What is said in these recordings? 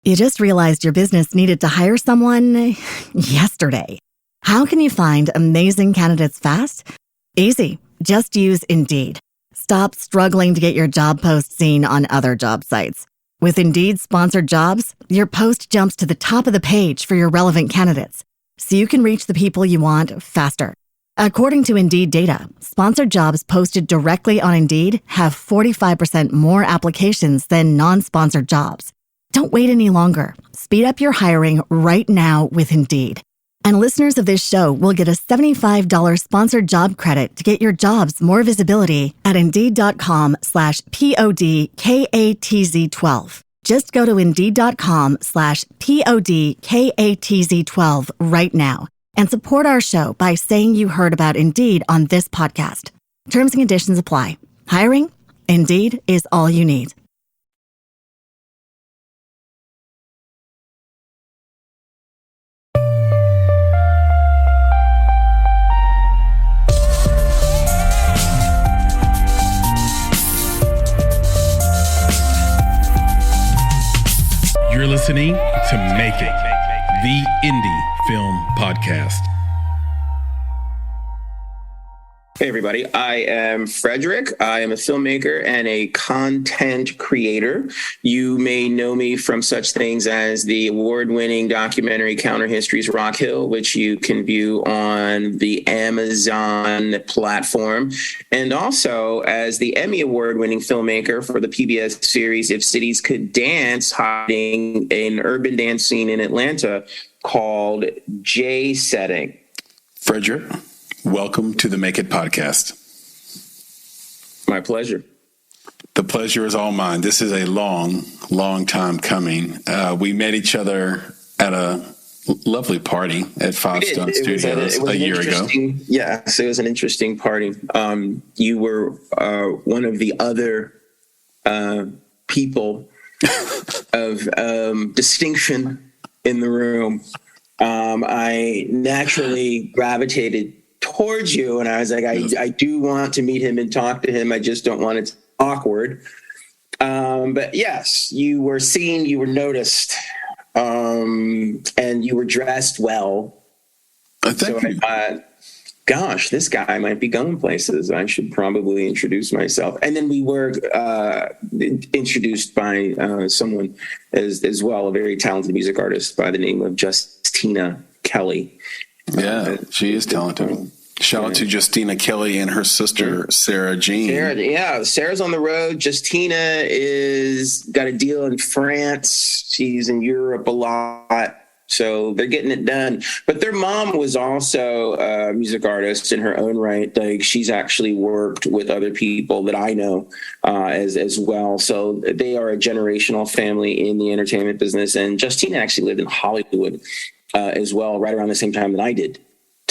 You just realized your business needed to hire someone yesterday. How can you find amazing candidates fast? Easy. Just use Indeed. Stop struggling to get your job post seen on other job sites. With Indeed sponsored jobs, your post jumps to the top of the page for your relevant candidates, so you can reach the people you want faster. According to Indeed data, sponsored jobs posted directly on Indeed have 45% more applications than non-sponsored jobs. Don't wait any longer. Speed up your hiring right now with Indeed. And listeners of this show will get a $75 sponsored job credit to get your jobs more visibility at Indeed.com/PODKATZ12. Just go to Indeed.com/PODKATZ12 right now and support our show by saying you heard about Indeed on this podcast. Terms and conditions apply. Hiring? Indeed is all you need. You're listening to Make It, the indie film podcast. Hey everybody, I am Frederick. I am a filmmaker and a content creator. You may know me from such things as the award-winning documentary Counter History's Rock Hill, which you can view on the Amazon platform, and also as the Emmy award-winning filmmaker for the PBS series If Cities Could Dance, hiding an urban dance scene in Atlanta called J Setting. Frederick, welcome to the Make It podcast. My pleasure. The pleasure is all mine. This is a long time coming. We met each other at a lovely party at Five Stone Studios a year ago. Yes, it was an interesting party. You were one of the other people of distinction in the room. I naturally gravitated towards you, and I was like, I do want to meet him and talk to him. I just don't want it to be awkward. But yes, you were seen, you were noticed, and you were dressed well. So I thought, gosh, this guy might be going places. I should probably introduce myself. And then we were introduced by someone as well, a very talented music artist by the name of Justina Kelly. Yeah, she is talented. Shout out to Justina Kelly and her sister, Sarah Jean. Sarah's on the road. Justina is got a deal in France. She's in Europe a lot. So they're getting it done. But their mom was also a music artist in her own right. Like, she's actually worked with other people that I know as well. So they are a generational family in the entertainment business. And Justina actually lived in Hollywood as well, right around the same time that I did.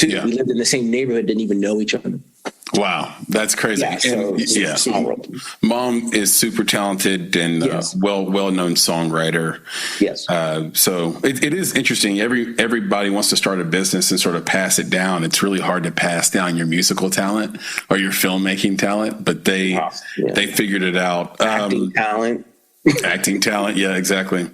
Yeah. We lived in the same neighborhood, didn't even know each other. Wow, that's crazy. Yeah, small world. Mom is super talented and well-known songwriter. Yes. So it is interesting. Everybody wants to start a business and sort of pass it down. It's really hard to pass down your musical talent or your filmmaking talent, but they figured it out. Acting talent. Acting talent. Yeah, exactly.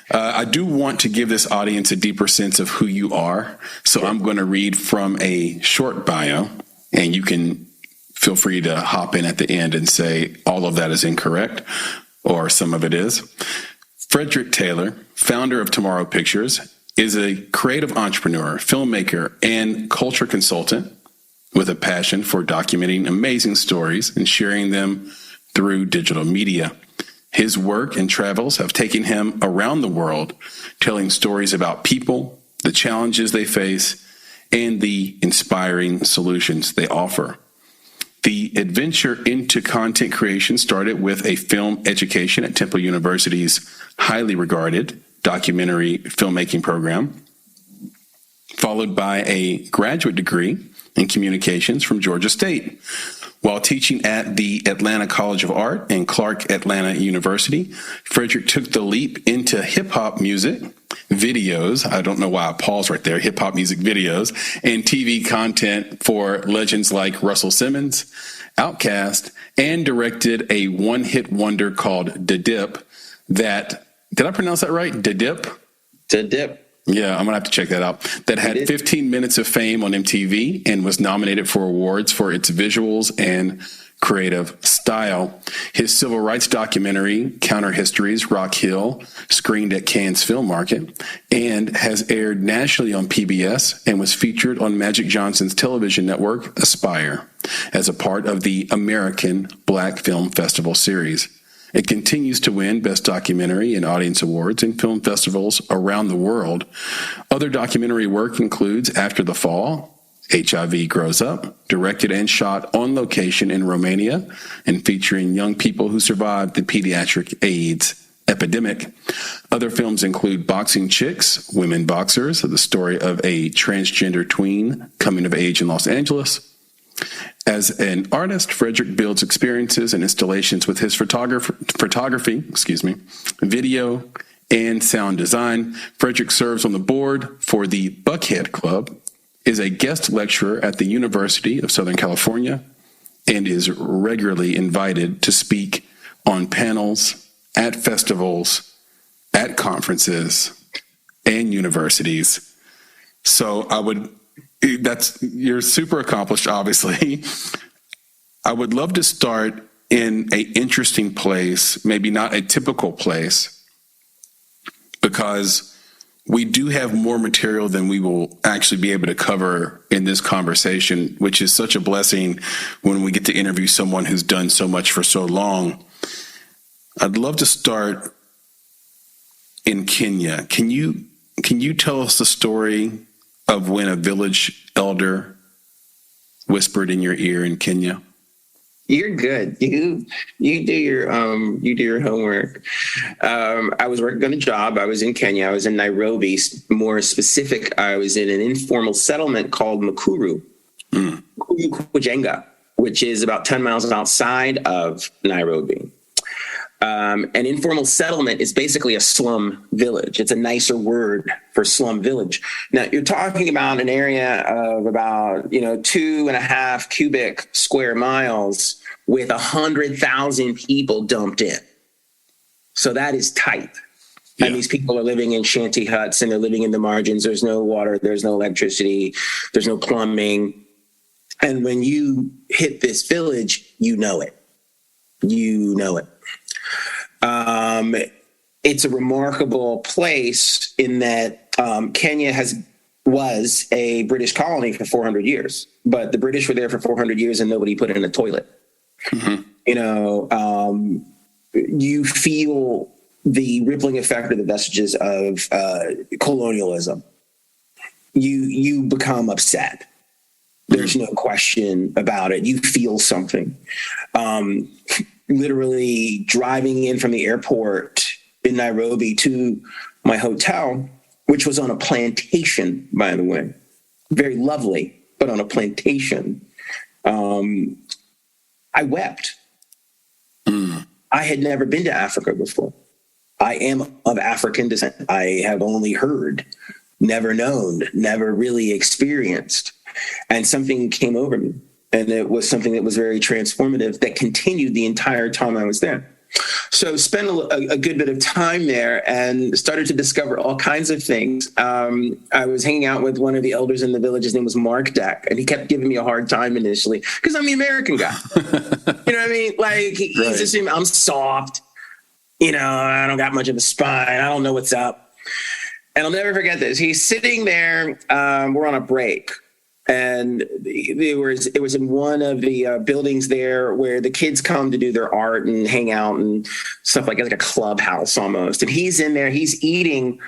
I do want to give this audience a deeper sense of who you are. So I'm going to read from a short bio, and you can feel free to hop in at the end and say all of that is incorrect or some of it is. Fr3deR1ck Taylor, founder of Tomorrow Pictures, is a creative entrepreneur, filmmaker, and culture consultant with a passion for documenting amazing stories and sharing them through digital media. His work and travels have taken him around the world, telling stories about people, the challenges they face, and the inspiring solutions they offer. The adventure into content creation started with a film education at Temple University's highly regarded documentary filmmaking program, followed by a graduate degree in communications from Georgia State. While teaching at the Atlanta College of Art and Clark Atlanta University, Fr3deR1ck took the leap into hip-hop music, videos, I don't know why I paused right there, hip-hop music videos, and TV content for legends like Russell Simmons, Outkast, and directed a one-hit wonder called Da Dip that Did I pronounce that right? DIP? DIP. Yeah, I'm going to have to check that out. That had 15 minutes of fame on MTV and was nominated for awards for its visuals and creative style. His civil rights documentary, Counter Histories, Rock Hill, screened at Cannes Film Market and has aired nationally on PBS and was featured on Magic Johnson's television network, Aspire, as a part of the American Black Film Festival series. It continues to win Best Documentary and Audience Awards in film festivals around the world. Other documentary work includes After the Fall, HIV Grows Up, directed and shot on location in Romania and featuring young people who survived the pediatric AIDS epidemic. Other films include Boxing Chicks, Women Boxers, the story of a transgender tween coming of age in Los Angeles. As an artist, Fr3deR1ck builds experiences and installations with his photography, video, and sound design. Fr3deR1ck serves on the board for the Buckhead Club, is a guest lecturer at the University of Southern California, and is regularly invited to speak on panels, at festivals, at conferences, and universities. So you're super accomplished, obviously. I would love to start in an interesting place, maybe not a typical place, because we do have more material than we will actually be able to cover in this conversation, which is such a blessing when we get to interview someone who's done so much for so long. I'd love to start in Kenya. Can you tell us the story of when a village elder whispered in your ear in Kenya? You're good. You do your homework. I was working on a job. I was in Kenya. I was in Nairobi. More specific, I was in an informal settlement called Mukuru, Kujenga, which is about 10 miles outside of Nairobi. An informal settlement is basically a slum village. It's a nicer word for slum village. Now, you're talking about an area of about 2.5 cubic square miles with 100,000 people dumped in. So that is tight. Yeah. And these people are living in shanty huts and they're living in the margins. There's no water, there's no electricity, there's no plumbing. And when you hit this village, you know it. It's a remarkable place in that Kenya was a British colony for 400 years, but the British were there for 400 years and nobody put in a toilet. Mm-hmm. You feel the rippling effect of the vestiges of colonialism. You become upset. There's no question about it. You feel something. Literally driving in from the airport in Nairobi to my hotel, which was on a plantation, by the way, very lovely, but on a plantation. I wept. I had never been to Africa before. I am of African descent. I have only heard, never known, never really experienced. And something came over me. And it was something that was very transformative that continued the entire time I was there. So spent a good bit of time there and started to discover all kinds of things. I was hanging out with one of the elders in the village. His name was Mark Deck, and he kept giving me a hard time initially because I'm the American guy. You know what I mean? Like he's assuming I'm soft. I don't got much of a spine. I don't know what's up. And I'll never forget this. He's sitting there. We're on a break. And it was in one of the buildings there where the kids come to do their art and hang out and stuff like a clubhouse almost. And he's in there, he's eating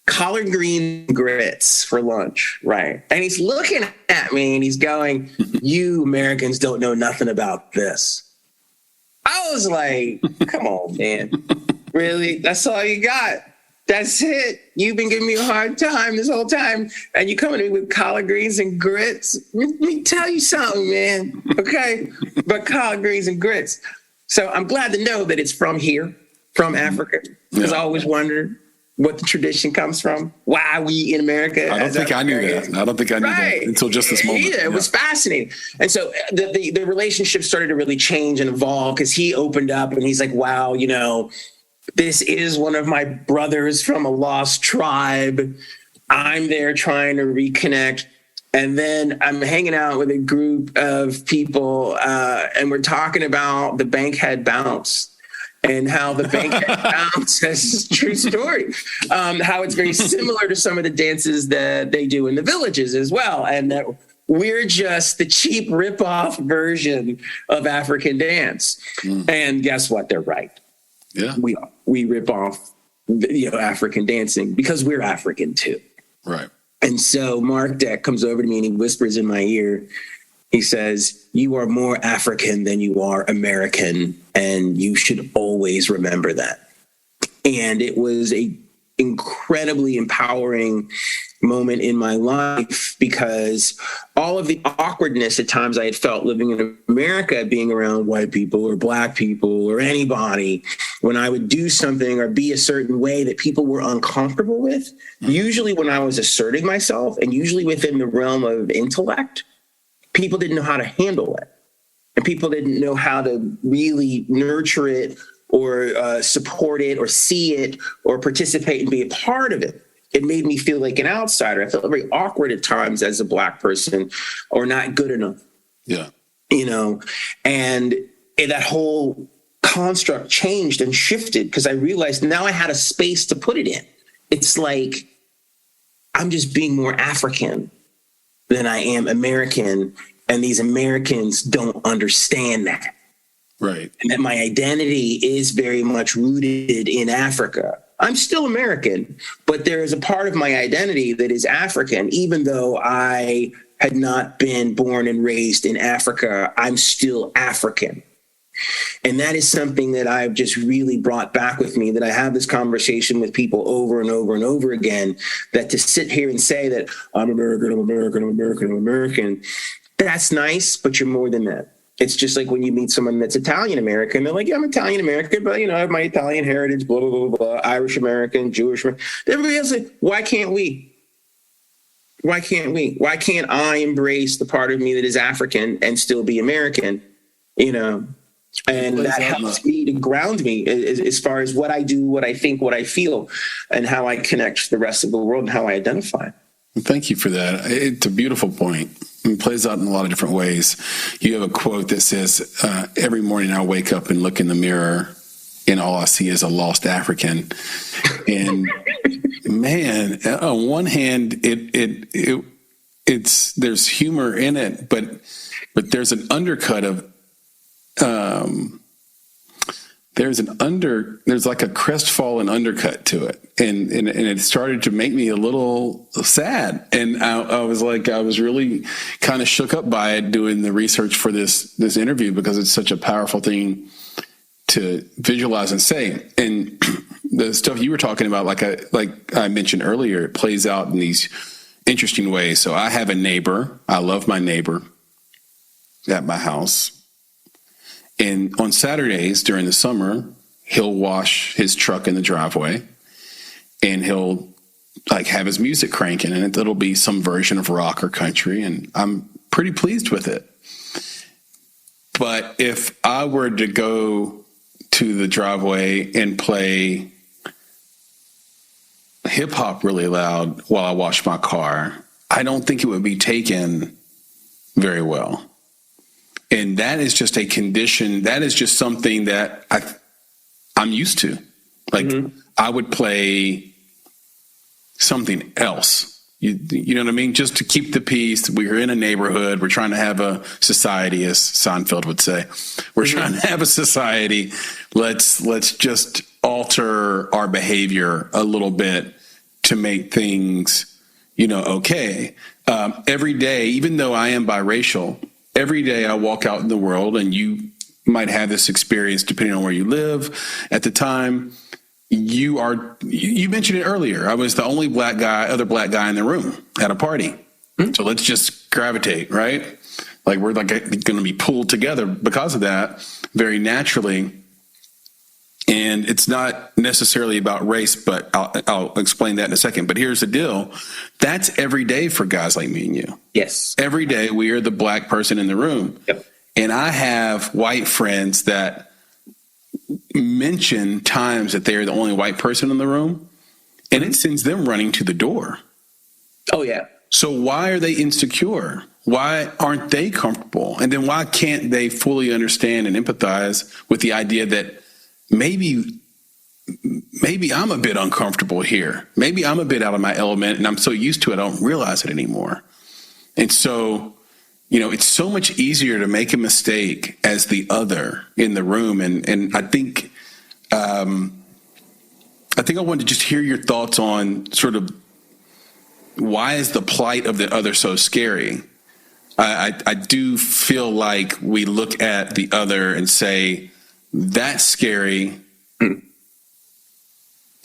collard green grits for lunch, right? And he's looking at me and he's going, "You Americans don't know nothing about this." I was like, come on, man. Really? That's all you got? That's it. You've been giving me a hard time this whole time, and you coming to me with collard greens and grits. Let me tell you something, man. Okay, but collard greens and grits. So I'm glad to know that it's from here, from Africa, because I always wondered what the tradition comes from. Why we in America? I don't think I knew that. I don't think I knew that until just this moment. Yeah, it was fascinating. And so the relationship started to really change and evolve because he opened up and he's like, wow, this is one of my brothers from a lost tribe. I'm there trying to reconnect. And then I'm hanging out with a group of people, and we're talking about the Bankhead Bounce and how the Bankhead Bounce is a true story, how it's very similar to some of the dances that they do in the villages as well. And that we're just the cheap ripoff version of African dance. And guess what? They're right. Yeah. We rip off, African dancing because we're African too. Right. And so Mark Deck comes over to me and he whispers in my ear, he says, "You are more African than you are American, and you should always remember that." And it was a incredibly empowering moment in my life, because all of the awkwardness at times I had felt living in America, being around white people or black people or anybody, when I would do something or be a certain way that people were uncomfortable with, usually when I was asserting myself and usually within the realm of intellect, people didn't know how to handle it. And people didn't know how to really nurture it or support it or see it or participate and be a part of it. It made me feel like an outsider. I felt very awkward at times as a black person, or not good enough. Yeah. And that whole construct changed and shifted because I realized now I had a space to put it in. It's like I'm just being more African than I am American, and these Americans don't understand that. Right. And that my identity is very much rooted in Africa. I'm still American, but there is a part of my identity that is African. Even though I had not been born and raised in Africa, I'm still African. And that is something that I've just really brought back with me, that I have this conversation with people over and over and over again, that to sit here and say that I'm American, I'm American, I'm American, I'm American, that's nice, but you're more than that. It's just like when you meet someone that's Italian American, they're like, yeah, I'm Italian American, but I have my Italian heritage, blah, blah, blah, blah, Irish American, Jewish American. Everybody else is like, why can't we? Why can't we? Why can't I embrace the part of me that is African and still be American? And that helps me to ground me as far as what I do, what I think, what I feel, and how I connect to the rest of the world and how I identify. Thank you for that. It's a beautiful point. It plays out in a lot of different ways. You have a quote that says, every morning I wake up and look in the mirror and all I see is a lost African. And man, on one hand, it's there's humor in it, but there's an undercut of, there's like a crestfallen undercut to it. And it started to make me a little sad. And I was really kind of shook up by it doing the research for this interview, because it's such a powerful thing to visualize and say. And the stuff you were talking about, like I mentioned earlier, it plays out in these interesting ways. So I have a neighbor. I love my neighbor at my house. And on Saturdays during the summer, he'll wash his truck in the driveway, and he'll have his music cranking, and it'll be some version of rock or country. And I'm pretty pleased with it. But if I were to go to the driveway and play hip hop really loud while I wash my car, I don't think it would be taken very well. And that is just a condition. That is just something that I'm used to. I would play something else. You know what I mean? Just to keep the peace. We're in a neighborhood. We're trying to have a society, as Seinfeld would say. We're trying to have a society. Let's just alter our behavior a little bit to make things, okay. Every day, even though I am biracial, every day I walk out in the world, and you might have this experience depending on where you live at the time. You mentioned it earlier. I was the only other black guy in the room at a party. So let's just gravitate, right? We're going to be pulled together because of that very naturally. And it's not necessarily about race, but I'll explain that in a second. But here's the deal. That's every day for guys like me and you. Yes. Every day we are the black person in the room. Yep. And I have white friends that mention times that they're the only white person in the room, and it sends them running to the door. Oh, yeah. So why are they insecure? Why aren't they comfortable? And then why can't they fully understand and empathize with the idea that maybe I'm a bit uncomfortable here. Maybe I'm a bit out of my element and I'm so used to it, I don't realize it anymore. And so, it's so much easier to make a mistake as the other in the room. And I think I wanted to just hear your thoughts on sort of why is the plight of the other so scary? I do feel like we look at the other and say, that's scary.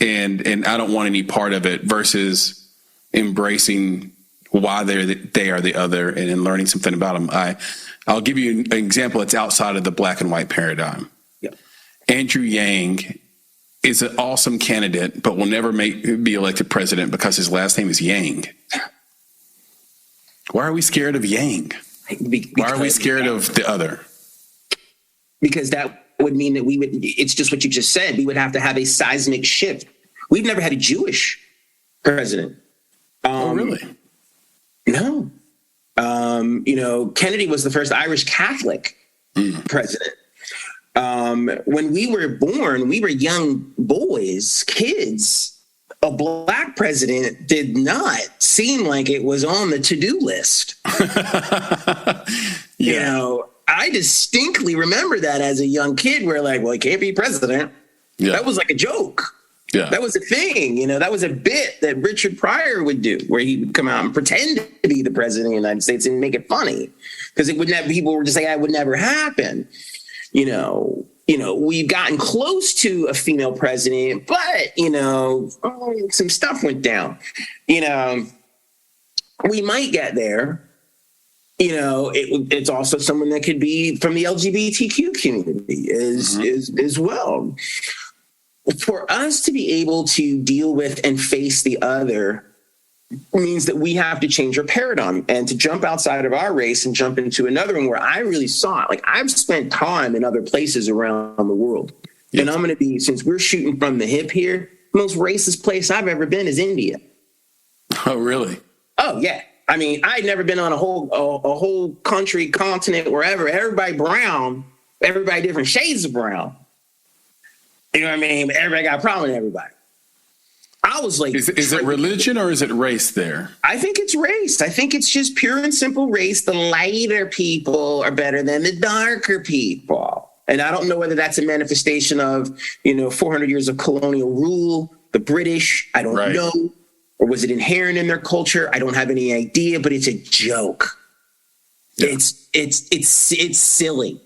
And I don't want any part of it, versus embracing why they are the other and learning something about them. I'll give you an example that's outside of the black and white paradigm. Yep. Andrew Yang is an awesome candidate, but will never be elected president because his last name is Yang. Why are we scared of Yang? Why are we scared of the other? Because that would mean that it's just what you just said. We would have to have a seismic shift. We've never had a Jewish president. Oh, really? No. Kennedy was the first Irish Catholic president. When we were born, we were young boys, kids. A black president did not seem like it was on the to-do list. Yeah. I distinctly remember that as a young kid. We're like, well, he can't be president. Yeah. That was like a joke. Yeah. That was a thing. That was a bit that Richard Pryor would do, where he would come out and pretend to be the president of the United States and make it funny, because it would never. People were just like, that would never happen. We've gotten close to a female president, but some stuff went down. We might get there. It's also someone that could be from the LGBTQ community as well. For us to be able to deal with and face the other means that we have to change our paradigm and to jump outside of our race and jump into another one where I really saw it. Like, I've spent time in other places around the world. Yes. And I'm going to be, since we're shooting from the hip here, the most racist place I've ever been is India. Oh, really? Oh, yeah. I mean, I'd never been on a whole country, continent, wherever. Everybody brown, everybody different shades of brown. You know what I mean? Everybody got a problem with everybody. I was like, is it religion or is it race there? I think it's race. I think it's just pure and simple race. The lighter people are better than the darker people. And I don't know whether that's a manifestation of, 400 years of colonial rule, the British. I don't know. Or was it inherent in their culture? I don't have any idea, but it's a joke. Yeah. It's silly.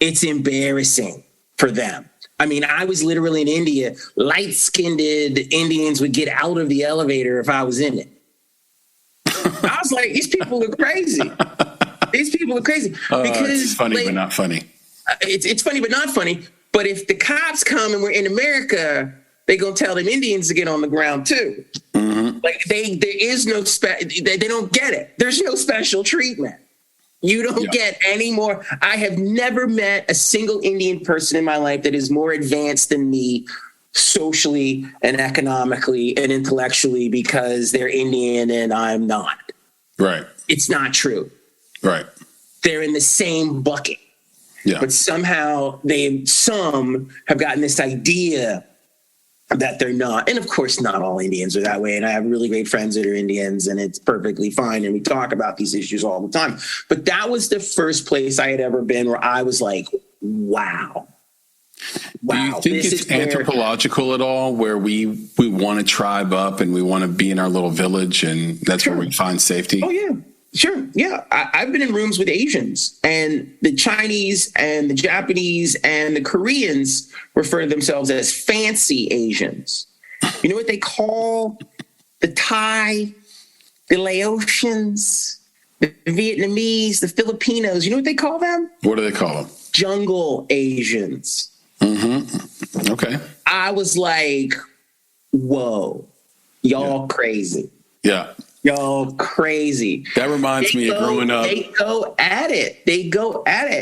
It's embarrassing for them. I mean, I was literally in India. Light-skinned Indians would get out of the elevator if I was in it. I was like, these people are crazy. These people are crazy. Because it's funny, but not funny. It's funny, but not funny. But if the cops come and we're in America, they're going to tell them Indians to get on the ground too. Mm-hmm. Like, there is no they don't get it. There's no special treatment. You don't get any more. I have never met a single Indian person in my life that is more advanced than me socially and economically and intellectually because they're Indian and I'm not. Right. It's not true. Right. They're in the same bucket. Yeah. But somehow some have gotten this idea that they're not. And of course, not all Indians are that way. And I have really great friends that are Indians, and it's perfectly fine. And we talk about these issues all the time. But that was the first place I had ever been where I was like, wow. Do you think it's anthropological at all, where we want to tribe up and we want to be in our little village and that's where we find safety? Oh, yeah. Sure. Yeah. I've been in rooms with Asians, and the Chinese and the Japanese and the Koreans refer to themselves as fancy Asians. You know what they call the Thai, the Laotians, the Vietnamese, the Filipinos? You know what they call them? What do they call them? Jungle Asians. Mm-hmm. Okay. I was like, whoa, y'all crazy. Yeah. Yo, crazy. That reminds me of growing up. They go at it.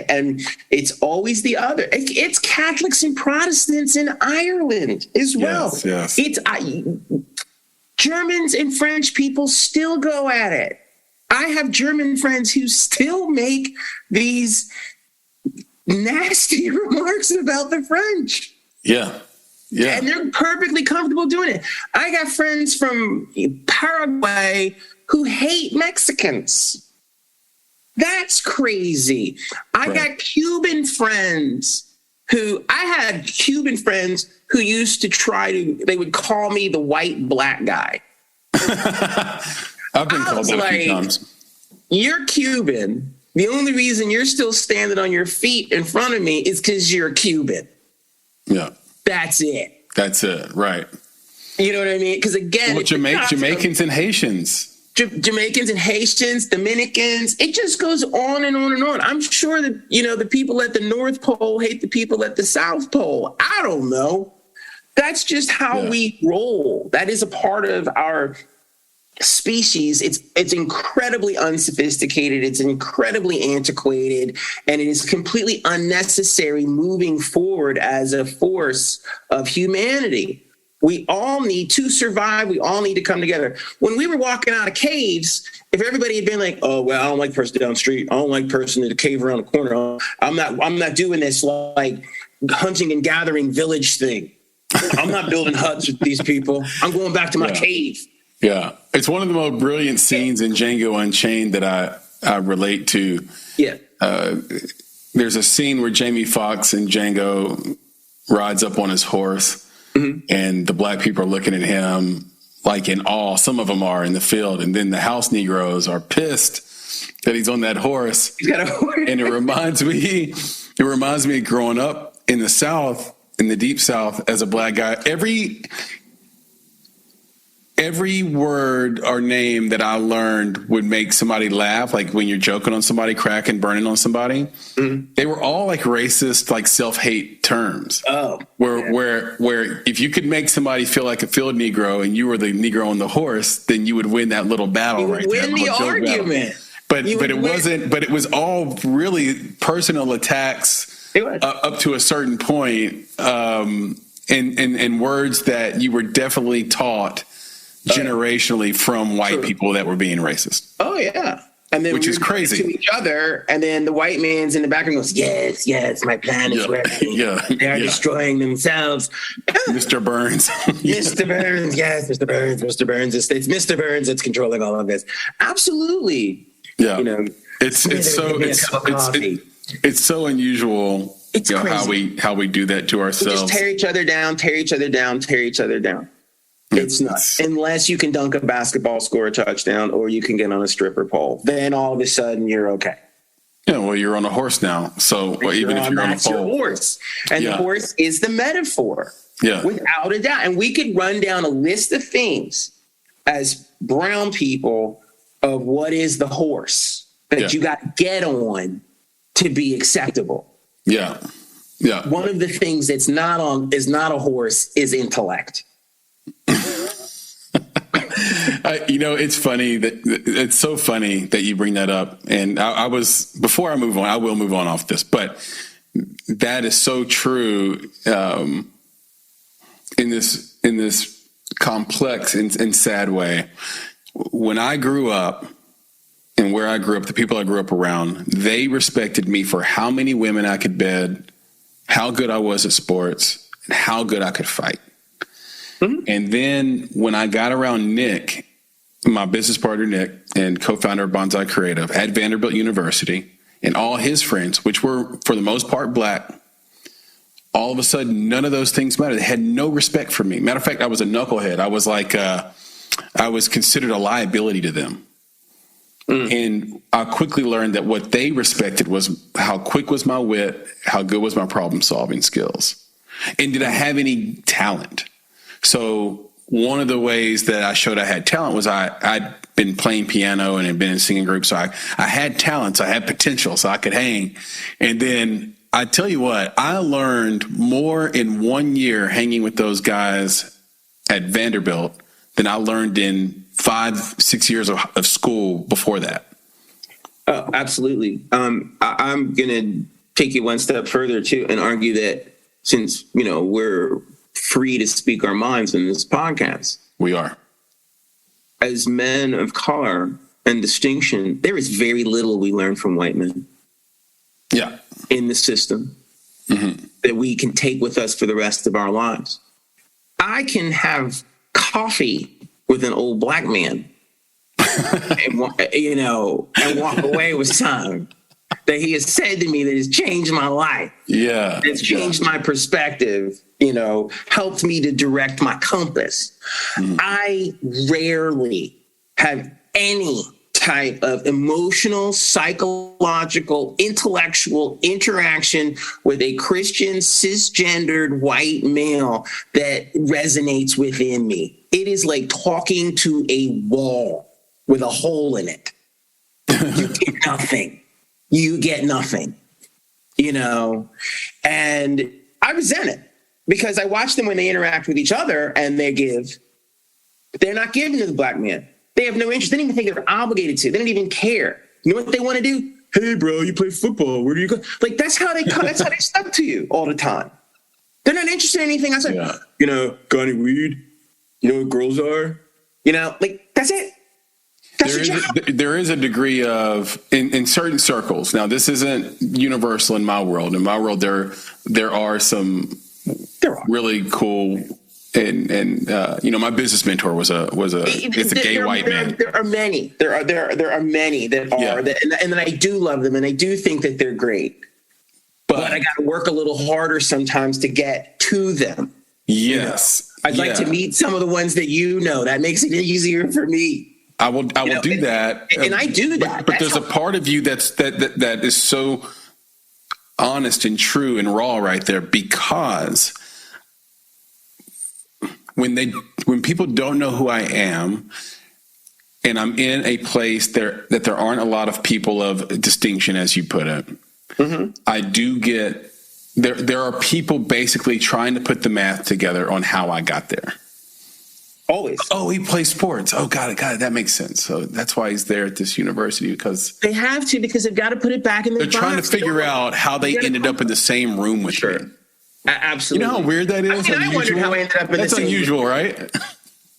And it's always the other. It's Catholics and Protestants in Ireland as well. Yes. Germans and French people still go at it. I have German friends who still make these nasty remarks about the French. Yeah. And they're perfectly comfortable doing it. I got friends from Paraguay who hate Mexicans. That's crazy. I got Cuban friends who used to they would call me the white black guy. I've been called that a few times. You're Cuban. The only reason you're still standing on your feet in front of me is because you're Cuban. Yeah. That's it. Right. You know what I mean? Because again, Jamaicans and Haitians. Jamaicans and Haitians, Dominicans, it just goes on and on and on. I'm sure that, the people at the North Pole hate the people at the South Pole. I don't know. That's just how we roll. That is a part of our species. It's incredibly unsophisticated. It's incredibly antiquated, and it is completely unnecessary moving forward as a force of humanity. We all need to survive. We all need to come together. When we were walking out of caves, if everybody had been like, "Oh, well, I don't like person down the street. I don't like person in the cave around the corner. I'm not doing this like hunting and gathering village thing. I'm not building huts with these people. I'm going back to my cave." Yeah. It's one of the most brilliant scenes in Django Unchained that I relate to. Yeah. There's a scene where Jamie Foxx and Django rides up on his horse, and the black people are looking at him like in awe. Some of them are in the field. And then the house Negroes are pissed that he's on that horse. He's got a horse. And it reminds me of growing up in the South, in the deep South, as a black guy. Every word or name that I learned would make somebody laugh, like when you're joking on somebody, cracking, burning on somebody. They were all like racist, like self-hate terms. Oh, where if you could make somebody feel like a field Negro and you were the Negro on the horse, then you would win that little battle right there. Win the argument. But it wasn't. But it was all really personal attacks up to a certain point, and words that you were definitely taught generationally from white people that were being racist. Oh yeah. And then which is crazy to each other, and then the white man's in the background goes, yes, my plan is working. They're destroying themselves. Mr. Burns. Mr. Burns, yes, Mr. Burns. It's Mr. Burns that's controlling all of this. Absolutely. Yeah. It's so unusual. It's crazy how we do that to ourselves. We just tear each other down. It's nuts. Unless you can dunk a basketball, score a touchdown, or you can get on a stripper pole. Then all of a sudden you're okay. Yeah, well, you're on a horse now. So even if you're on a pole. Your horse. And the horse is the metaphor. Yeah. Without a doubt. And we could run down a list of things as brown people of what is the horse that you got to get on to be acceptable. Yeah. Yeah. One of the things that's not a horse is intellect. It's funny it's so funny that you bring that up. And before I move on, I will move on off this, but that is so true in this complex and sad way. When I grew up and where I grew up, the people I grew up around, they respected me for how many women I could bed, how good I was at sports, and how good I could fight. And then when I got around Nick, my business partner, Nick, and co-founder of Bonsai Creative at Vanderbilt University, and all his friends, which were for the most part black, all of a sudden, none of those things mattered. They had no respect for me. Matter of fact, I was a knucklehead. I was like, I was considered a liability to them. And I quickly learned that what they respected was how quick was my wit, how good was my problem solving skills, and did I have any talent? So one of the ways that I showed I had talent was I'd been playing piano and had been in singing groups. So I had talents, I had potential, so I could hang. And then I tell you what, I learned more in 1 year hanging with those guys at Vanderbilt than I learned in 5-6 years of school before that. Oh, absolutely. I'm going to take you one step further too and argue that since, we're free to speak our minds in this podcast. We are. As men of color and distinction, there is very little we learn from white men. Yeah. In the system that we can take with us for the rest of our lives. I can have coffee with an old black man and walk away with something that he has said to me that has changed my life. Yeah. It's changed my perspective, helped me to direct my compass. I rarely have any type of emotional, psychological, intellectual interaction with a Christian, cisgendered white male that resonates within me. It is like talking to a wall with a hole in it. You get nothing. You get nothing, and I resent it because I watch them when they interact with each other and they give. They're not giving to the black man. They have no interest. They don't even think they're obligated to. They don't even care. You know what they want to do? Hey, bro, you play football. Where do you go? Like, that's how they come. That's how they stuck to you all the time. They're not interested in anything. I said, got any weed? You know what girls are? That's it. There is a degree of in certain circles. Now, this isn't universal in my world. In my world, there are some really cool and my business mentor was a gay white man. There are many. There are many that are and then I do love them and I do think that they're great. But I got to work a little harder sometimes to get to them. Yes, I'd like to meet some of the ones that that makes it easier for me. I will do that, and I do that. But there's a part of you that is so honest and true and raw right there, because when people don't know who I am, and I'm in a place that there aren't a lot of people of distinction, as you put it, I do get there are people basically trying to put the math together on how I got there. Always. Oh, he plays sports. Oh, got it. That makes sense. So that's why he's there at this university, because they have to, because they've got to put it back in their box. They're trying to figure out how they ended up in the same room with me. Absolutely. You know how weird that is? I wondered how I ended up in the same room. That's unusual, right?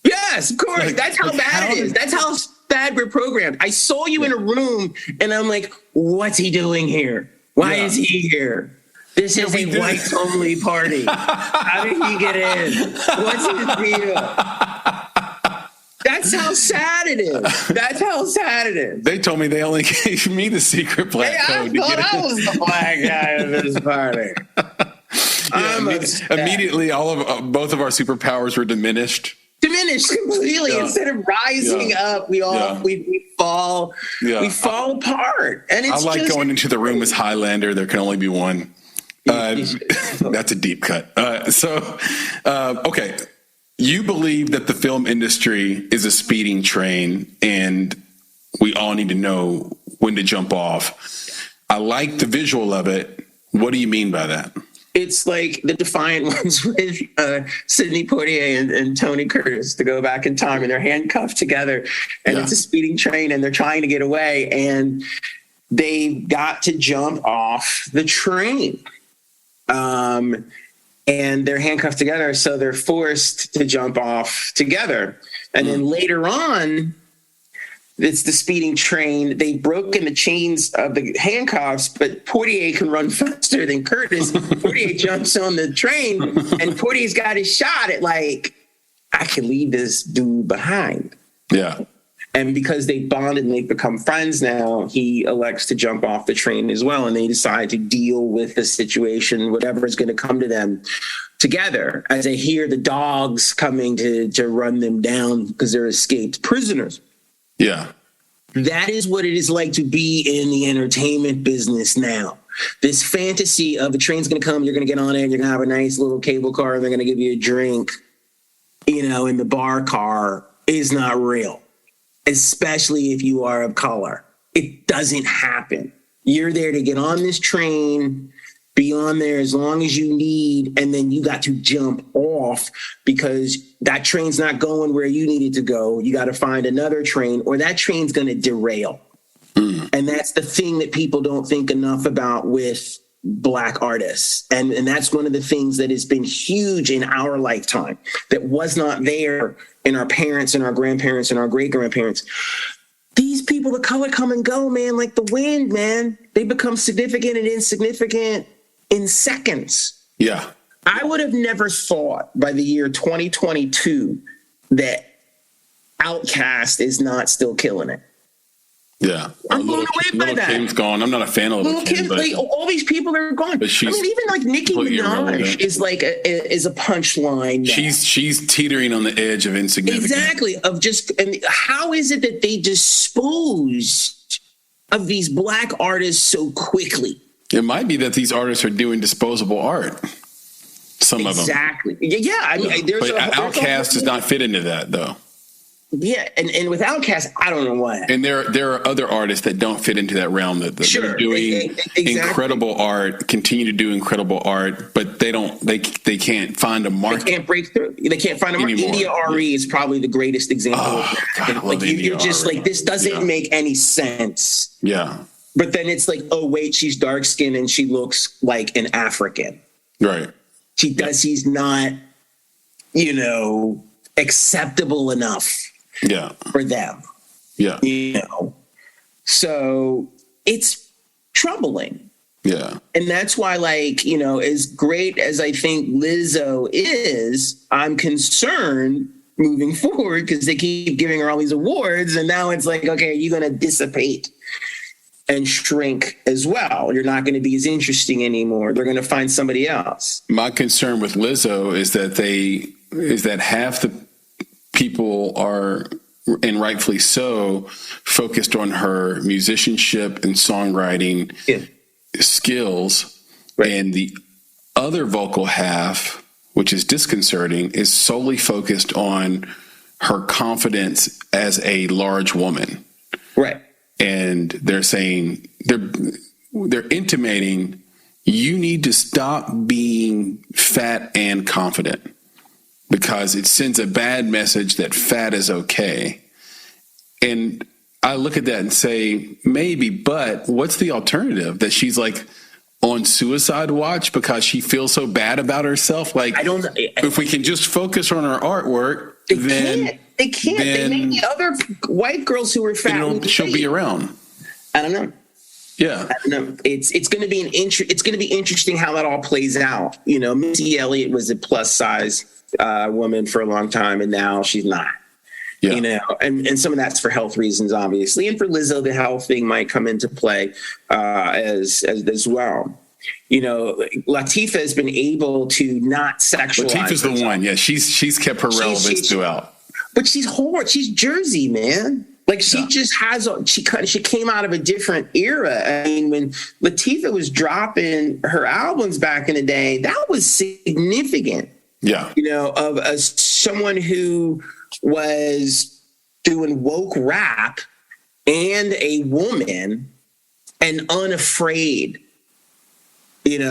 Yes, of course. That's how bad it is. That's how bad we're programmed. I saw you in a room and I'm like, what's he doing here? Why is he here? This is a whites-only party. How did he get in? What's his deal? That's how sad it is. They told me they only gave me the secret black code. I thought I was the black guy in this party. Immediately, both of our superpowers were diminished completely. Instead of rising up, we fall. We fall apart. And it's going into the room as Highlander. There can only be one. That's a deep cut. Okay. You believe that the film industry is a speeding train and we all need to know when to jump off. I like the visual of it. What do you mean by that? It's like the Defiant Ones with Sidney Poitier and Tony Curtis to go back in time, and they're handcuffed together, and it's a speeding train, and they're trying to get away, and they've got to jump off the train. And they're handcuffed together, so they're forced to jump off together. And then later on, it's the speeding train. They've broken the chains of the handcuffs, but Poitier can run faster than Curtis. Poitier jumps on the train, and Portier's got his shot at I can leave this dude behind. Yeah. And because they bonded and they've become friends now, he elects to jump off the train as well. And they decide to deal with the situation, whatever is going to come to them together, as they hear the dogs coming to run them down because they're escaped prisoners. Yeah. That is what it is like to be in the entertainment business now. This fantasy of a train's going to come, you're going to get on it, you're going to have a nice little cable car, and they're going to give you a drink, in the bar car is not real. Especially if you are of color. It doesn't happen. You're there to get on this train, be on there as long as you need, and then you got to jump off because that train's not going where you need it to go. You got to find another train, or that train's going to derail. And that's the thing that people don't think enough about with Black artists. And that's one of the things that has been huge in our lifetime that was not there in our parents and our grandparents and our great-grandparents. These people of color come and go, man, like the wind, man. They become significant and insignificant in seconds. Yeah. I would have never thought by the year 2022 that Outkast is not still killing it. Yeah. I'm blown away by that. Kim's gone. I'm not a fan of Little Kim, but all these people are gone. But I mean, even like Nicki Minaj is like is a punchline. She's teetering on the edge of insignificance. Exactly. And how is it that they disposed of these Black artists so quickly? It might be that these artists are doing disposable art. Some of them. Exactly. Yeah. I mean, but Outkast does not fit into that, though. Yeah, and with Outkast, I don't know why. And there are other artists that don't fit into that realm that are doing incredible art, continue to do incredible art, but they can't find a market. They can't break through. They can't find a market. India RE is probably the greatest example of that. Like you're just like, this doesn't make any sense. Yeah. But then it's like, oh wait, she's dark skinned and she looks like an African. Right. She's not, acceptable enough. Yeah. For them. Yeah. So it's troubling. Yeah. And that's why, as great as I think Lizzo is, I'm concerned moving forward because they keep giving her all these awards. And now it's like, okay, are you going to dissipate and shrink as well? You're not going to be as interesting anymore. They're going to find somebody else. My concern with Lizzo is that half the people are, and rightfully so, focused on her musicianship and songwriting skills. Right. And the other vocal half, which is disconcerting, is solely focused on her confidence as a large woman. Right. And they're saying, they're intimating, you need to stop being fat and confident, because it sends a bad message that fat is okay. And I look at that and say, maybe, but what's the alternative? That she's like on suicide watch because she feels so bad about herself? Like, I don't know. If we can just focus on her artwork, then they can't. They make the other white girls who are fat. She'll be around. I don't know. Yeah, I don't know. It's going to be it's going to be interesting how that all plays out. Missy Elliott was a plus size woman for a long time, and now she's not. Yeah. And some of that's for health reasons, obviously, and for Lizzo, the health thing might come into play as well. Latifah has been able to not sexualize. Latifah's the one. Yeah, she's kept her relevance throughout. But she's hard. She's Jersey, man. Like she just has. She came out of a different era. I mean, when Latifah was dropping her albums back in the day, that was significant. Yeah. Of someone who was doing woke rap and a woman and unafraid. There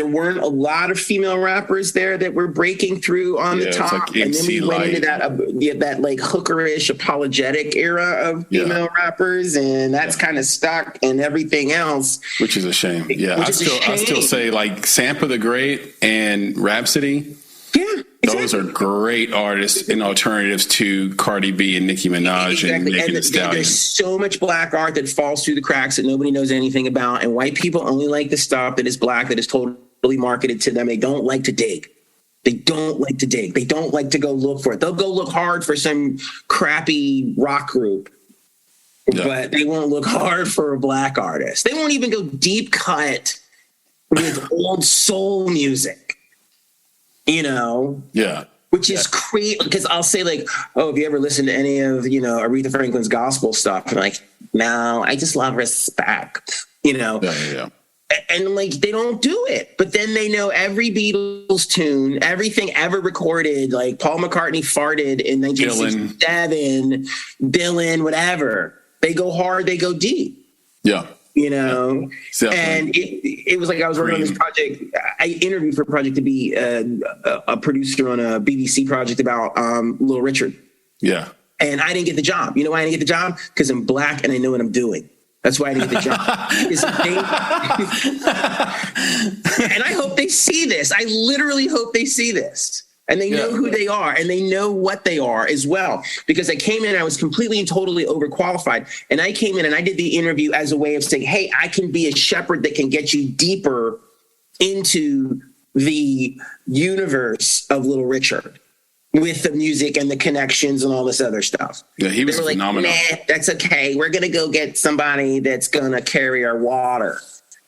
weren't a lot of female rappers there that were breaking through on the top. Like and then we went into that like hookerish apologetic era of female rappers, and that's kind of stuck and everything else. Which is a shame. Yeah. I still say like Sampa the Great and Rhapsody. Yeah. Exactly. Those are great artists and alternatives to Cardi B and Nicki Minaj and Megan Thee Stallion. There's so much Black art that falls through the cracks that nobody knows anything about, and white people only like the stuff that is Black, that is totally marketed to them. They don't like to dig. They don't like to go look for it. They'll go look hard for some crappy rock group, but they won't look hard for a Black artist. They won't even go deep cut with old soul music. Which is crazy, because I'll say like, oh, have you ever listened to any of, Aretha Franklin's gospel stuff? And like, no, I just love respect, Yeah. And like, they don't do it, but then they know every Beatles tune, everything ever recorded, like Paul McCartney farted in 1967, Dylan, whatever. They go hard, they go deep. Yeah. you know? Yeah, and it was like I was working on this project. I interviewed for a project to be a producer on a BBC project about Little Richard. Yeah. And I didn't get the job. You know why I didn't get the job? Because I'm Black and I know what I'm doing. That's why I didn't get the job. And I hope they see this. I literally hope they see this. And they know who they are, and they know what they are as well. Because I came in, I was completely and totally overqualified. And I came in and I did the interview as a way of saying, hey, I can be a shepherd that can get you deeper into the universe of Little Richard with the music and the connections and all this other stuff. Yeah, he was phenomenal. Nah, that's okay. We're going to go get somebody that's going to carry our water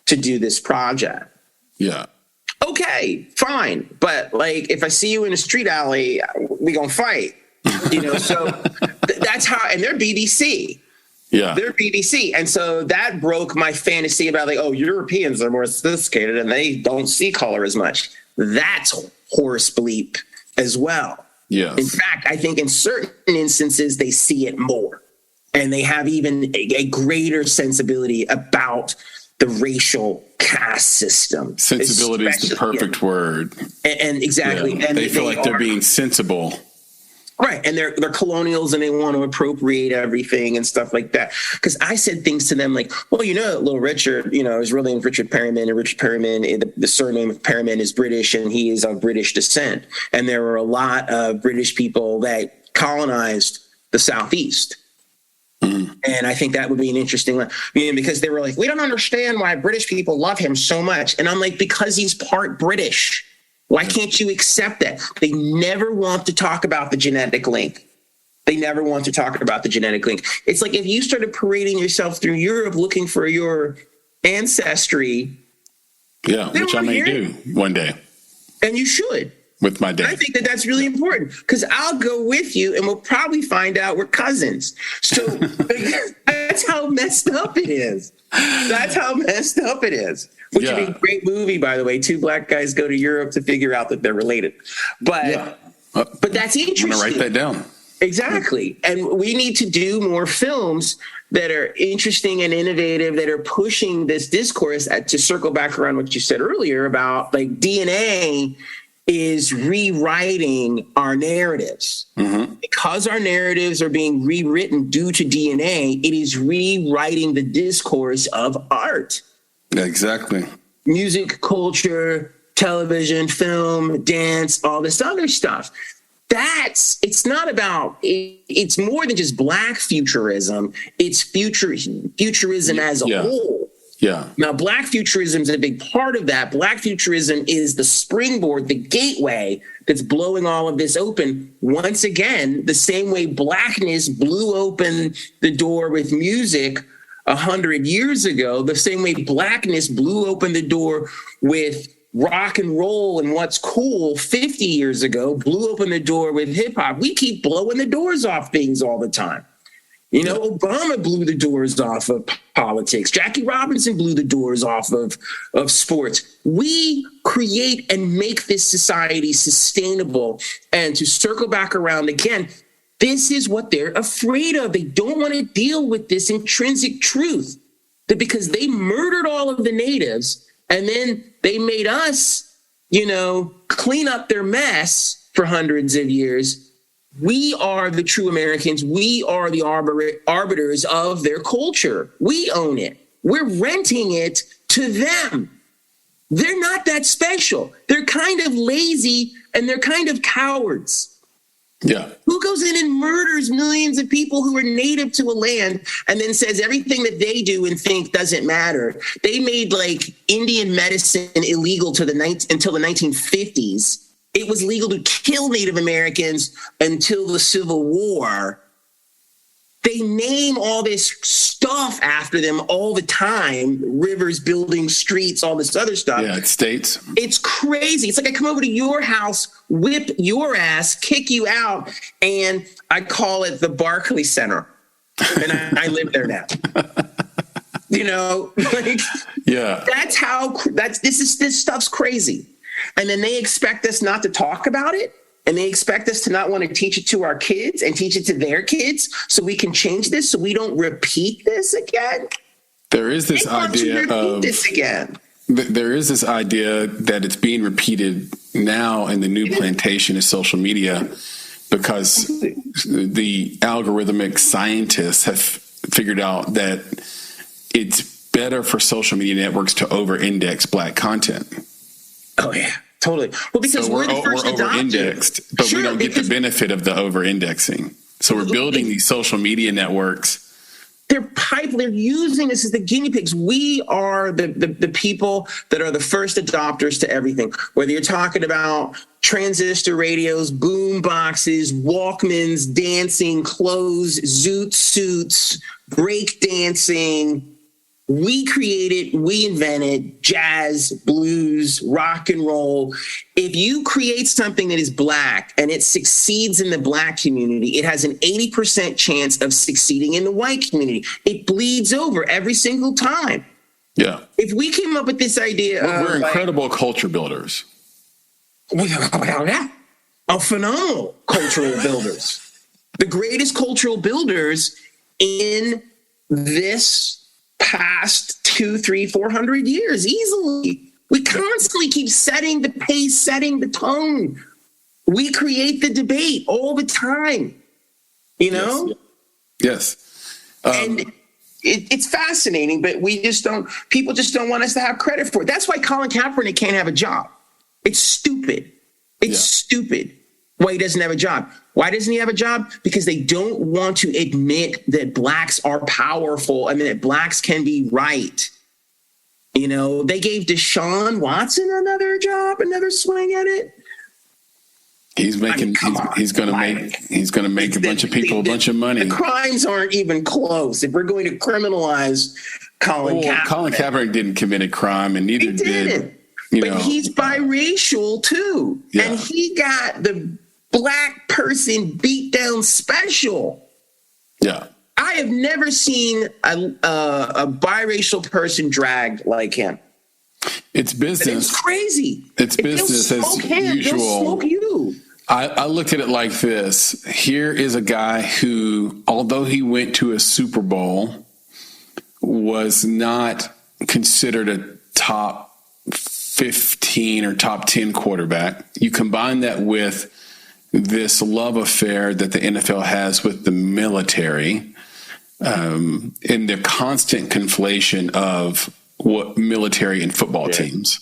to do this project. Yeah. Okay, fine. But like, if I see you in a street alley, we gonna fight, you know? So that's how, and they're BBC. Yeah. They're BBC. And so that broke my fantasy about like, oh, Europeans are more sophisticated and they don't see color as much. That's horse bleep as well. Yes. In fact, I think in certain instances, they see it more and they have even a greater sensibility about the racial caste system. Sensibility is the perfect word. And exactly. Yeah. And they feel like they're being sensible. Right. And they're colonials and they want to appropriate everything and stuff like that. Because I said things to them like, well, you know, Little Richard, you know, his real name is Richard Perryman, and Richard Perryman, the surname of Perryman is British and he is of British descent. And there were a lot of British people that colonized the Southeast. And I think that would be an interesting one, because they were like, we don't understand why British people love him so much. And I'm like, because he's part British. Why can't you accept that? They never want to talk about the genetic link. They never want to talk about the genetic link. It's like if you started parading yourself through Europe looking for your ancestry. Yeah, which I may do one day. And you should. With my dad. I think that that's really important because I'll go with you and we'll probably find out we're cousins. So that's how messed up it is. That's how messed up it is. Which would be a great movie, by the way. Two Black guys go to Europe to figure out that they're related. But that's interesting. I'm going to write that down. Exactly. And we need to do more films that are interesting and innovative, that are pushing this discourse to circle back around what you said earlier about like DNA is rewriting our narratives. Because our narratives are being rewritten due to DNA, it is rewriting the discourse of art. Exactly. Music, culture, television, film, dance, all this other stuff. It's not about, it's more than just Black futurism. It's futurism as a whole. Yeah. Now, Black futurism is a big part of that. Black futurism is the springboard, the gateway that's blowing all of this open. Once again, the same way Blackness blew open the door with music 100 years ago, the same way Blackness blew open the door with rock and roll and what's cool 50 years ago, blew open the door with hip hop. We keep blowing the doors off things all the time. You know, Obama blew the doors off of politics. Jackie Robinson blew the doors off of sports. We create and make this society sustainable. And to circle back around again, this is what they're afraid of. They don't want to deal with this intrinsic truth that because they murdered all of the natives and then they made us, you know, clean up their mess for hundreds of years. We are the true Americans. We are the arbiters of their culture. We own it. We're renting it to them. They're not that special. They're kind of lazy and they're kind of cowards. Yeah. Who goes in and murders millions of people who are native to a land and then says everything that they do and think doesn't matter? They made like Indian medicine illegal until the 1950s. It was legal to kill Native Americans until the Civil War. They name all this stuff after them all the time. Rivers, buildings, streets, all this other stuff. Yeah, it's states. It's crazy. It's like I come over to your house, whip your ass, kick you out, and I call it the Barclay Center. And I live there now. You know, like, this stuff's crazy. And then they expect us not to talk about it. And they expect us to not want to teach it to our kids and teach it to their kids so we can change this, so we don't repeat this again. There is this idea of this again. There is this idea that it's being repeated now in the new plantation of social media, because the algorithmic scientists have figured out that it's better for social media networks to over-index Black content. Oh yeah, totally. Well, because we're the first over-indexed, but we don't get the benefit of the over-indexing. So we're building these social media networks. They're using us as the guinea pigs. We are the people that are the first adopters to everything. Whether you're talking about transistor radios, boom boxes, Walkmans, dancing, clothes, zoot suits, break dancing. We created, we invented jazz, blues, rock and roll. If you create something that is Black and it succeeds in the Black community, it has an 80% chance of succeeding in the white community. It bleeds over every single time. Yeah. If we came up with this idea we're incredible culture builders. Phenomenal cultural builders. The greatest cultural builders in this past 200, 300, 400 years, easily. We constantly keep setting the pace, setting the tone. We create the debate all the time, you know? Yes. And it's fascinating, but people just don't want us to have credit for it. That's why Colin Kaepernick can't have a job. It's stupid. It's stupid why he doesn't have a job. Why doesn't he have a job? Because they don't want to admit that Blacks are powerful and that Blacks can be right. You know, they gave Deshaun Watson another job, another swing at it. He's making. He's going to make a bunch of people a bunch of money. The crimes aren't even close. If we're going to criminalize Colin Kaepernick, Colin Kaepernick didn't commit a crime, and neither did. But he's biracial too, and he got the Black person beat down special. Yeah. I have never seen a biracial person dragged like him. It's business. It's crazy. It's business as usual. They'll smoke you. I looked at it like this. Here is a guy who, although he went to a Super Bowl, was not considered a top 15 or top 10 quarterback. You combine that with this love affair that the NFL has with the military, and the constant conflation of what military and football teams.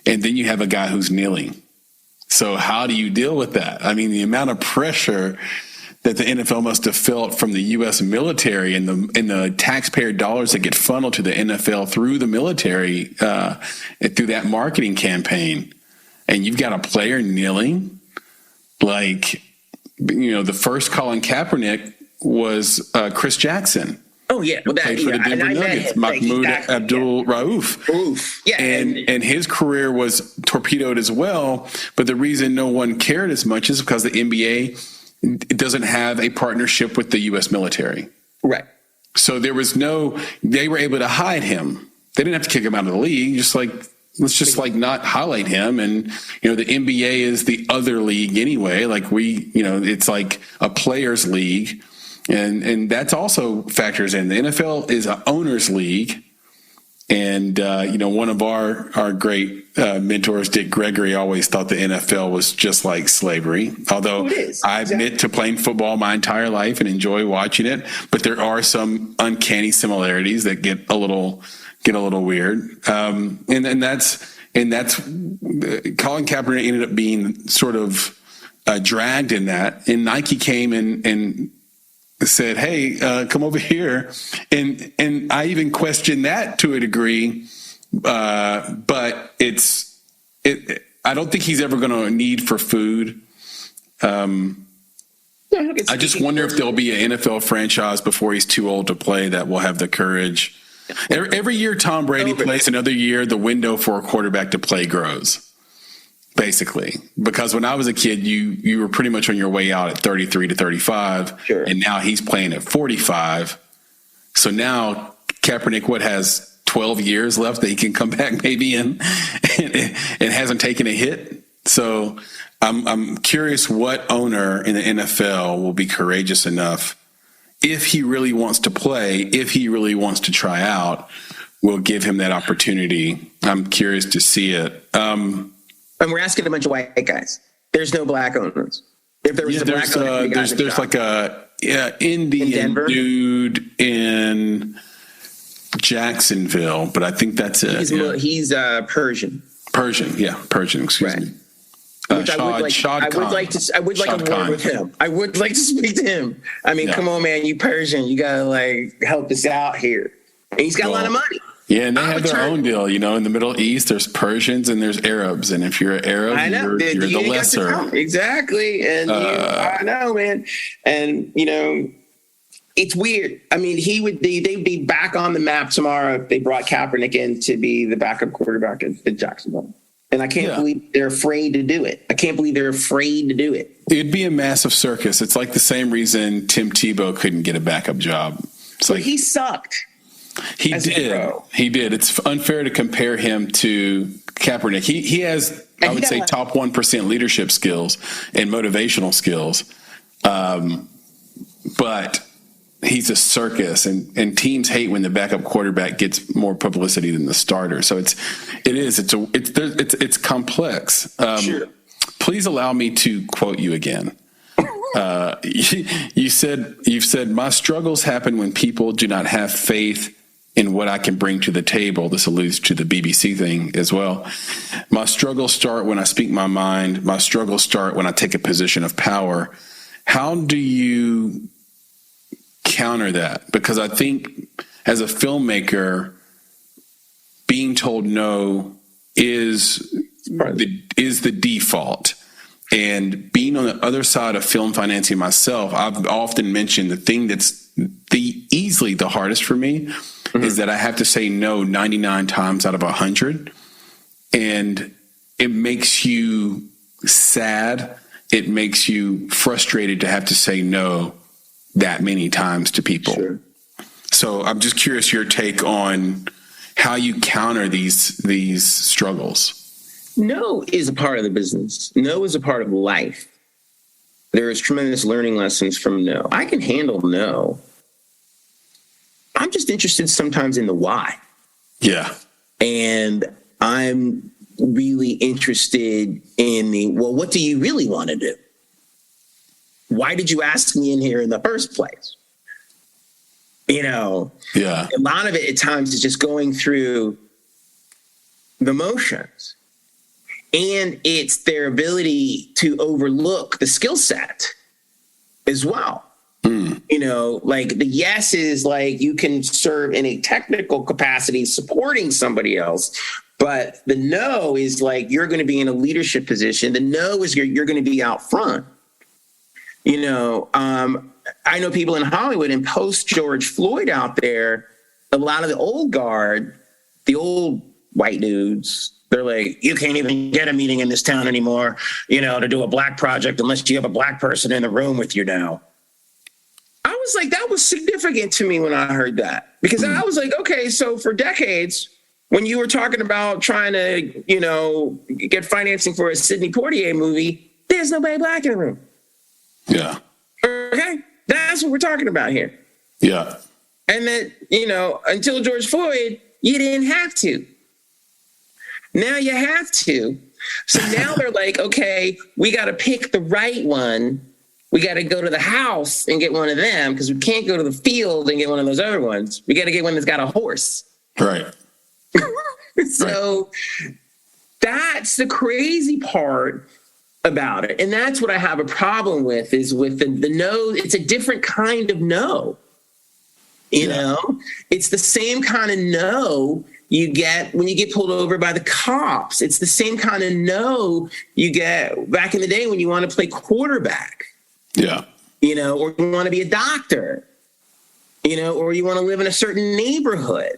And then you have a guy who's kneeling. So how do you deal with that? I mean, the amount of pressure that the NFL must have felt from the U.S. military and the taxpayer dollars that get funneled to the NFL through the military, and through that marketing campaign. And you've got a player kneeling. Like, you know, the first Colin Kaepernick was Chris Jackson. Oh yeah, well, played for the Denver Nuggets, Mahmoud Abdul-Rauf. Yeah, and his career was torpedoed as well. But the reason no one cared as much is because the NBA doesn't have a partnership with the U.S. military. Right. So they were able to hide him. They didn't have to kick him out of the league. Let's just not highlight him. And, you know, the NBA is the other league anyway. Like it's like a players league. And that's also factors in. The NFL is an owners league. And, one of our great mentors, Dick Gregory, always thought the NFL was just like slavery. Although I admit to playing football my entire life and enjoy watching it, but there are some uncanny similarities that get a little weird. And that's Colin Kaepernick ended up being sort of dragged in that. And Nike came and said, "Hey, come over here," and I even questioned that to a degree, but I don't think he's ever going to need for food. I just wonder if there'll be an NFL franchise before he's too old to play that will have the courage. Every year Tom Brady plays, another year the window for a quarterback to play grows. Basically, because when I was a kid, you were pretty much on your way out at 33 to 35, sure. And now he's playing at 45. So now Kaepernick, has 12 years left that he can come back maybe and hasn't taken a hit. So I'm curious what owner in the NFL will be courageous enough, if he really wants to play, if he really wants to try out, we'll give him that opportunity. I'm curious to see it. And we're asking a bunch of white guys. There's no black owners. If there was a black owner, there's like a Indian dude in Jacksonville, but I think that's it. He's Persian. Persian. Excuse me. Which I would like a word with him. I would like to speak to him. I mean, come on, man, you Persian, you gotta like help us out here. And he's got a lot of money. Yeah, and they have their own deal. You know, in the Middle East, there's Persians and there's Arabs, and if you're an Arab, you're the lesser. Exactly, and I know, man, and you know, it's weird. I mean, they'd be back on the map tomorrow if they brought Kaepernick in to be the backup quarterback at Jacksonville. And I can't believe they're afraid to do it. It'd be a massive circus. It's like the same reason Tim Tebow couldn't get a backup job. But he sucked. He did. It's unfair to compare him to Kaepernick. He has, I would say, top 1% leadership skills and motivational skills. But he's a circus, and teams hate when the backup quarterback gets more publicity than the starter. So it's complex. Sure. Please allow me to quote you again. You've said my struggles happen when people do not have faith in what I can bring to the table. This alludes to the BBC thing as well. My struggles start when I speak my mind. My struggles start when I take a position of power. How do you counter that? Because I think as a filmmaker, being told no is the default. And being on the other side of film financing myself, I've often mentioned the thing that's easily the hardest for me is that I have to say no 99 times out of 100. And it makes you sad. It makes you frustrated to have to say no that many times to people. Sure. So I'm just curious your take on how you counter these struggles. No is a part of the business. No is a part of life. There is tremendous learning lessons from no. I can handle no. I'm just interested sometimes in the why. Yeah. And I'm really interested in what do you really want to do? Why did you ask me in here in the first place? You know, a lot of it at times is just going through the motions. And it's their ability to overlook the skill set as well. You know, like the yes is like you can serve in a technical capacity supporting somebody else. But the no is like you're going to be in a leadership position. The no is you're going to be out front. You know, I know people in Hollywood and post George Floyd out there, a lot of the old guard, the old white dudes, they're like, you can't even get a meeting in this town anymore, you know, to do a black project unless you have a black person in the room with you now. I was like, that was significant to me when I heard that, because I was like, okay, so for decades, when you were talking about trying to, you know, get financing for a Sidney Poitier movie, there's nobody black in the room. Yeah. Okay. That's what we're talking about here. Yeah. And that, you know, until George Floyd, you didn't have to. Now you have to. So now they're like, okay, we got to pick the right one. We got to go to the house and get one of them because we can't go to the field and get one of those other ones. We got to get one that's got a horse. Right. So that's the crazy part about it. And that's what I have a problem with is with the no. It's a different kind of no. You know, it's the same kind of no you get when you get pulled over by the cops. It's the same kind of no you get back in the day when you want to play quarterback. Yeah. You know, or you want to be a doctor, you know, or you want to live in a certain neighborhood.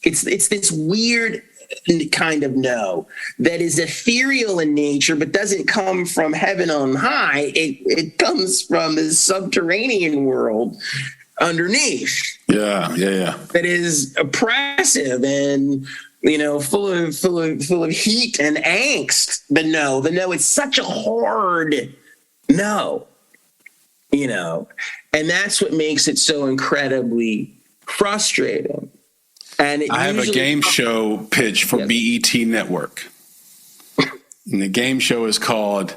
It's this weird kind of no that is ethereal in nature, but doesn't come from heaven on high. It comes from the subterranean world underneath. Yeah. That is oppressive and, you know, full of heat and angst. The no, it's such a hard no, you know, And that's what makes it so incredibly frustrating. And I have a game show pitch for BET Network. And the game show is called,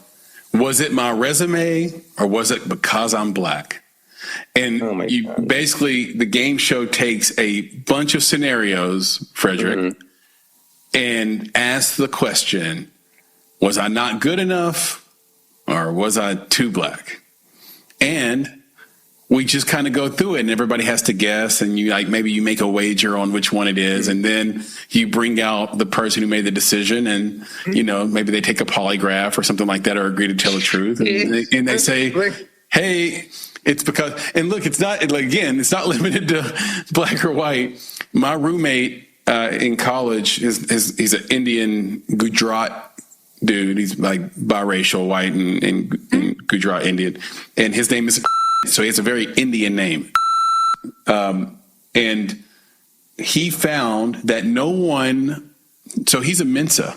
Was It My Resume or Was It Because I'm Black? And basically, the game show takes a bunch of scenarios, Frederick, and asks the question, was I not good enough or was I too black? And we just kind of go through it and everybody has to guess, and maybe you make a wager on which one it is. And then you bring out the person who made the decision and, maybe they take a polygraph or something like that or agree to tell the truth. And they say, hey, it's because, and look, it's not, again, it's not limited to black or white. My roommate in college he's an Indian Gujarat dude. He's like biracial, white and Gujarat Indian. And his name is, so he has a very Indian name. And he found that no one, so he's a Mensa.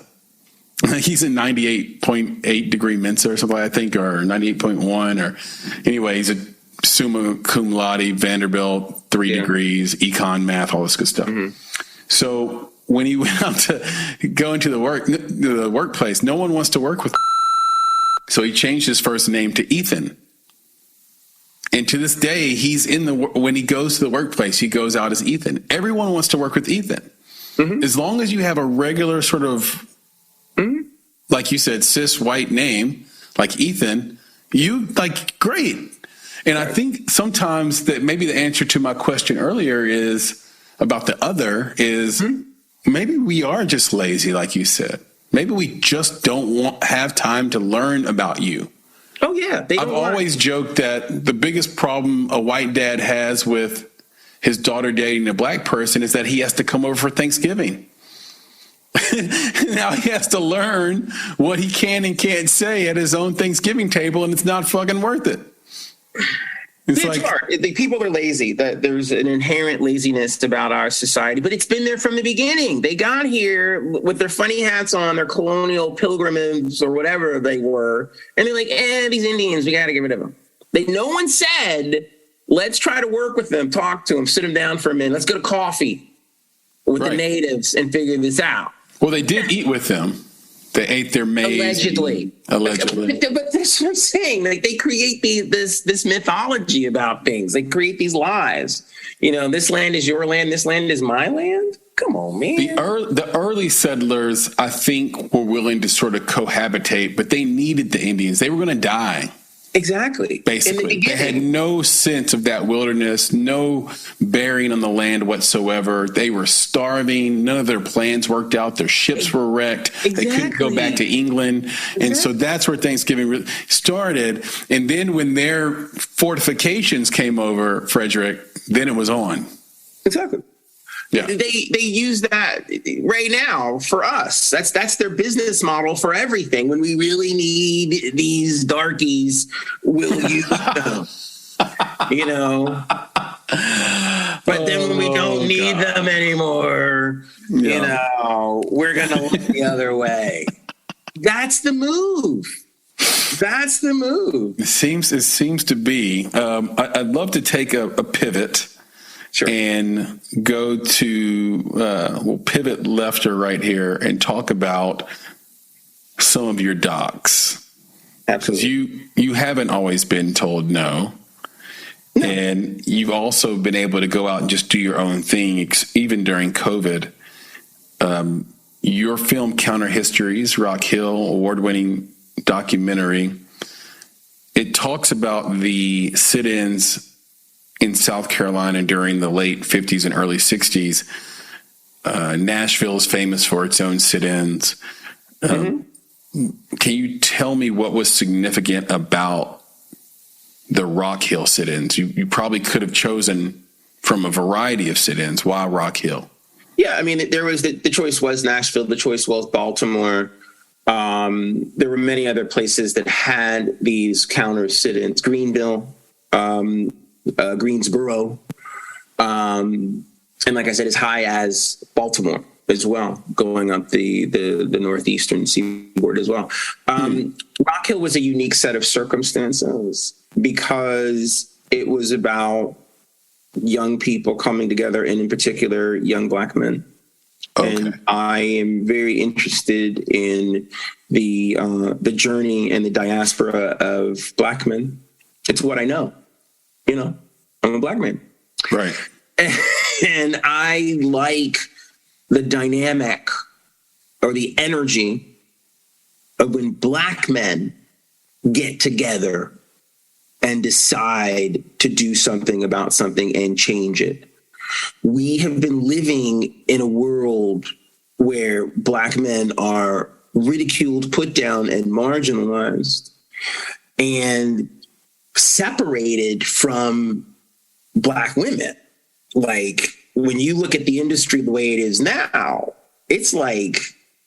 He's a 98.8 degree Mensa or something, I think, or 98.1, or anyway, he's a summa cum laude, Vanderbilt, 3 degrees, econ, math, all this good stuff. So when he went out to go into the workplace, no one wants to work with. So he changed his first name to Ethan. And to this day, when he goes to the workplace, he goes out as Ethan. Everyone wants to work with Ethan. As long as you have a regular sort of, like you said, cis white name, like Ethan, great. And I think sometimes that maybe the answer to my question earlier is about the other is maybe we are just lazy, like you said. Maybe we just don't have time to learn about you. Oh, yeah. I've always joked that the biggest problem a white dad has with his daughter dating a black person is that he has to come over for Thanksgiving. Now he has to learn what he can and can't say at his own Thanksgiving table, and it's not fucking worth it. It's hard. The people are lazy. There's an inherent laziness about our society, but it's been there from the beginning. They got here with their funny hats on, their colonial pilgrimages or whatever they were, and they're like, these Indians, we got to get rid of them. No one said, let's try to work with them, talk to them, sit them down for a minute. Let's go to coffee with the natives and figure this out. Well, they did eat with them. They ate their maize. Allegedly. But that's what I'm saying. Like, they create this mythology about things. They create these lies. This land is your land. This land is my land. Come on, man. The early settlers, I think, were willing to sort of cohabitate, but they needed the Indians. They were going to die. Exactly. Basically, they had no sense of that wilderness, no bearing on the land whatsoever. They were starving. None of their plans worked out. Their ships were wrecked. They couldn't go back to England. And so that's where Thanksgiving started. And then when their fortifications came over, Frederick, then it was on. Exactly. Yeah. They use that right now for us. That's their business model for everything. When we really need these darkies, we'll use them. But then when we don't need them anymore, we're going to look the other way. That's the move. That's the move. It seems to be. I'd love to take a pivot. Sure. And go to, we'll pivot left or right here and talk about some of your docs. Absolutely. Because you haven't always been told no. And you've also been able to go out and just do your own thing, even during COVID. Your film Counter Histories, Rock Hill, award-winning documentary, it talks about the sit-ins in South Carolina during the late 50s and early 60s. Nashville is famous for its own sit-ins. Can you tell me what was significant about the Rock Hill sit-ins? You probably could have chosen from a variety of sit-ins. Why Rock Hill? Yeah, I mean, there was the choice was Nashville, the choice was Baltimore. There were many other places that had these counter sit-ins. Greenville, Greensboro, and like I said, as high as Baltimore as well, going up the northeastern seaboard as well. Rock Hill was a unique set of circumstances because it was about young people coming together, and in particular, young Black men. Okay. And I am very interested in the journey and the diaspora of Black men. It's what I know. You know, I'm a Black man. Right. And I like the dynamic or the energy of when Black men get together and decide to do something about something and change it. We have been living in a world where Black men are ridiculed, put down, and marginalized, and separated from Black women. Like, when you look at the industry the way it is now, it's like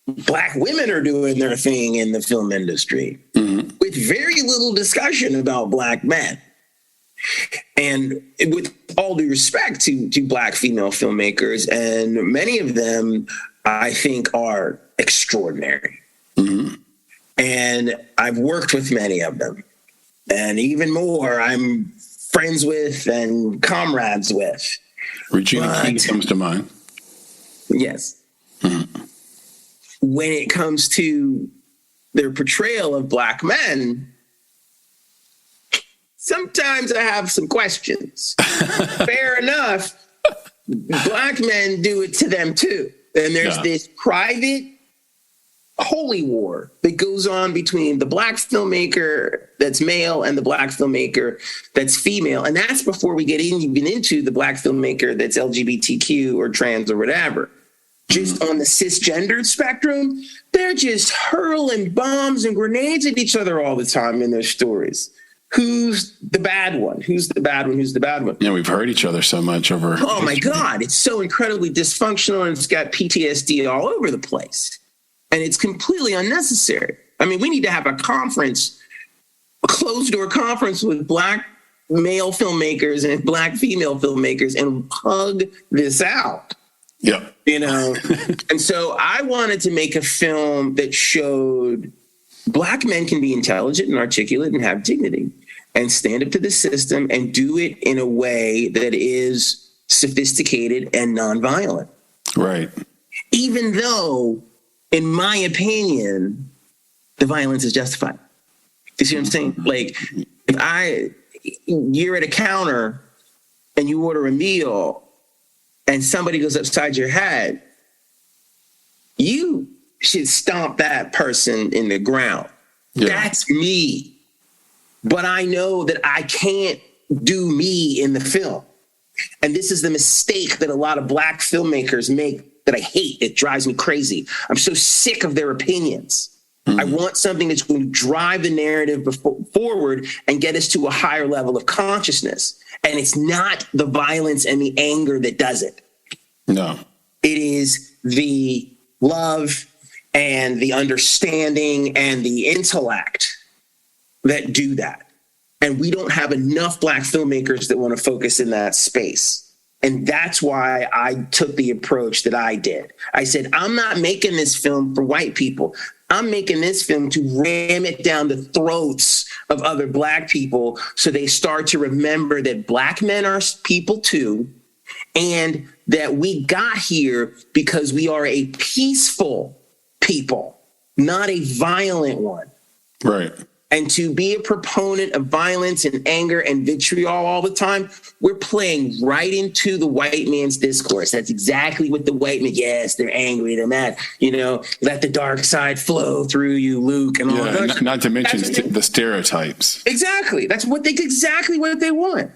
Black women are doing their thing in the film industry with very little discussion about Black men. And with all due respect to Black female filmmakers, and many of them I think are extraordinary. And I've worked with many of them. And even more, I'm friends with and comrades with. Regina King comes to mind. Yes. When it comes to their portrayal of Black men, sometimes I have some questions. Fair enough. Black men do it to them too. And there's this private holy war that goes on between the Black filmmaker that's male and the Black filmmaker that's female. And that's before we get even into the Black filmmaker that's LGBTQ or trans or whatever. Just on the cisgendered spectrum, they're just hurling bombs and grenades at each other all the time in their stories. Who's the bad one? Who's the bad one? Who's the bad one? Yeah, we've hurt each other so much over. Oh my God, it's so incredibly dysfunctional, and it's got PTSD all over the place. And it's completely unnecessary. I mean, we need to have a conference, a closed door conference with Black male filmmakers and Black female filmmakers and hug this out. Yeah. You know, and so I wanted to make a film that showed Black men can be intelligent and articulate and have dignity and stand up to the system and do it in a way that is sophisticated and nonviolent. Right. Even though, in my opinion, the violence is justified. You see what I'm saying? Like, if you're at a counter and you order a meal and somebody goes upside your head, you should stomp that person in the ground. Yeah. That's me. But I know that I can't do me in the film. And this is the mistake that a lot of Black filmmakers make that I hate. It drives me crazy. I'm so sick of their opinions. I want something that's going to drive the narrative forward and get us to a higher level of consciousness. And it's not the violence and the anger that does it. No. It is the love and the understanding and the intellect that do that. And we don't have enough Black filmmakers that want to focus in that space. And that's why I took the approach that I did. I said, I'm not making this film for white people. I'm making this film to ram it down the throats of other Black people so they start to remember that Black men are people too, and that we got here because we are a peaceful people, not a violent one. Right. And to be a proponent of violence and anger and vitriol all the time, we're playing right into the white man's discourse. That's exactly what the white man, yes, they're angry, they're mad, you know, let the dark side flow through you, Luke, and all that. Not to mention the stereotypes. Exactly. That's exactly what they want.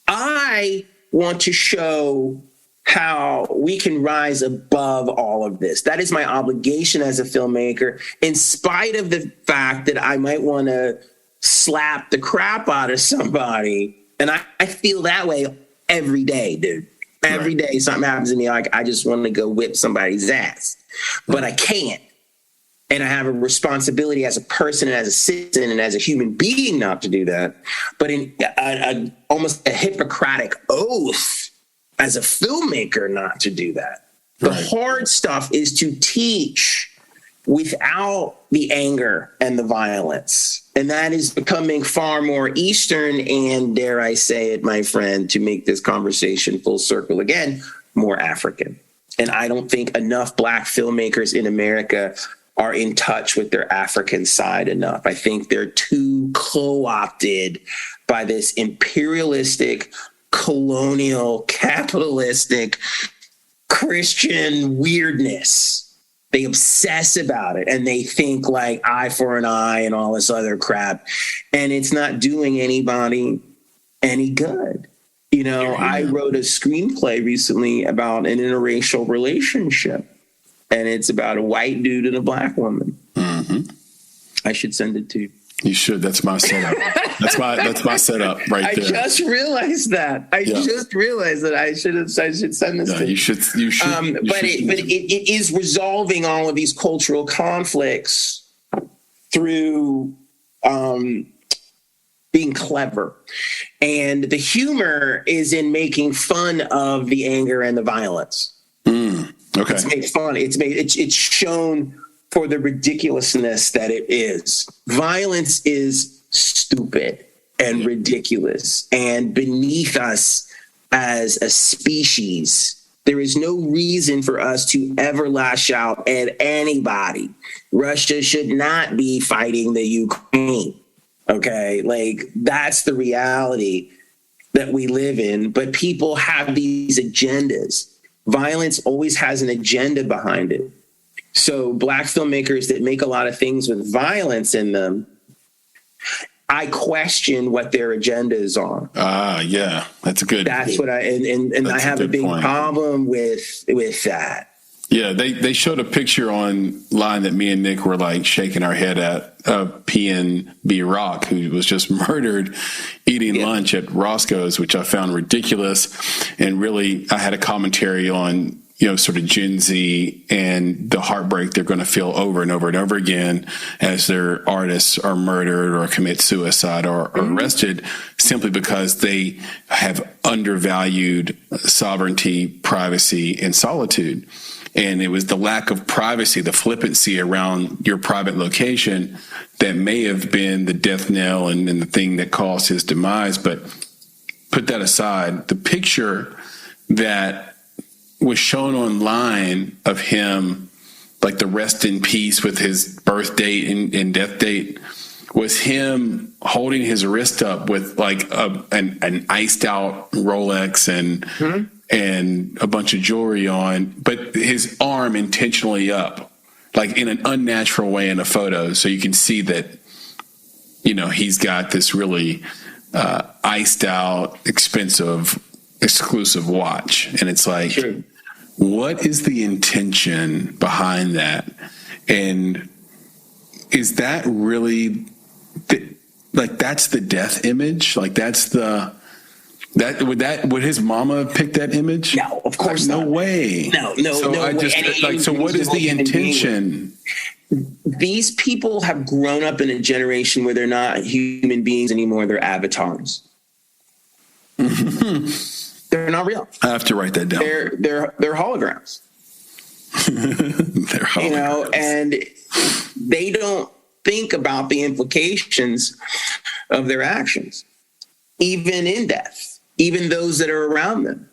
I want to show how we can rise above all of this. That is my obligation as a filmmaker, in spite of the fact that I might want to slap the crap out of somebody. And I feel that way every day, dude. Every day something happens to me, like I just want to go whip somebody's ass. But I can't. And I have a responsibility as a person and as a citizen and as a human being not to do that. But in almost a Hippocratic oath as a filmmaker not to do that. The hard stuff is to teach without the anger and the violence. And that is becoming far more Eastern and, dare I say it, my friend, to make this conversation full circle again, more African. And I don't think enough Black filmmakers in America are in touch with their African side enough. I think they're too co-opted by this imperialistic, colonial, capitalistic, Christian weirdness. They obsess about it and they think like eye for an eye and all this other crap. And it's not doing anybody any good. You know, I wrote a screenplay recently about an interracial relationship, and it's about a white dude and a Black woman. Mm-hmm. I should send it to you. You should. That's my setup. That's my setup right there. I just realized that. I should send this to you. You should. But it is resolving all of these cultural conflicts through being clever. And the humor is in making fun of the anger and the violence. Okay. It's made fun. It's shown for the ridiculousness that it is. Violence is stupid and ridiculous and beneath us as a species. There is no reason for us to ever lash out at anybody. Russia should not be fighting the Ukraine. Okay, like that's the reality that we live in. But people have these agendas. Violence always has an agenda behind it. So Black filmmakers that make a lot of things with violence in them, I question what their agendas are. Yeah, that's a good. That's what I I have a big problem with that. Yeah, they showed a picture online that me and Nick were like shaking our head at PNB Rock, who was just murdered eating lunch at Roscoe's, which I found ridiculous. And really, I had a commentary on, sort of Gen Z and the heartbreak they're going to feel over and over and over again as their artists are murdered or commit suicide or arrested simply because they have undervalued sovereignty, privacy, and solitude. And it was the lack of privacy, the flippancy around your private location that may have been the death knell and the thing that caused his demise. But put that aside, the picture that was shown online of him, like the rest in peace with his birth date and death date, was him holding his wrist up with like an iced out Rolex and a bunch of jewelry on, but his arm intentionally up, like in an unnatural way in a photo. So you can see that, he's got this really iced out, expensive, exclusive watch. And it's like, what is the intention behind that? And is that really, that's the death image? Like that's would his mama pick that image? No, of course not. No way. No. So so what is the intention? These people have grown up in a generation where they're not human beings anymore; they're avatars. They're not real. I have to write that down. They're holograms. They're holograms. And they don't think about the implications of their actions, even in death. Even those that are around them,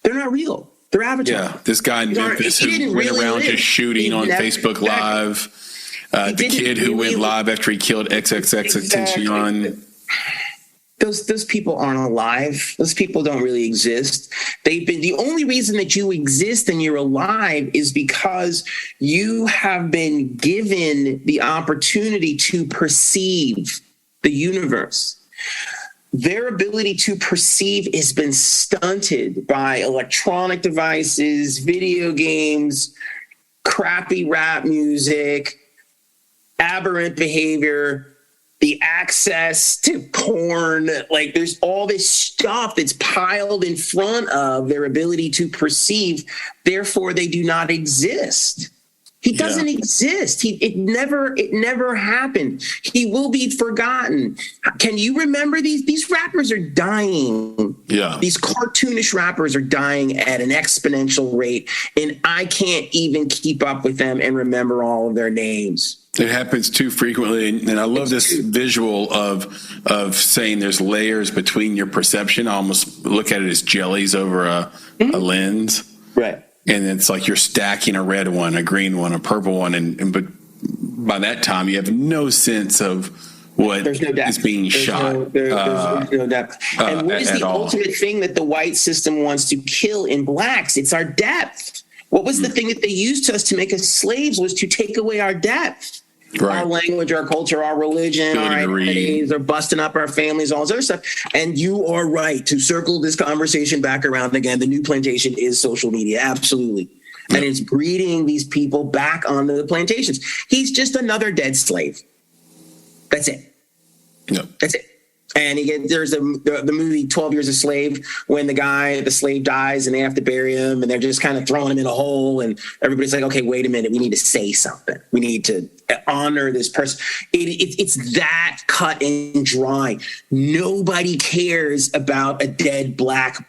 they're not real. They're avatars. Yeah, this guy in Memphis who went around just shooting on Facebook Live. The kid who went live after he killed XXXTentacion. Those people aren't alive. Those people don't really exist. The only reason that you exist and you're alive is because you have been given the opportunity to perceive the universe. Their ability to perceive has been stunted by electronic devices, video games, crappy rap music, aberrant behavior, the access to porn. Like there's all this stuff that's piled in front of their ability to perceive. Therefore, they do not exist. He doesn't exist. It never happened. He will be forgotten. Can you remember these rappers are dying? Yeah. These cartoonish rappers are dying at an exponential rate, and I can't even keep up with them and remember all of their names. It happens too frequently, and I love this visual of saying there's layers between your perception. I almost look at it as jellies over a lens. Right. And it's like you're stacking a red one, a green one, a purple one, but by that time you have no sense of what is being shot. There's no depth. And what is the ultimate thing that the white system wants to kill in blacks? It's our depth. What was the thing that they used to us to make us slaves was to take away our depth. Right. Our language, our culture, our religion, our identities, or busting up our families, all this other stuff. And you are right to circle this conversation back around again. The new plantation is social media. Absolutely. Yep. And it's breeding these people back onto the plantations. He's just another dead slave. That's it. Yep. That's it. And there's the movie 12 Years a Slave, when the slave dies and they have to bury him and they're just kind of throwing him in a hole. And everybody's like, okay, wait a minute. We need to say something. We need to honor this person. It's that cut and dry. Nobody cares about a dead black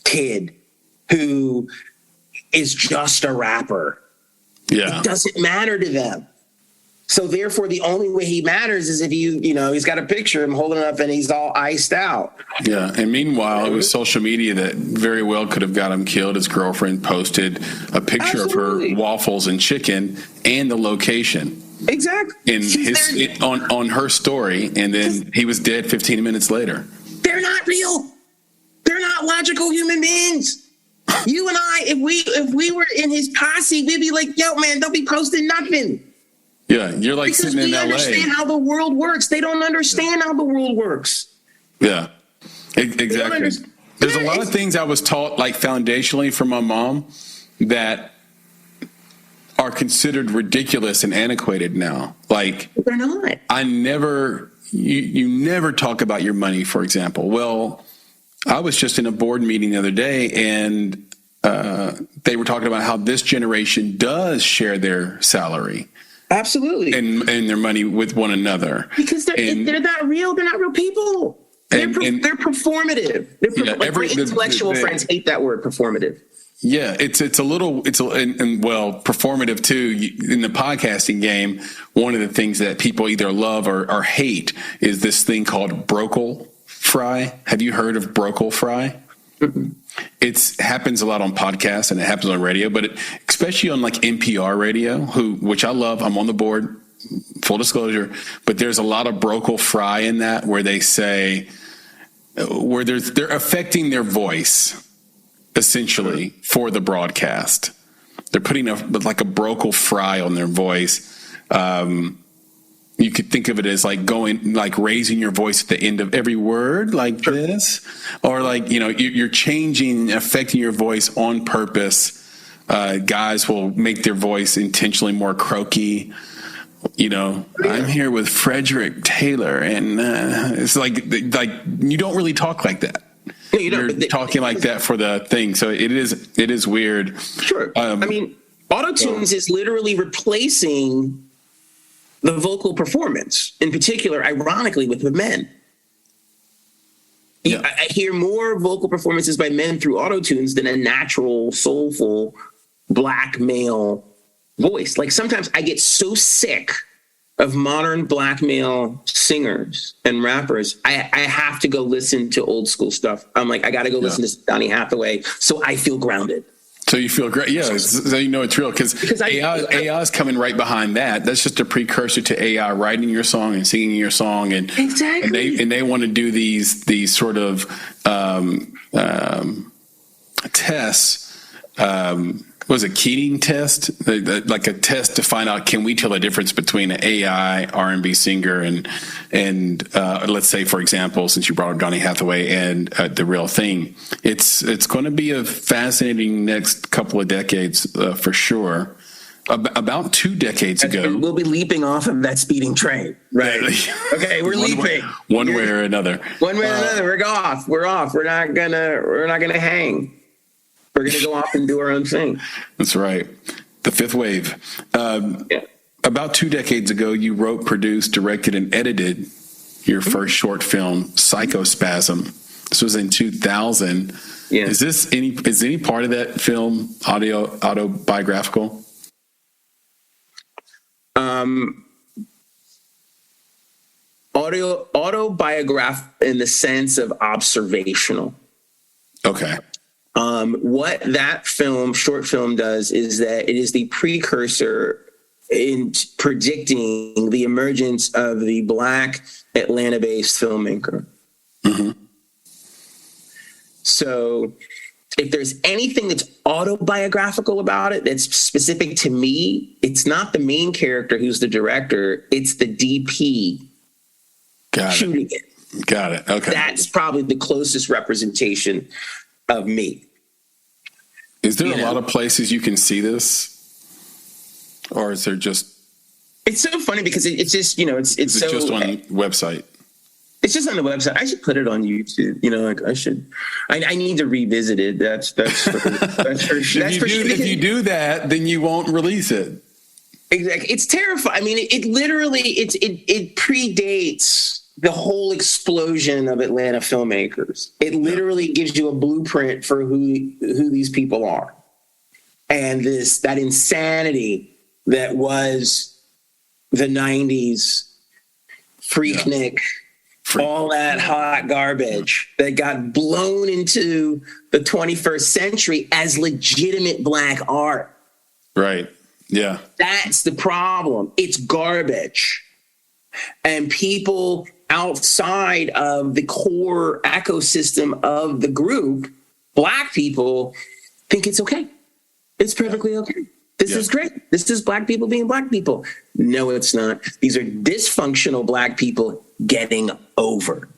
kid who is just a rapper. Yeah. It doesn't matter to them. So therefore, the only way he matters is if he's got a picture of him holding it up and he's all iced out. Yeah. And meanwhile, it was social media that very well could have got him killed. His girlfriend posted a picture of her waffles and chicken and the location. Exactly. On her story. And then he was dead 15 minutes later. They're not real. They're not logical human beings. You and I, if we were in his posse, we'd be like, yo, man, don't be posting nothing. Yeah, you're like because sitting in LA. We understand how the world works. They don't understand how the world works. Yeah, exactly. There's a lot of things I was taught, like foundationally from my mom, that are considered ridiculous and antiquated now. Like, they're not. You never talk about your money, for example. Well, I was just in a board meeting the other day, and they were talking about how this generation does share their salary. Absolutely. And their money with one another. Because they're not real. They're not real people. They're performative. Intellectual friends hate that word, performative. Yeah, performative too. In the podcasting game, one of the things that people either love or hate is this thing called brocal fry. Have you heard of brocal fry? Mm-mm. It happens a lot on podcasts and it happens on radio, but especially on like NPR radio, which I love. I'm on the board, full disclosure, but there's a lot of brocal fry in that where they say, where they're affecting their voice essentially for the broadcast. They're putting a brocal fry on their voice. You could think of it as like raising your voice at the end of every word like this, or you're changing, affecting your voice on purpose. Guys will make their voice intentionally more croaky. I'm here with Fr3deR1ck Taylor, and it's like you don't really talk like that. No, you don't. You're talking like that for the thing, so it is weird. Sure. Auto-tunes is literally replacing the vocal performance, in particular, ironically, with the men. Yeah. I hear more vocal performances by men through auto-tunes than a natural, soulful, black male voice. Like sometimes I get so sick of modern black male singers and rappers, I have to go listen to old school stuff. I'm like, I got to go listen to Donny Hathaway so I feel grounded. So you feel great. Yeah, so you know it's real because AI is coming right behind that. That's just a precursor to AI writing your song and singing your song, and exactly. And they want to do these sort of tests. Was a Keating test, like a test to find out, can we tell the difference between an AI R&B singer and let's say, for example, since you brought up Donny Hathaway and the real thing, it's going to be a fascinating next couple of decades for sure. About 2 decades ago, we'll be leaping off of that speeding train, right? Okay, we're leaping one way or another. One way or another, we're off. We're off. We're not gonna hang. We're going to go off and do our own thing. That's right. The fifth wave. Yeah. About 2 decades ago, you wrote, produced, directed, and edited your first short film, Psychospasm. This was in 2000. Yeah. Is any part of that film autobiographical? Autobiographical in the sense of observational. Okay. What that short film does is that it is the precursor in predicting the emergence of the Black Atlanta-based filmmaker. Mm-hmm. So if there's anything that's autobiographical about it, that's specific to me, it's not the main character who's the director, it's the DP shooting it. Got it. Okay. That's probably the closest representation of me. Is there a lot of places you can see this? Or is there just... It's so funny because it's just, it's so... just on website? It's just on the website. I should put it on YouTube. I should. I need to revisit it. That's for sure. If you do that, then you won't release it. Exactly. It's terrifying. I mean, it literally it predates the whole explosion of Atlanta filmmakers. It literally gives you a blueprint for who these people are, and that insanity that was the '90s Freaknik. All that hot garbage that got blown into the 21st century as legitimate Black art. Right. Yeah. That's the problem. It's garbage. And people outside of the core ecosystem of the group, Black people, think it's okay. It's perfectly okay. This is great. This is Black people being Black people. No, it's not. These are dysfunctional Black people getting over.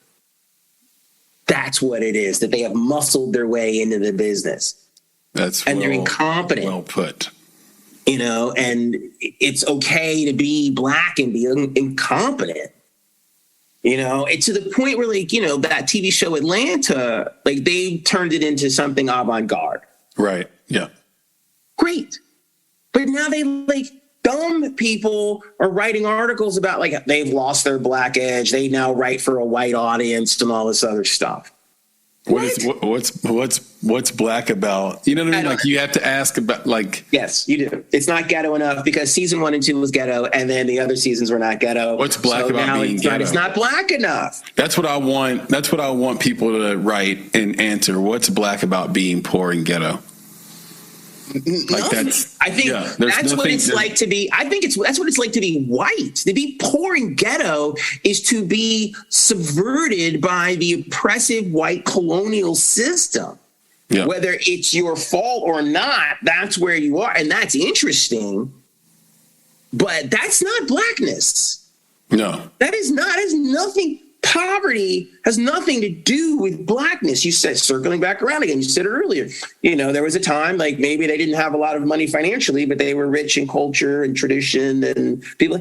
That's what it is, that they have muscled their way into the business. They're incompetent. Well put. And it's okay to be Black and be incompetent. It's to the point where, that TV show Atlanta, they turned it into something avant-garde. Right. Yeah. Great. But now they dumb people are writing articles about they've lost their Black edge. They now write for a white audience and all this other stuff. What's Black about? You know what I mean? You have to ask about Yes, you do. It's not ghetto enough because season 1 and 2 was ghetto, and then the other seasons were not ghetto. What's Black about being ghetto? It's not Black enough. That's what I want. That's what I want people to write and answer. What's Black about being poor and ghetto? I think that's what it's like to be. I think that's what it's like to be white. To be poor and ghetto is to be subverted by the oppressive white colonial system. Yeah. Whether it's your fault or not, that's where you are, and that's interesting. But that's not Blackness. No, that is not. Has nothing. Poverty has nothing to do with Blackness. You said, circling back around again, you said it earlier, there was a time maybe they didn't have a lot of money financially, but they were rich in culture and tradition and people.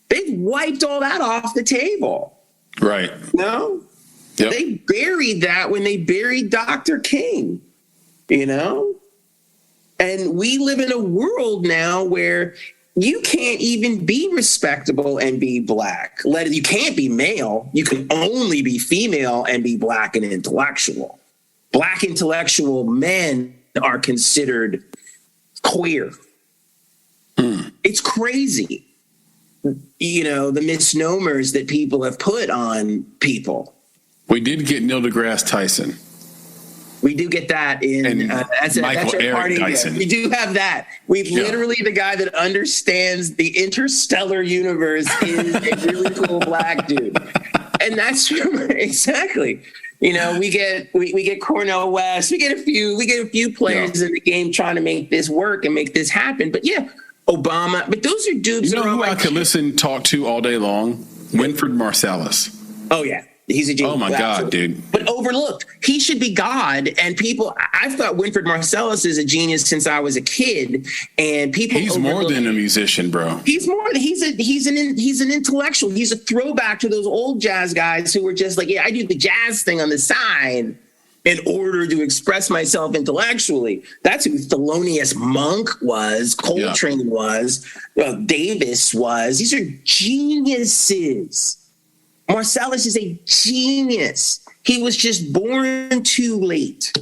They've wiped all that off the table. Right. No, yep. They buried that when they buried Dr. King, and we live in a world now where you can't even be respectable and be Black. You can't be male. You can only be female and be Black and intellectual. Black intellectual men are considered queer. It's crazy. The misnomers that people have put on people. We did get Neil deGrasse Tyson. We do get that in that's your party. We do have that. We've literally the guy that understands the interstellar universe is a really cool Black dude, and that's exactly. We get Cornel West. We get a few players in the game trying to make this work and make this happen. But Obama. But those are dudes. Who I could talk to all day long? Winfred Marsalis. Oh yeah. He's a genius. Oh my God, dude. But overlooked. He should be God. And I've thought Winfred Marsalis is a genius since I was a kid. And people He's more than a musician, bro. He's an intellectual. He's a throwback to those old jazz guys who were just I do the jazz thing on the side. in order to express myself intellectually. That's who Thelonious Monk was, Coltrane was, Davis was. These are geniuses. Marcellus is a genius. He was just born too late.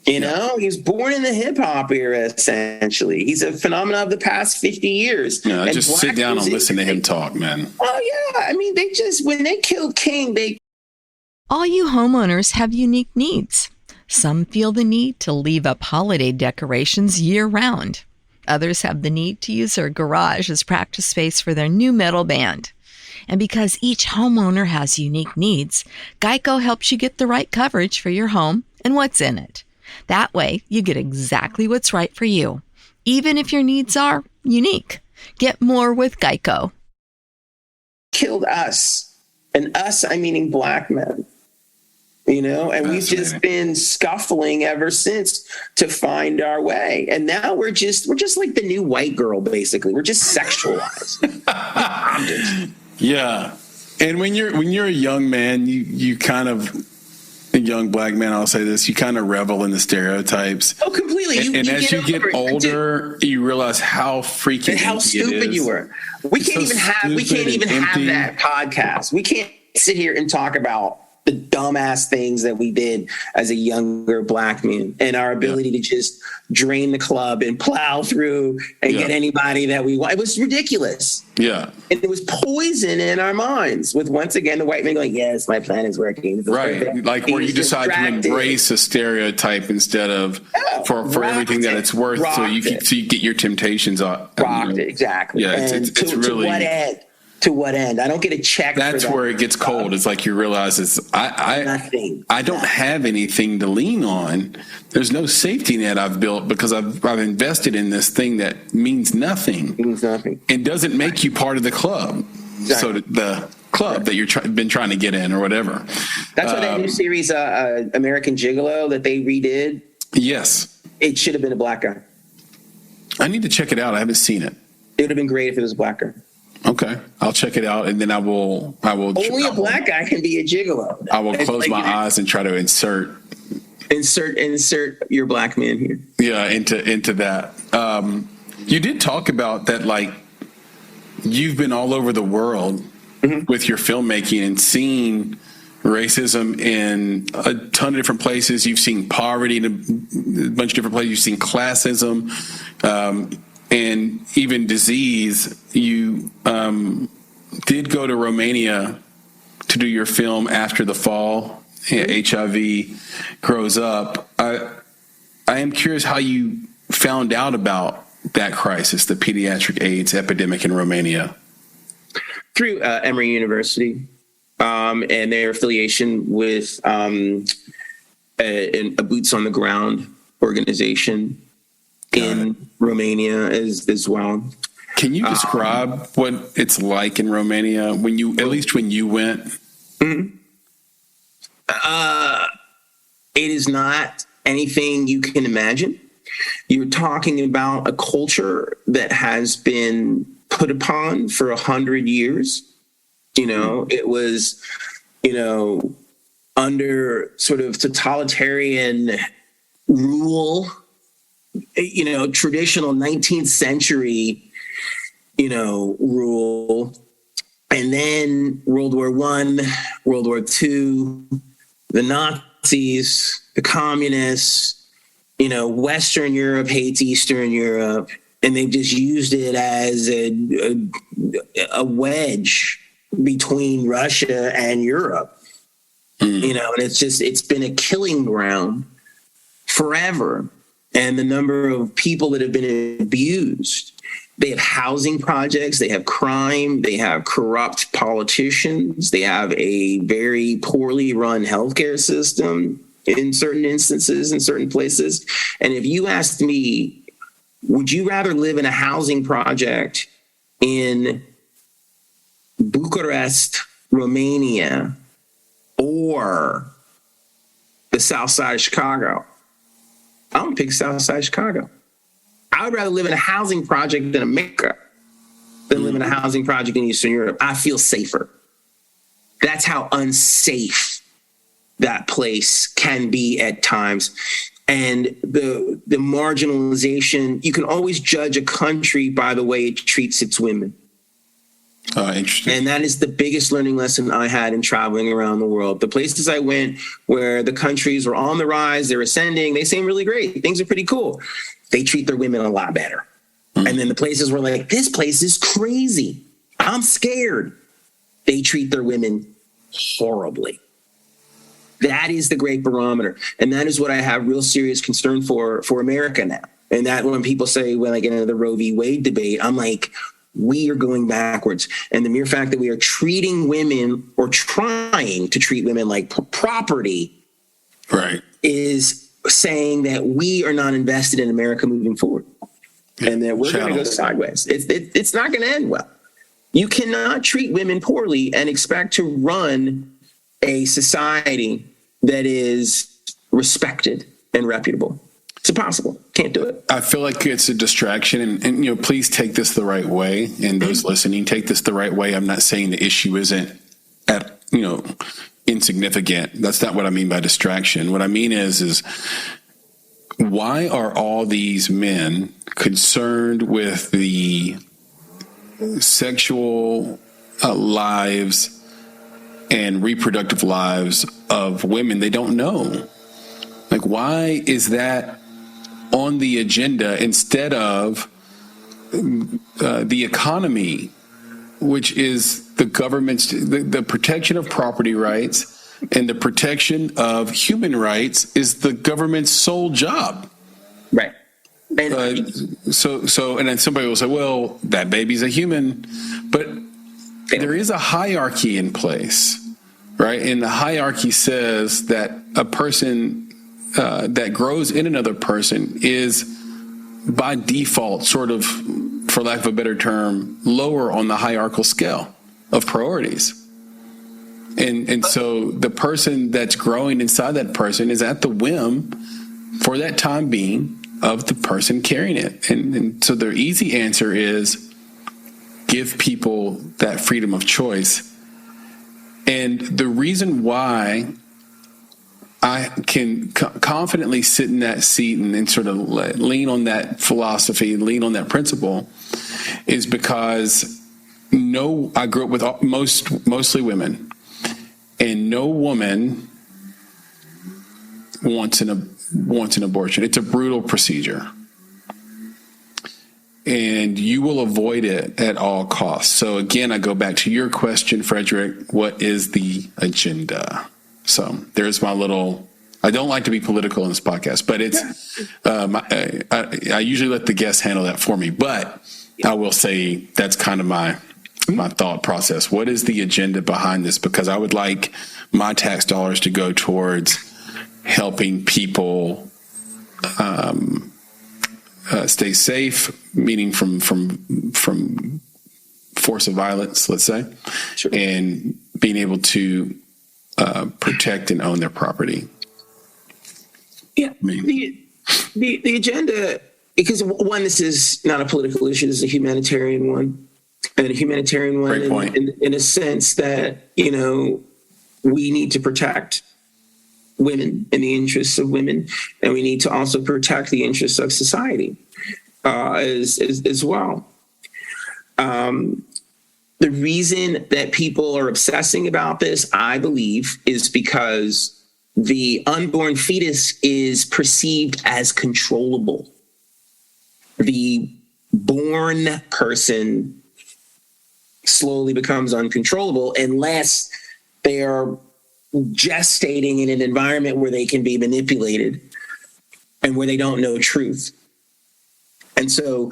You know, he was born in the hip hop era, essentially. He's a phenomenon of the past 50 years. Yeah, just sit down and listen to him talk, man. Oh, yeah. I mean, when they killed King, All you homeowners have unique needs. Some feel the need to leave up holiday decorations year-round. Others have the need to use their garage as practice space for their new metal band. And because each homeowner has unique needs, Geico helps you get the right coverage for your home and what's in it. That way, you get exactly what's right for you, even if your needs are unique. Get more with Geico. Killed us. And us, I'm meaning black men. You know, and we've just been scuffling ever since to find our way. And now we're just like the new white girl, basically. We're just sexualized. Yeah. And when you're a young man, you kind of, a young black man, I'll say this, you kind of revel in the stereotypes. Oh, completely. And as you get older, you realize how freaking how stupid you were. We can't even have that podcast. We can't sit here and talk about the dumbass things that we did as a younger black man and our ability to just drain the club and plow through and get anybody that we want. It was ridiculous. Yeah. And it was poison in our minds with, once again, the white man going, yes, my plan is working. Right. Like where you decide to embrace a stereotype instead of for everything that it's worth. So you get your temptations off. Exactly. Yeah. It's really. To what end? I don't get a check. That's where it gets cold. It's like you realize I don't have anything to lean on. There's no safety net I've built because I've invested in this thing that means nothing. It doesn't make you part of the club. Exactly. So the club that you're been trying to get in or whatever. That's why that new series, American Gigolo, that they redid. Yes. It should have been a black guy. I need to check it out. I haven't seen it. It would have been great if it was a black guy. Okay, I'll check it out, and then I will. Only a black guy can be a gigolo. I will close my eyes and try to insert your black man here. Yeah, into that. You did talk about that, like you've been all over the world with your filmmaking and seen racism in a ton of different places. You've seen poverty in a bunch of different places. You've seen classism. And even disease. You did go to Romania to do your film after the fall. HIV grows up. I am curious how you found out about that crisis, the pediatric AIDS epidemic in Romania. Through Emory University and their affiliation with a boots on the ground organization in Romania as well. Can you describe what it's like in Romania when you went? It is not anything you can imagine. You're talking about a culture that has been put upon for 100 years. You know, it was, under sort of totalitarian rule, traditional 19th century, rule. And then World War I, World War II, the Nazis, the communists, Western Europe hates Eastern Europe. And they've just used it as a wedge between Russia and Europe. And it's been a killing ground forever. And the number of people that have been abused, they have housing projects, they have crime, they have corrupt politicians, they have a very poorly run healthcare system in certain instances, in certain places. And if you asked me, would you rather live in a housing project in Bucharest, Romania, or the South Side of Chicago? I don't pick South Side Chicago. I would rather live in a housing project in America than live in a housing project in Eastern Europe. I feel safer. That's how unsafe that place can be at times. And the marginalization, you can always judge a country by the way it treats its women. Interesting. And that is the biggest learning lesson I had in traveling around the world. The places I went where the countries were on the rise, they're ascending, they seem really great. Things are pretty cool. They treat their women a lot better. Mm-hmm. And then the places where like, this place is crazy, I'm scared, they treat their women horribly. That is the great barometer. And that is what I have real serious concern for America now. And that when people say, when I get into the Roe v. Wade debate, I'm like, we are going backwards. And the mere fact that we are treating women or trying to treat women like property, right, is saying that we are not invested in America moving forward, and that we're going to go sideways. It's not going to end well. You cannot treat women poorly and expect to run a society that is respected and reputable. It's impossible. Can't do it. I feel like it's a distraction, and please take this the right way. And those listening, take this the right way. I'm not saying the issue isn't insignificant. That's not what I mean by distraction. What I mean is why are all these men concerned with the sexual lives and reproductive lives of women they don't know? Like, why is that on the agenda instead of the economy, which is the government's, the protection of property rights and the protection of human rights is the government's sole job. Right. So, and then somebody will say, well, that baby's a human, but there is a hierarchy in place, right? And the hierarchy says that a person that grows in another person is by default sort of, for lack of a better term, lower on the hierarchical scale of priorities. And so the person that's growing inside that person is at the whim for that time being of the person carrying it. And so their easy answer is give people that freedom of choice. And the reason why I can confidently sit in that seat and sort of lean on that philosophy, lean on that principle, is because I grew up with mostly women, and no woman wants an abortion. It's a brutal procedure, and you will avoid it at all costs. So again, I go back to your question, Frederick, what is the agenda? So there's my little, I don't like to be political in this podcast, but it's, I usually let the guests handle that for me, but I will say that's kind of my thought process. What is the agenda behind this? Because I would like my tax dollars to go towards helping people stay safe, meaning from force of violence, let's say, sure, and being able to protect and own their property. Yeah, the agenda, because one, this is not a political issue, this is a humanitarian one. And a humanitarian one in a sense that, we need to protect women and the interests of women, and we need to also protect the interests of society as well. The reason that people are obsessing about this, I believe, is because the unborn fetus is perceived as controllable. The born person slowly becomes uncontrollable unless they are gestating in an environment where they can be manipulated and where they don't know truth. And so,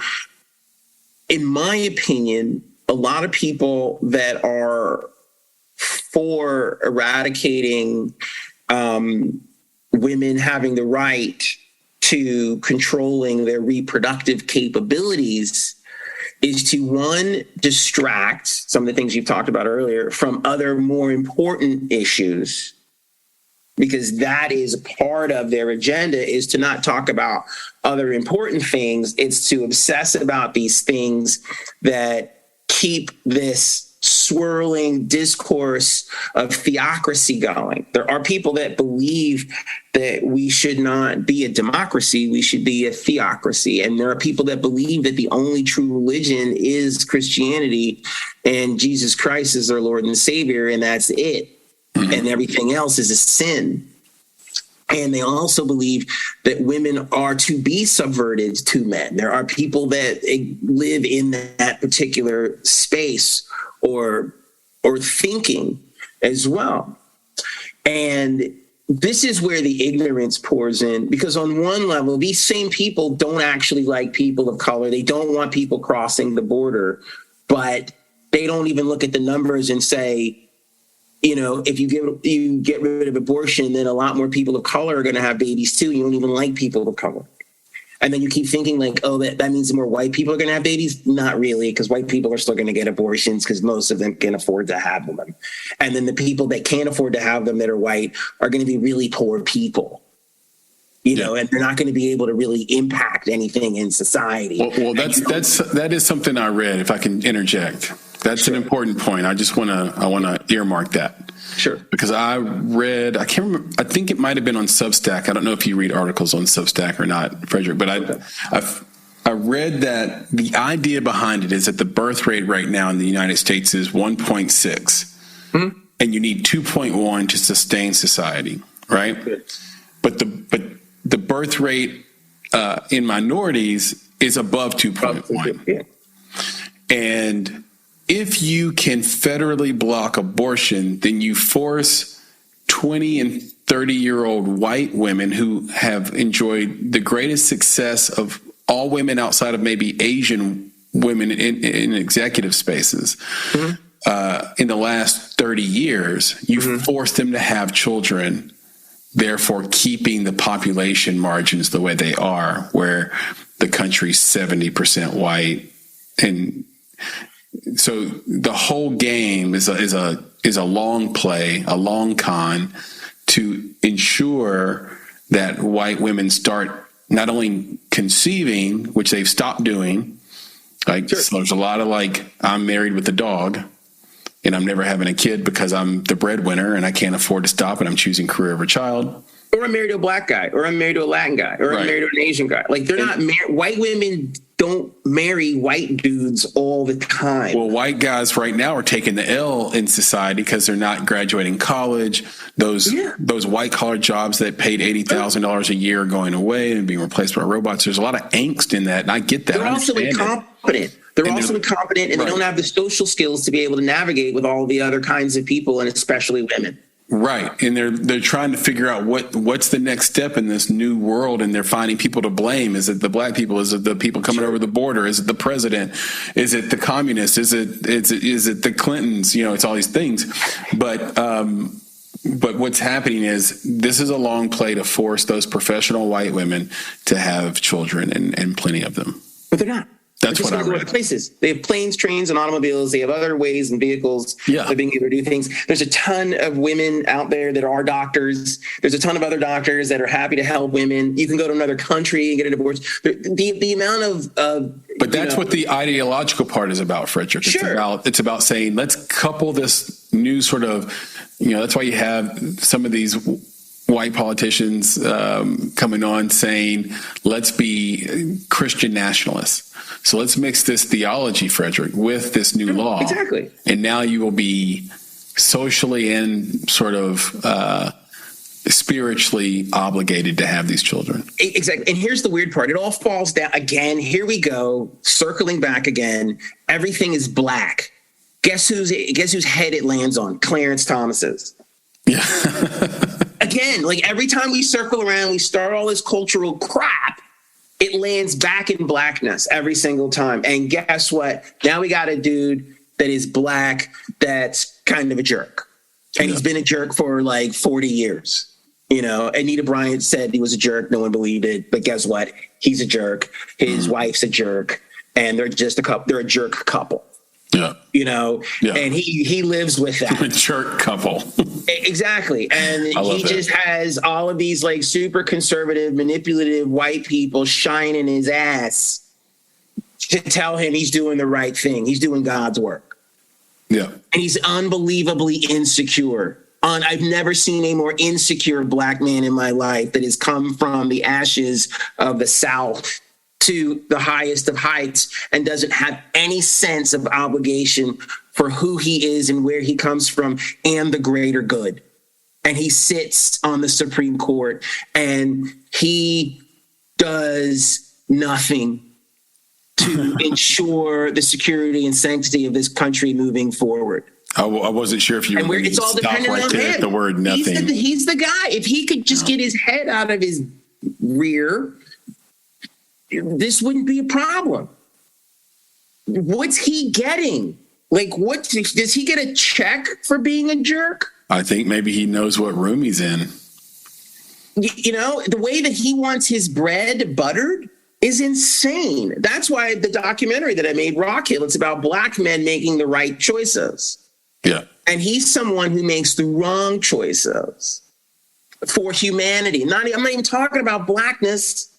in my opinion, a lot of people that are for eradicating women having the right to controlling their reproductive capabilities is to, one, distract some of the things you've talked about earlier from other more important issues, because that is part of their agenda, is to not talk about other important things. It's to obsess about these things that keep this swirling discourse of theocracy going. There are people that believe that we should not be a democracy, we should be a theocracy. And there are people that believe that the only true religion is Christianity and Jesus Christ is their Lord and Savior, and that's it. And everything else is a sin. And they also believe that women are to be subverted to men. There are people that live in that particular space or thinking as well. And this is where the ignorance pours in, because on one level, these same people don't actually like people of color. They don't want people crossing the border, but they don't even look at the numbers and say, you know, if you get rid of abortion, then a lot more people of color are going to have babies too. You don't even like people of color. And then you keep thinking like, oh, that means more white people are going to have babies. Not really, because white people are still going to get abortions because most of them can afford to have them. And then the people that can't afford to have them that are white are going to be really poor people, you know, and they're not going to be able to really impact anything in society. Well, that is something I read, if I can interject. That's an important point. I want to earmark that. Sure. Because I read, I can't remember, I think it might have been on Substack. I don't know if you read articles on Substack or not, Frederick, but I read that the idea behind it is that the birth rate right now in the United States is 1.6, and you need 2.1 to sustain society, right? But the birth rate in minorities is above 2.1. Yeah. And if you can federally block abortion, then you force 20 and 30-year-old white women who have enjoyed the greatest success of all women outside of maybe Asian women in executive spaces in the last 30 years, you force them to have children, therefore keeping the population margins the way they are, where the country's 70% white. And so the whole game is a long play, a long con to ensure that white women start not only conceiving, which they've stopped doing. Like, so there's a lot of like, I'm married with a dog and I'm never having a kid because I'm the breadwinner and I can't afford to stop and I'm choosing career over child. Or I'm married to a black guy, or I'm married to a Latin guy, or I'm married to an Asian guy. Like, they're not married. White women don't marry white dudes all the time. Well, white guys right now are taking the L in society because they're not graduating college. Those white collar jobs that paid $80,000 a year are going away and being replaced by robots. There's a lot of angst in that, and I get that. They're also incompetent. They're incompetent, and they don't have the social skills to be able to navigate with all the other kinds of people, and especially women. Right. And they're trying to figure out what's the next step in this new world, and they're finding people to blame. Is it the black people? Is it the people coming over the border? Is it the president? Is it the communists? Is it the Clintons? You know, it's all these things. But what's happening is this is a long play to force those professional white women to have children and plenty of them. But they're not. That's what I read. Places. They have planes, trains, and automobiles. They have other ways and vehicles of being able to do things. There's a ton of women out there that are doctors. There's a ton of other doctors that are happy to help women. You can go to another country and get a divorce. The amount of but that's what the ideological part is about, Frederick. It's about saying, let's couple this new sort of, that's why you have some of these white politicians coming on saying, let's be Christian nationalists. So let's mix this theology, Frederick, with this new law. Exactly. And now you will be socially and sort of spiritually obligated to have these children. Exactly. And here's the weird part. It all falls down again. Here we go. Circling back again. Everything is black. Guess whose head it lands on? Clarence Thomas's. Yeah. Again, like every time we circle around, we start all this cultural crap, it lands back in blackness every single time. And guess what? Now we got a dude that is black that's kind of a jerk. And he's been a jerk for like 40 years. Anita Bryant said he was a jerk. No one believed it. But guess what? He's a jerk. His wife's a jerk. And they're just a couple. They're a jerk couple. Yeah. And he lives with that. A jerk couple. Exactly. And he just has all of these like super conservative, manipulative white people shining his ass to tell him he's doing the right thing. He's doing God's work. Yeah. And he's unbelievably insecure. I've never seen a more insecure black man in my life that has come from the ashes of the South to the highest of heights and doesn't have any sense of obligation for who he is and where he comes from and the greater good. And he sits on the Supreme Court and he does nothing to ensure the security and sanctity of this country moving forward. I wasn't sure if you were it's all dependent on him. At the word nothing. He's the guy. If he could just get his head out of his rear, this wouldn't be a problem. What's he getting? Like, does he get a check for being a jerk? I think maybe he knows what room he's in. You know, the way that he wants his bread buttered is insane. That's why the documentary that I made, Rock Hill, it's about black men making the right choices. Yeah. And he's someone who makes the wrong choices for humanity. I'm not even talking about blackness.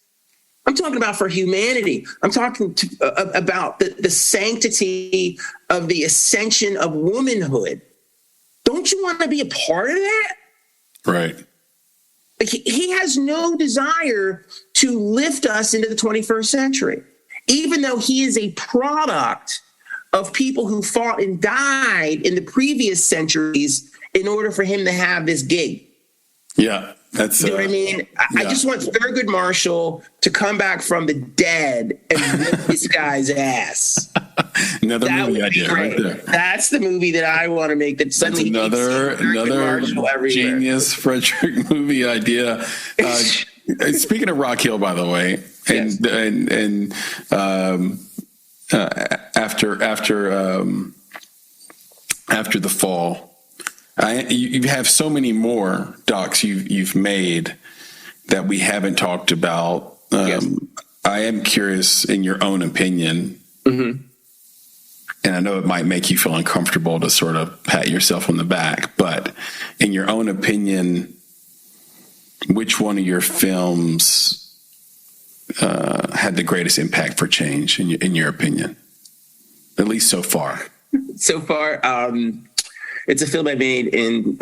I'm talking about for humanity. I'm talking about the sanctity of the ascension of womanhood. Don't you want to be a part of that? Right. Like he has no desire to lift us into the 21st century, even though he is a product of people who fought and died in the previous centuries in order for him to have this gig. Yeah, that's. You know what I mean? I just want Thurgood Marshall to come back from the dead and whip this guy's ass. Another movie idea right there. That's the movie that I want to make. That suddenly another genius Frederick movie idea. Speaking of Rock Hill, by the way, and after the fall. You have so many more docs you've made that we haven't talked about. I am curious, in your own opinion, and I know it might make you feel uncomfortable to sort of pat yourself on the back, but in your own opinion, which one of your films had the greatest impact for change, in your opinion, at least so far? So far, it's a film I made in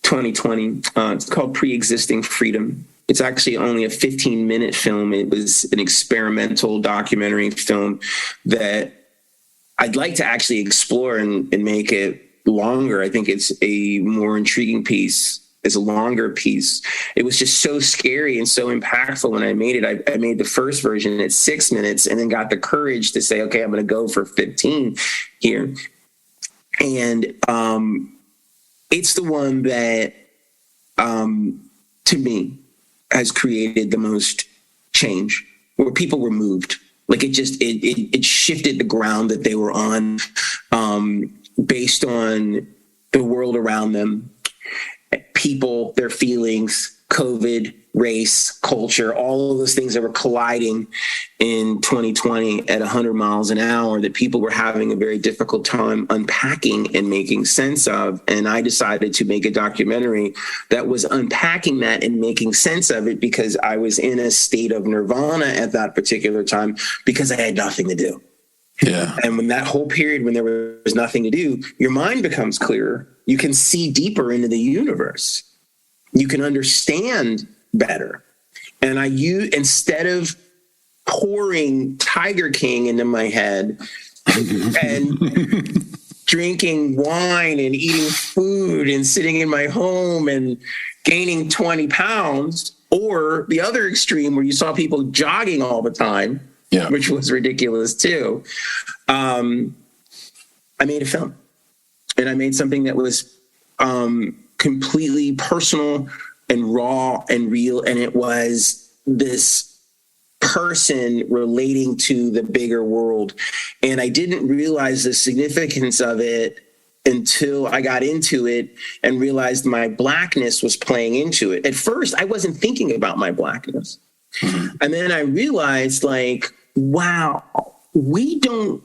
2020. It's called Pre-Existing Freedom. It's actually only a 15-minute film. It was an experimental documentary film that I'd like to actually explore and make it longer. I think it's a more intriguing piece. It's a longer piece. It was just so scary and so impactful when I made it. I made the first version at 6 minutes and then got the courage to say, okay, I'm going to go for 15 here. And it's the one that, to me, has created the most change, where people were moved. Like it shifted the ground that they were on, based on the world around them, people, their feelings, COVID, race, culture, all of those things that were colliding in 2020 at 100 miles an hour that people were having a very difficult time unpacking and making sense of. And I decided to make a documentary that was unpacking that and making sense of it, because I was in a state of nirvana at that particular time because I had nothing to do. Yeah. And when that whole period when there was nothing to do, your mind becomes clearer. You can see deeper into the universe. You can understand better. And instead of pouring Tiger King into my head and drinking wine and eating food and sitting in my home and gaining 20 pounds, or the other extreme where you saw people jogging all the time, which was ridiculous too. I made a film, and I made something that was completely personal and raw and real. And it was this person relating to the bigger world. And I didn't realize the significance of it until I got into it and realized my blackness was playing into it. At first, I wasn't thinking about my blackness. Mm-hmm. And then I realized, like, wow, we don't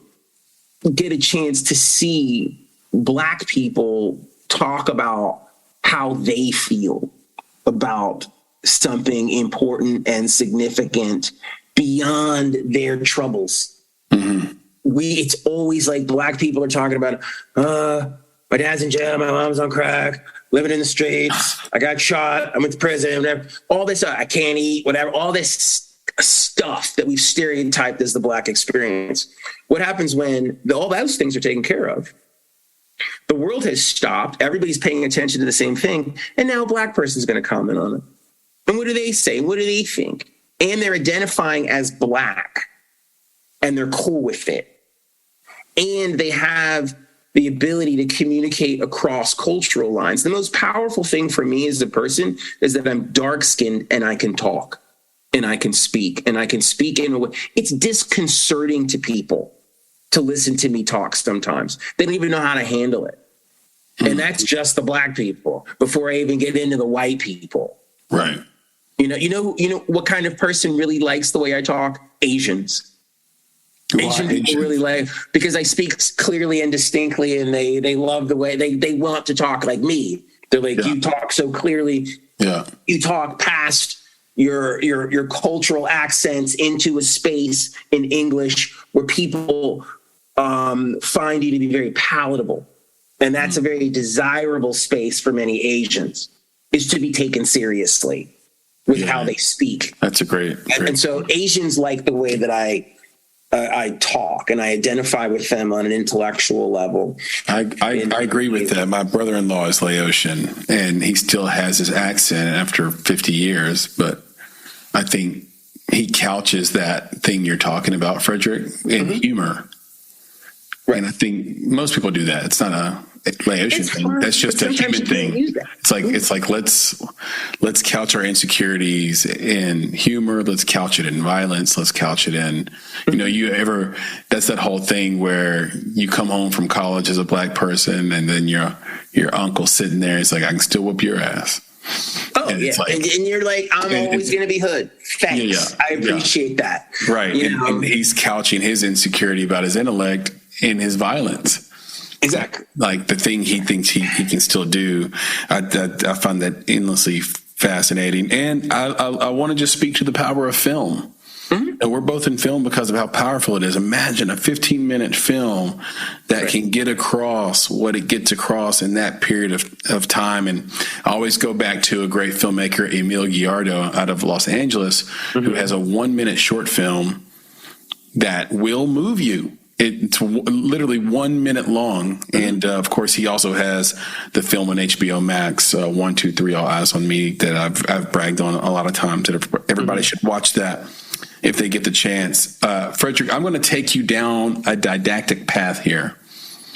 get a chance to see Black people talk about how they feel about something important and significant beyond their troubles. Mm-hmm. it's always like Black people are talking about, my dad's in jail, my mom's on crack, living in the streets, I got shot, I'm with the president, whatever. All this, I can't eat, whatever, all this stuff that we've stereotyped as the Black experience. What happens when all those things are taken care of? The world has stopped, everybody's paying attention to the same thing, and now a Black person's going to comment on it. And what do they say? What do they think? And they're identifying as Black, and they're cool with it. And they have the ability to communicate across cultural lines. The most powerful thing for me as a person is that I'm dark-skinned and I can talk and I can speak in a way. It's disconcerting to people to listen to me talk sometimes. They don't even know how to handle it. And that's just the Black people before I even get into the white people. Right. You know what kind of person really likes the way I talk? Asians. Asian people really like, because I speak clearly and distinctly, and they love the way they want to talk like me. They're like, you talk so clearly. Yeah. You talk past your cultural accents into a space in English where people find you to be very palatable. And that's a very desirable space for many Asians, is to be taken seriously with how they speak. That's a great. And so Asians like the way that I talk, and I identify with them on an intellectual level. I agree with that. My brother-in-law is Laotian, and he still has his accent after 50 years, but I think he couches that thing you're talking about, Frederick, in humor. Right. And I think most people do that. It's not a Laotian thing. That's just a human thing. It's like let's couch our insecurities in humor. Let's couch it in violence. Let's couch it in, that's that whole thing where you come home from college as a Black person, and then your uncle sitting there is like, I can still whoop your ass. Oh, and and you're like, I'm always going to be hood. Thanks. I appreciate that. Right. And he's couching his insecurity about his intellect in his violence. Exactly. Like the thing he thinks he can still do. I find that endlessly fascinating. And I want to just speak to the power of film. Mm-hmm. And we're both in film because of how powerful it is. Imagine a 15-minute film that can get across what it gets across in that period of time. And I always go back to a great filmmaker, Emil Giardo, out of Los Angeles, who has a 1-minute short film that will move you. It's literally 1 minute long. And of course, he also has the film on HBO Max, 1, 2, 3, All Eyes on Me, that I've bragged on a lot of times. That everybody should watch that if they get the chance. Frederick, I'm going to take you down a didactic path here.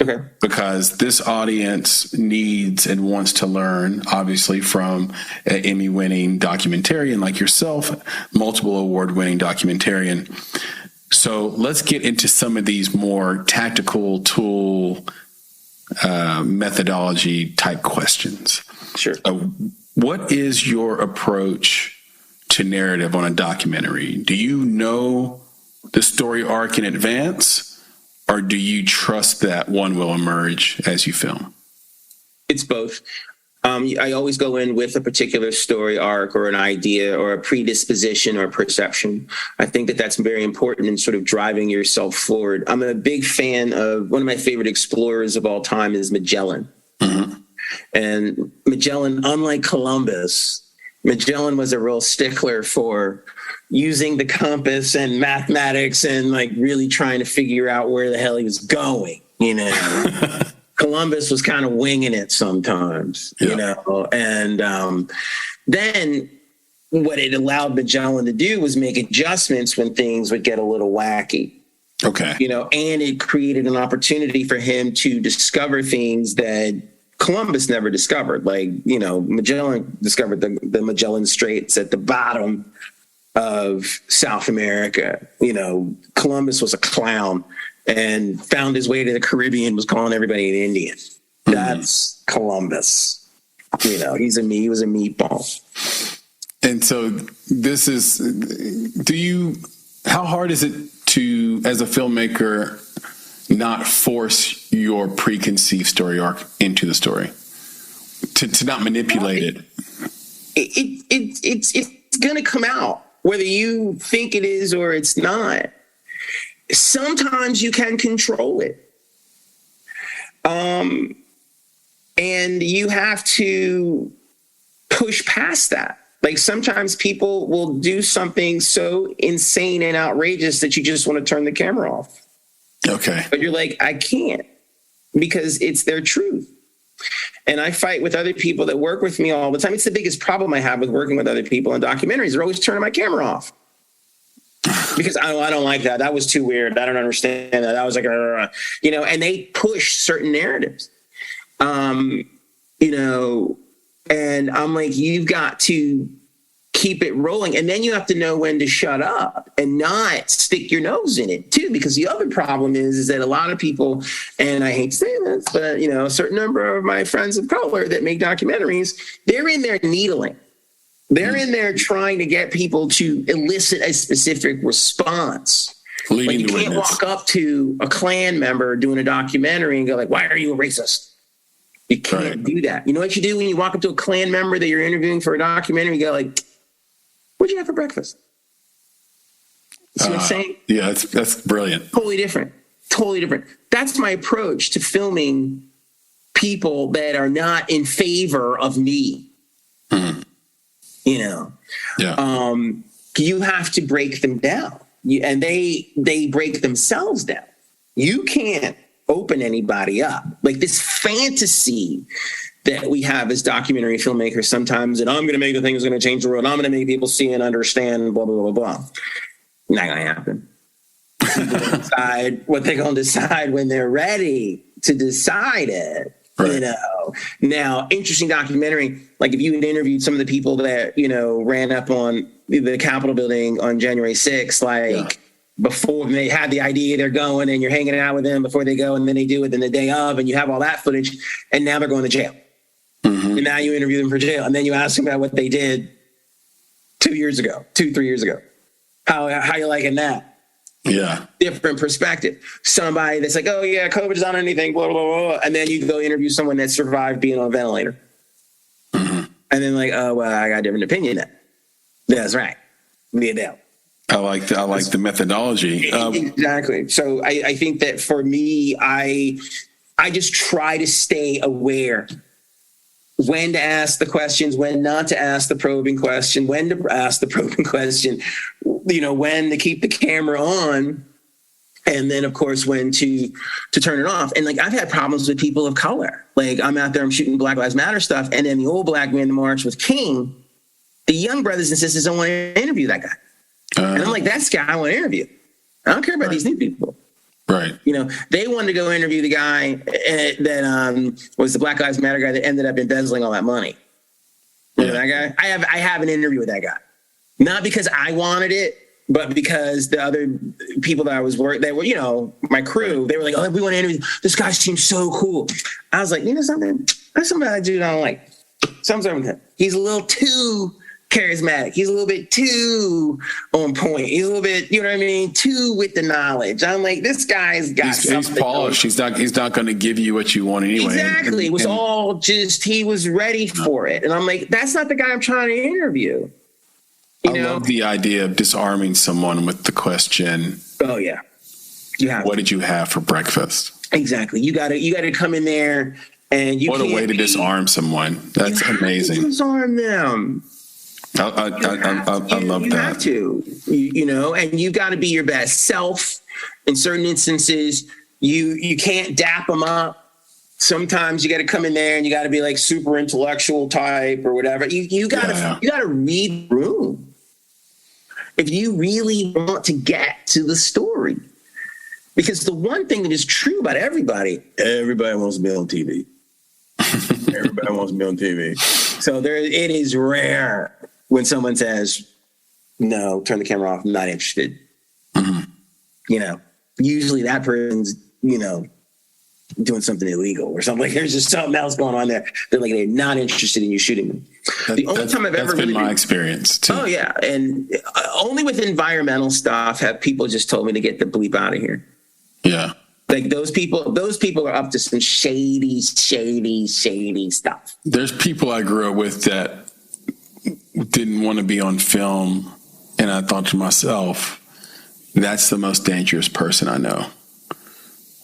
Okay. Because this audience needs and wants to learn, obviously, from an Emmy-winning documentarian like yourself, multiple award-winning documentarian. So let's get into some of these more tactical tool methodology type questions. Sure. What is your approach to narrative on a documentary? Do you know the story arc in advance, or do you trust that one will emerge as you film? It's both. I always go in with a particular story arc or an idea or a predisposition or perception. I think that that's very important in sort of driving yourself forward. I'm a big fan of, one of my favorite explorers of all time is Magellan. Mm-hmm. And Magellan, unlike Columbus, Magellan was a real stickler for using the compass and mathematics and like really trying to figure out where the hell he was going, Columbus was kind of winging it sometimes, and then what it allowed Magellan to do was make adjustments when things would get a little wacky. Okay. And it created an opportunity for him to discover things that Columbus never discovered. Like, Magellan discovered the Magellan Straits at the bottom of South America. Columbus was a clown and found his way to the Caribbean, was calling everybody an Indian. That's Columbus. He was a meatball. And so this is, how hard is it to, as a filmmaker, not force your preconceived story arc into the story, to not manipulate it? It's going to come out, whether you think it is or it's not. sometimes you can control it. And you have to push past that. Like sometimes people will do something so insane and outrageous that you just want to turn the camera off. Okay. But you're like, I can't, because it's their truth. And I fight with other people that work with me all the time. It's the biggest problem I have with working with other people in documentaries. They're always turning my camera off. Because I don't like that. That was too weird. I don't understand that. That was like, and they push certain narratives, and I'm like, you've got to keep it rolling. And then you have to know when to shut up and not stick your nose in it too. Because the other problem is that a lot of people, and I hate to say this, but a certain number of my friends of color that make documentaries, they're in there needling. They're in there trying to get people to elicit a specific response. Like you can't walk up to a Klan member doing a documentary and go like, why are you a racist? You can't do that. You know what you do when you walk up to a Klan member that you're interviewing for a documentary? You go like, what'd you have for breakfast? See what I'm saying? Yeah, that's brilliant. Totally different. That's my approach to filming people that are not in favor of me. Mm-hmm. You have to break them down, and they break themselves down. You can't open anybody up. Like this fantasy that we have as documentary filmmakers sometimes, and I'm going to make the thing that's going to change the world. I'm going to make people see and understand, blah, blah, blah, blah. Not going to happen. People decide what they're going to decide when they're ready to decide it. Right. Now, interesting documentary. Like if you had interviewed some of the people that, ran up on the Capitol building on January 6th, before they had the idea they're going and you're hanging out with them before they go and then they do it in the day of and you have all that footage and now they're going to jail. Mm-hmm. And now you interview them for jail and then you ask them about what they did 3 years ago. How you liking that? Yeah. Different perspective. Somebody that's like, oh yeah, COVID's not anything, blah, blah, blah. And then you go interview someone that survived being on a ventilator. Mm-hmm. And then like, oh, well, I got a different opinion then. That's right. Be a deal. I like the methodology. Exactly. So I think that for me, I just try to stay aware when to ask the questions, when not to ask the probing question, when to ask the probing question, when to keep the camera on, and then of course when to turn it off. And like I've had problems with people of color. Like I'm out there, I'm shooting Black Lives Matter stuff, and then the old black man march with King. The young brothers and sisters don't want to interview that guy, and I'm like, that's the guy I want to interview. I don't care about these new people. Right. They wanted to go interview the guy that was the Black Lives Matter guy that ended up embezzling all that money. Remember that guy? I have an interview with that guy. Not because I wanted it, but because the other people that I was working, they were, my crew, they were like, oh, we want to interview. This guy seems so cool. I was like, something? That's something that dude I don't like. Something. He's a little too charismatic. He's a little bit too on point. He's a little bit, too with the knowledge. I'm like, this guy's got something. He's polished. He's not going to give you what you want anyway. Exactly. It was all just, he was ready for it. And I'm like, that's not the guy I'm trying to interview. I love the idea of disarming someone with the question. Oh yeah. What did you have for breakfast? Exactly. You gotta come in there and what a way to disarm someone. That's amazing. Disarm them. I love that. You have to, and you got to be your best self. In certain instances, you can't dap them up. Sometimes you got to come in there and you got to be like super intellectual type or whatever. You got to read the room if you really want to get to the story. Because the one thing that is true about everybody wants to be on TV. Everybody wants to be on TV. So it is rare when someone says, no, turn the camera off, I'm not interested. Mm-hmm. Usually that person's, doing something illegal or something. Like there's just something else going on there. They're not interested in you shooting them. The only time I've ever been my experience too. Oh yeah. And only with environmental stuff have people just told me to get the bleep out of here. Yeah. Like those people are up to some shady stuff. There's people I grew up with that didn't want to be on film. And I thought to myself, That's the most dangerous person I know.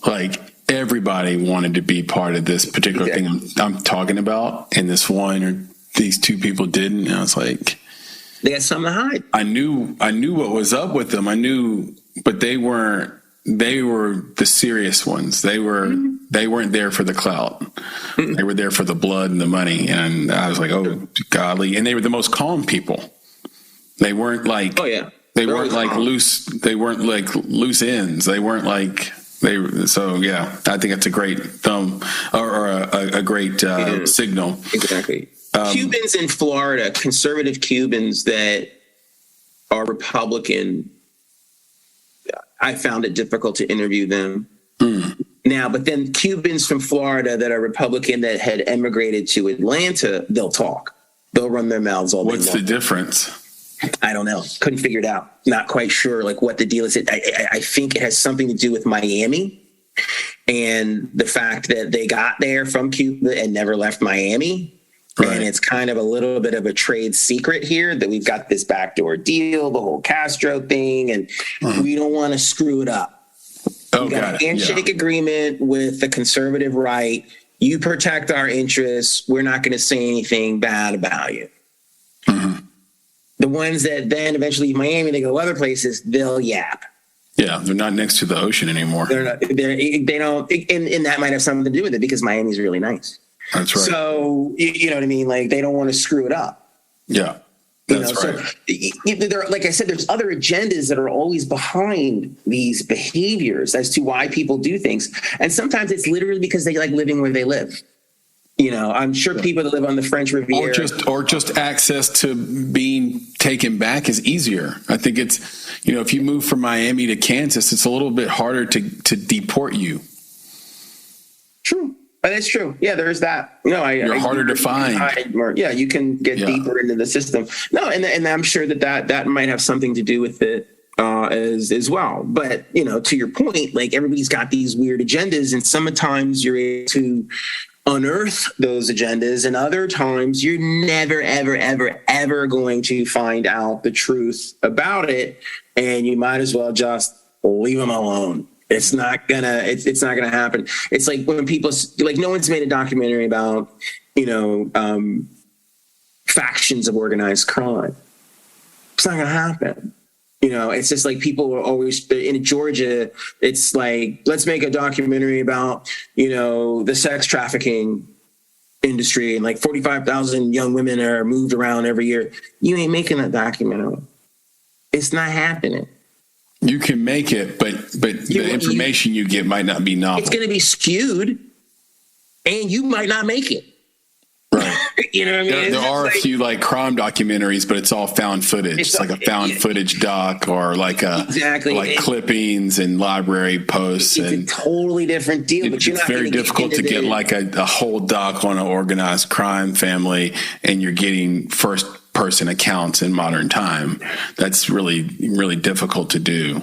Like, everybody wanted to be part of this particular thing I'm talking about, and this one or these two people didn't. And I was like, they got something to hide. I knew what was up with them. I knew, but they weren't. They were the serious ones. They weren't there for the clout. They were there for the blood and the money. And I was like, oh, godly. And they were the most calm people. They weren't like, they weren't like loose. They weren't like loose ends. They weren't like so yeah, I think that's a great thumb or a great signal. Exactly. Cubans in Florida, conservative Cubans that are Republican, I found it difficult to interview them. Now, but then Cubans from Florida that are Republican that had emigrated to Atlanta, they'll talk. They'll run their mouths all day long. What's the difference? I don't know. Couldn't figure it out. Not quite sure like what the deal is. I think it has something to do with Miami and the fact that they got there from Cuba and never left Miami. Right. And it's kind of a little bit of a trade secret here that we've got this backdoor deal, the whole Castro thing, and we don't want to screw it up. We got a handshake agreement with the conservative right. You protect our interests. We're not going to say anything bad about you. The ones that then eventually leave Miami, they go other places, they'll yap. Yeah, they're not next to the ocean anymore. They don't, and that might have something to do with it because Miami's really nice. That's right. So, you know what I mean? Like, they don't want to screw it up. Yeah, that's right. So, like I said, there's other agendas that are always behind these behaviors as to why people do things. And sometimes it's literally because they like living where they live. You know, I'm sure people that live on the French Riviera. Or just access to being taken back is easier. I think it's, if you move from Miami to Kansas, it's a little bit harder to deport you. True. But it's true. Yeah, there's that. You're harder to find. You can get deeper into the system. No, and I'm sure that might have something to do with it as well. But, to your point, like everybody's got these weird agendas, and sometimes you're able to unearth those agendas, and other times you're never, ever, ever, ever going to find out the truth about it, and you might as well just leave them alone. It's not gonna happen. It's like when people no one's made a documentary about factions of organized crime. It's not gonna happen. It's just like people are always in Georgia. It's like, let's make a documentary about, the sex trafficking industry, and like 45,000 young women are moved around every year. You ain't making that documentary. It's not happening. You can make it, but the information you get might not be novel. It's going to be skewed, and you might not make it. Right. You know what I mean? There are a few like crime documentaries, but it's all found footage. It's like a found footage doc, or like clippings and library posts. It's a totally different deal. But it's very difficult to get like a whole doc on an organized crime family, and you're getting first person accounts in modern time. That's really, really difficult to do.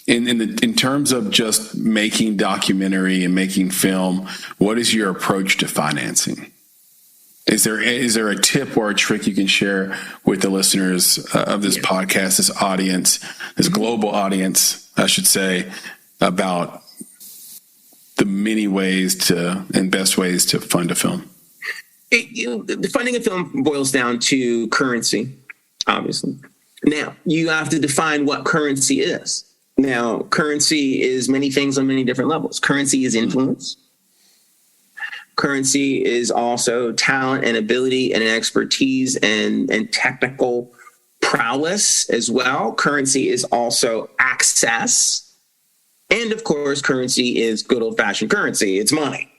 In terms of just making documentary and making film, what is your approach to financing? Is there a tip or a trick you can share with the listeners of this podcast, this audience, this global audience, I should say, about the many ways and best ways to fund a film? The funding a film boils down to currency, obviously. Now, you have to define what currency is. Now, currency is many things on many different levels. Currency is influence. Currency is also talent and ability and expertise and technical prowess as well. Currency is also access. And of course, currency is good old-fashioned currency. It's money.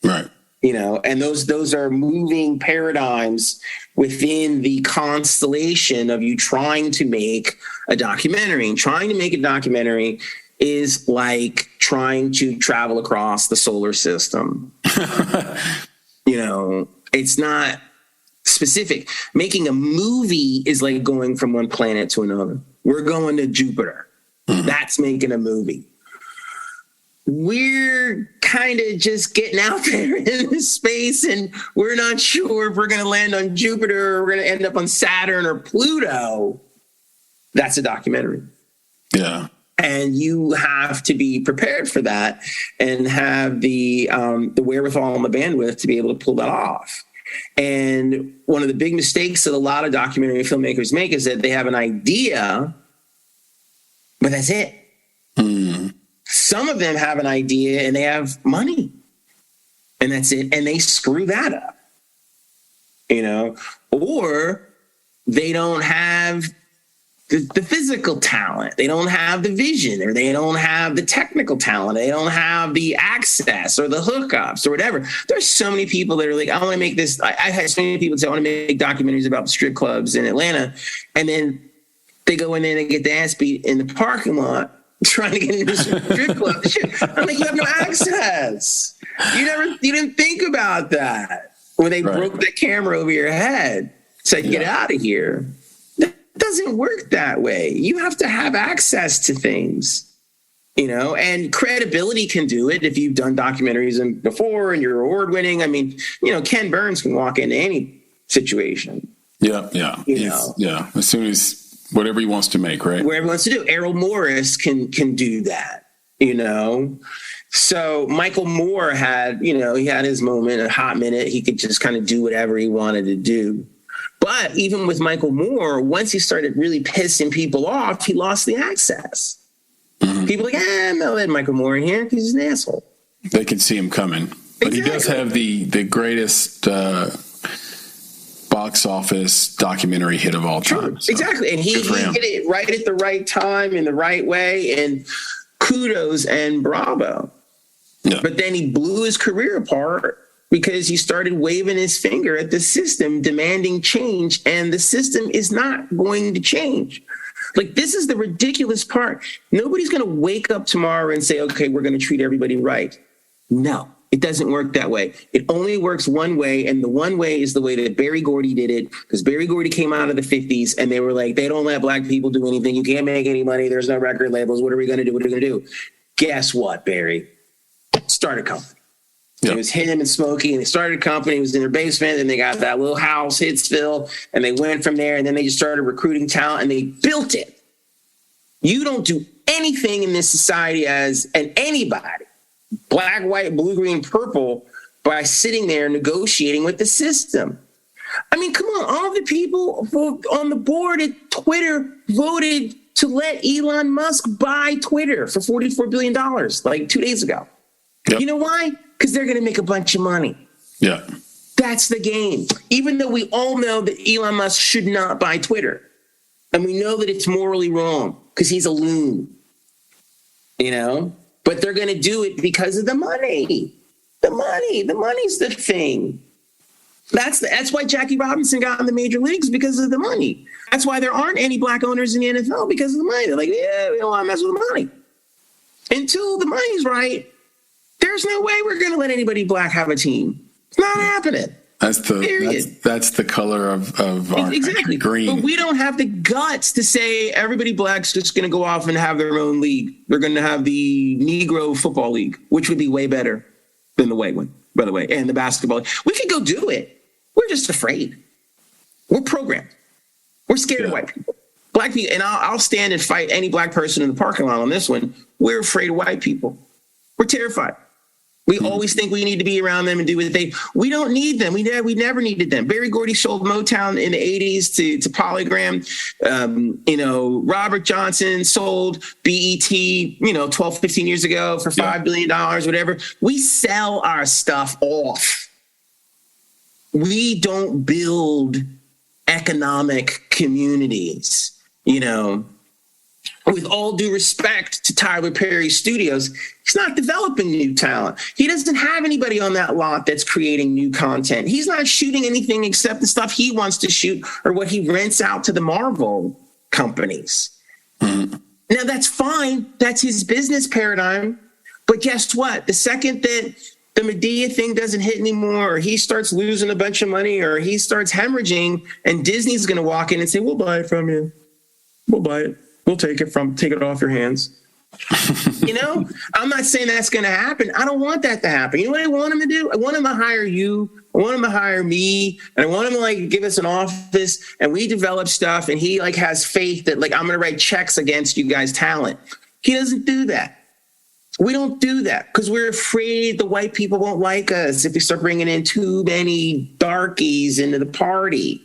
Right. And those are moving paradigms within the constellation of you trying to make a documentary. And trying to make a documentary is like trying to travel across the solar system. It's not specific. Making a movie is like going from one planet to another. We're going to Jupiter. That's making a movie. We're kind of just getting out there in space, and we're not sure if we're going to land on Jupiter or we're going to end up on Saturn or Pluto. That's a documentary. Yeah. And you have to be prepared for that and have the wherewithal and the bandwidth to be able to pull that off. And one of the big mistakes that a lot of documentary filmmakers make is that they have an idea, but that's it. Some of them have an idea and they have money, and that's it. And they screw that up, or they don't have the physical talent. They don't have the vision, or they don't have the technical talent. They don't have the access or the hookups or whatever. There's so many people that are like, I want to make this. I've had so many people say, I want to make documentaries about strip clubs in Atlanta. And then they go in there and they get the ass beat in the parking lot trying to get into a strip club. I'm like, you have no access. You didn't think about that when they broke the camera over your head. Said, get out of here. Doesn't work that way. You have to have access to things, and credibility can do it if you've done documentaries before and you're award winning. I mean, Ken Burns can walk into any situation. Yeah. As soon as whatever he wants to make, right? Whatever he wants to do. Errol Morris can do that, So Michael Moore had, he had his moment, a hot minute. He could just kind of do whatever he wanted to do. But even with Michael Moore, once he started really pissing people off, he lost the access. People are like, I'm not letting Michael Moore in here because he's an asshole. They can see him coming. But he does have the greatest box office documentary hit of all time. So exactly. And he hit it right at the right time in the right way. And kudos and bravo. Yeah. But then he blew his career apart because he started waving his finger at the system, demanding change, and the system is not going to change. Like, this is the ridiculous part. Nobody's going to wake up tomorrow and say, okay, we're going to treat everybody right. No, it doesn't work that way. It only works one way, and the one way is the way that Berry Gordy did it, because Berry Gordy came out of the 50s, and they were like, they don't let black people do anything. You can't make any money. There's no record labels. What are we going to do? What are we going to do? Guess what, Berry? Start a company. Yep. It was him and Smokey, and they started a company. It was in their basement, and they got that little house, Hitsville, and they went from there, and then they just started recruiting talent, and they built it. You don't do anything in this society and anybody, black, white, blue, green, purple, by sitting there negotiating with the system. I mean, come on, all the people on the board at Twitter voted to let Elon Musk buy Twitter for $44 billion, like 2 days ago. Yep. You know why? Because they're going to make a bunch of money. Yeah. That's the game. Even though we all know that Elon Musk should not buy Twitter. And we know that it's morally wrong because he's a loon. But they're going to do it because of the money. The money's the thing. That's why Jackie Robinson got in the major leagues, because of the money. That's why there aren't any black owners in the NFL, because of the money. They're like, yeah, we don't want to mess with the money. Until the money's right, there's no way we're going to let anybody black have a team. It's not happening. That's the color of our country, green. But we don't have the guts to say everybody black's just going to go off and have their own league. They're going to have the Negro Football League, which would be way better than the white one, by the way, and the basketball. We could go do it. We're just afraid. We're programmed. We're scared of white people. Black people, and I'll stand and fight any black person in the parking lot on this one. We're afraid of white people. We're terrified. We always think we need to be around them and do what we don't need them. We never needed them. Berry Gordy sold Motown in the 80s to Polygram. Robert Johnson sold BET, 12, 15 years ago for $5 billion, whatever. We sell our stuff off. We don't build economic communities, With all due respect to Tyler Perry Studios, he's not developing new talent. He doesn't have anybody on that lot that's creating new content. He's not shooting anything except the stuff he wants to shoot or what he rents out to the Marvel companies. Mm-hmm. Now, that's fine. That's his business paradigm. But guess what? The second that the Medea thing doesn't hit anymore, or he starts losing a bunch of money, or he starts hemorrhaging, and Disney's going to walk in and say, we'll buy it from you. We'll buy it. We'll take it off your hands. I'm not saying that's going to happen. I don't want that to happen. You know what I want him to do? I want him to hire you I want him to hire me, and I want him to like give us an office, and we develop stuff, and he like has faith that like I'm going to write checks against you guys' talent. He doesn't do that. We don't do that because we're afraid the white people won't like us if we start bringing in too many darkies into the party.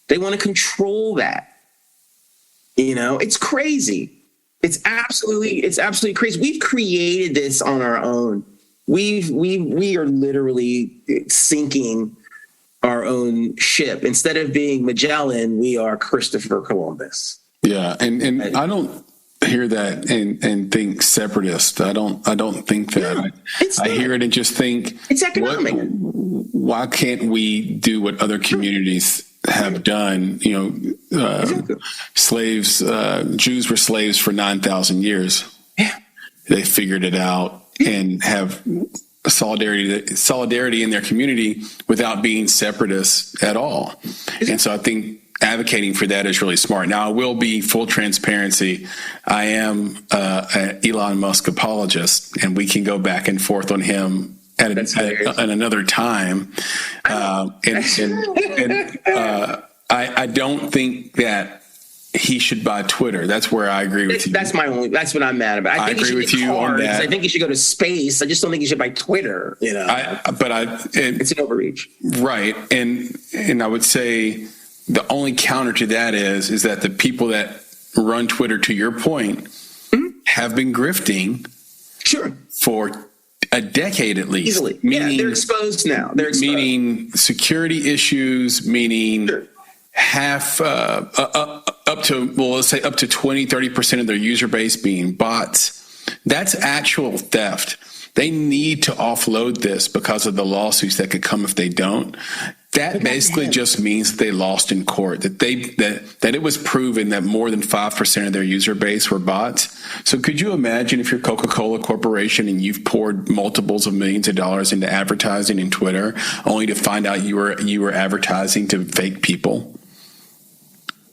They want to control that. You know, it's crazy. It's absolutely crazy. We've created this on our own. We are literally sinking our own ship. Instead of being Magellan, we are Christopher Columbus. Yeah, and I don't hear that and think separatist. I don't think that. No, I hear it and just think it's economic. Why can't we do what other communities have done? You know, exactly. Slaves, Jews were slaves for 9,000 years. Yeah, they figured it out and have solidarity in their community without being separatists at all. Exactly. And so I think advocating for that is really smart. Now, I will be full transparency. I am an Elon Musk apologist, and we can go back and forth on him at another time. I don't think that he should buy Twitter. That's where I agree with you. That's what I'm mad about. I agree with you on that. I think he should go to space. I just don't think he should buy Twitter. You know, it's an overreach, right? And I would say the only counter to that is that the people that run Twitter, to your point, have been grifting, for a decade at least. Easily, meaning, they're exposed now. Meaning security issues. Meaning half up to, well, let's say up to 20-30% of their user base being bots. That's actual theft. They need to offload this because of the lawsuits that could come if they don't. That basically just means that they lost in court, that it was proven that more than 5% of their user base were bots. So could you imagine if you're Coca-Cola Corporation and you've poured multiples of millions of dollars into advertising in Twitter, only to find out you were advertising to fake people?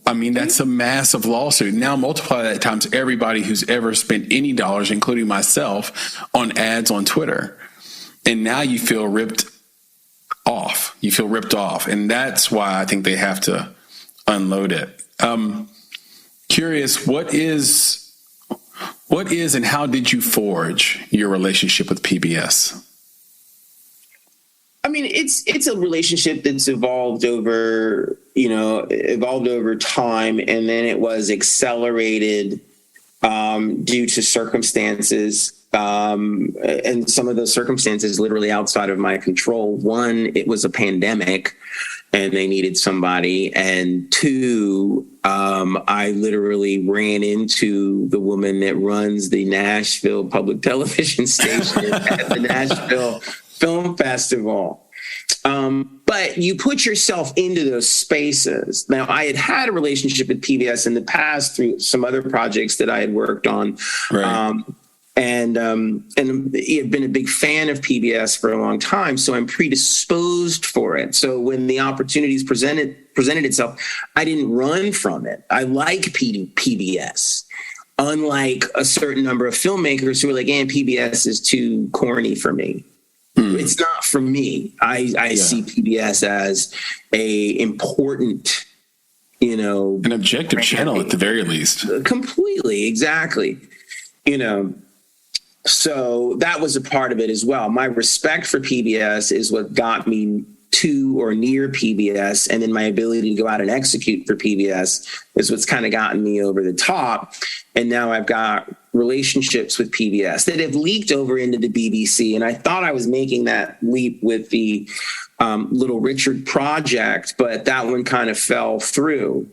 I mean, that's a massive lawsuit. Now multiply that times everybody who's ever spent any dollars, including myself, on ads on Twitter. And now you feel ripped off. And that's why I think they have to unload it. Curious, what is and how did you forge your relationship with PBS? I mean, it's a relationship that's evolved over time, and then it was accelerated due to circumstances. And some of those circumstances literally outside of my control. One, it was a pandemic and they needed somebody. And two, I literally ran into the woman that runs the Nashville public television station at the Nashville Film Festival. But you put yourself into those spaces. Now, I had a relationship with PBS in the past through some other projects that I had worked on. Right. And I've been a big fan of PBS for a long time, so I'm predisposed for it. So when the opportunities presented itself, I didn't run from it. I like PBS, unlike a certain number of filmmakers who are like, PBS is too corny for me. It's not for me. I see PBS as a important, an objective channel at the very least. Completely, exactly. So that was a part of it as well. My respect for PBS is what got me to or near PBS, and then my ability to go out and execute for PBS is what's kind of gotten me over the top. And now I've got relationships with PBS that have leaked over into the BBC. And I thought I was making that leap with the Little Richard project, but that one kind of fell through.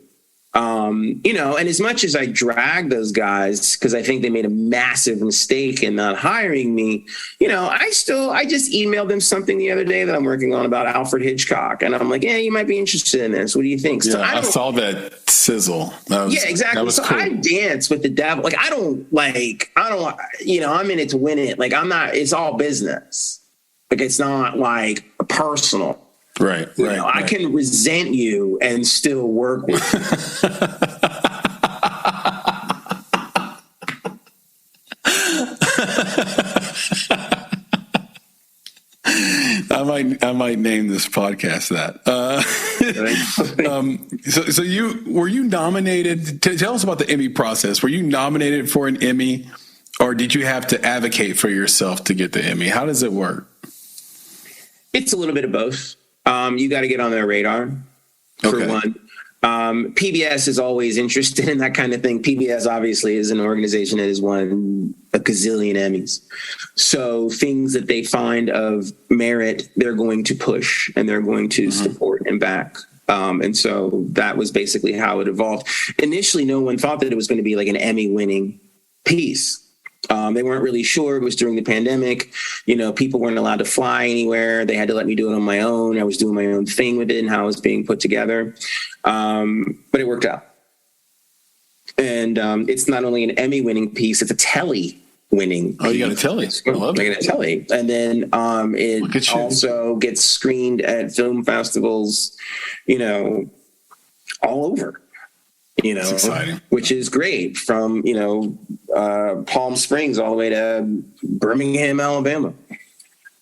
And as much as I drag those guys because I think they made a massive mistake in not hiring me, I just emailed them something the other day that I'm working on about Alfred Hitchcock. And I'm like, you might be interested in this. What do you think? So I saw that sizzle. Exactly. So cool. I dance with the devil. Like, I'm in it to win it. Like, it's all business. Like, it's not like personal. Right. I can resent you and still work with you. I might name this podcast that. So were you nominated? Tell us about the Emmy process. Were you nominated for an Emmy, or did you have to advocate for yourself to get the Emmy? How does it work? It's a little bit of both. You got to get on their radar, for one. PBS is always interested in that kind of thing. PBS obviously is an organization that has won a gazillion Emmys. So things that they find of merit, they're going to push and they're going to support and back. And so that was basically how it evolved. Initially, no one thought that it was going to be like an Emmy-winning piece. They weren't really sure. It was during the pandemic. People weren't allowed to fly anywhere. They had to let me do it on my own. I was doing my own thing with it and how it was being put together. But it worked out. And it's not only an Emmy-winning piece, it's a Telly-winning piece. Oh, you got a Telly. I love it. A Telly. And then it also gets screened at film festivals, all over. That's exciting. Which is great, from, Palm Springs all the way to Birmingham, Alabama.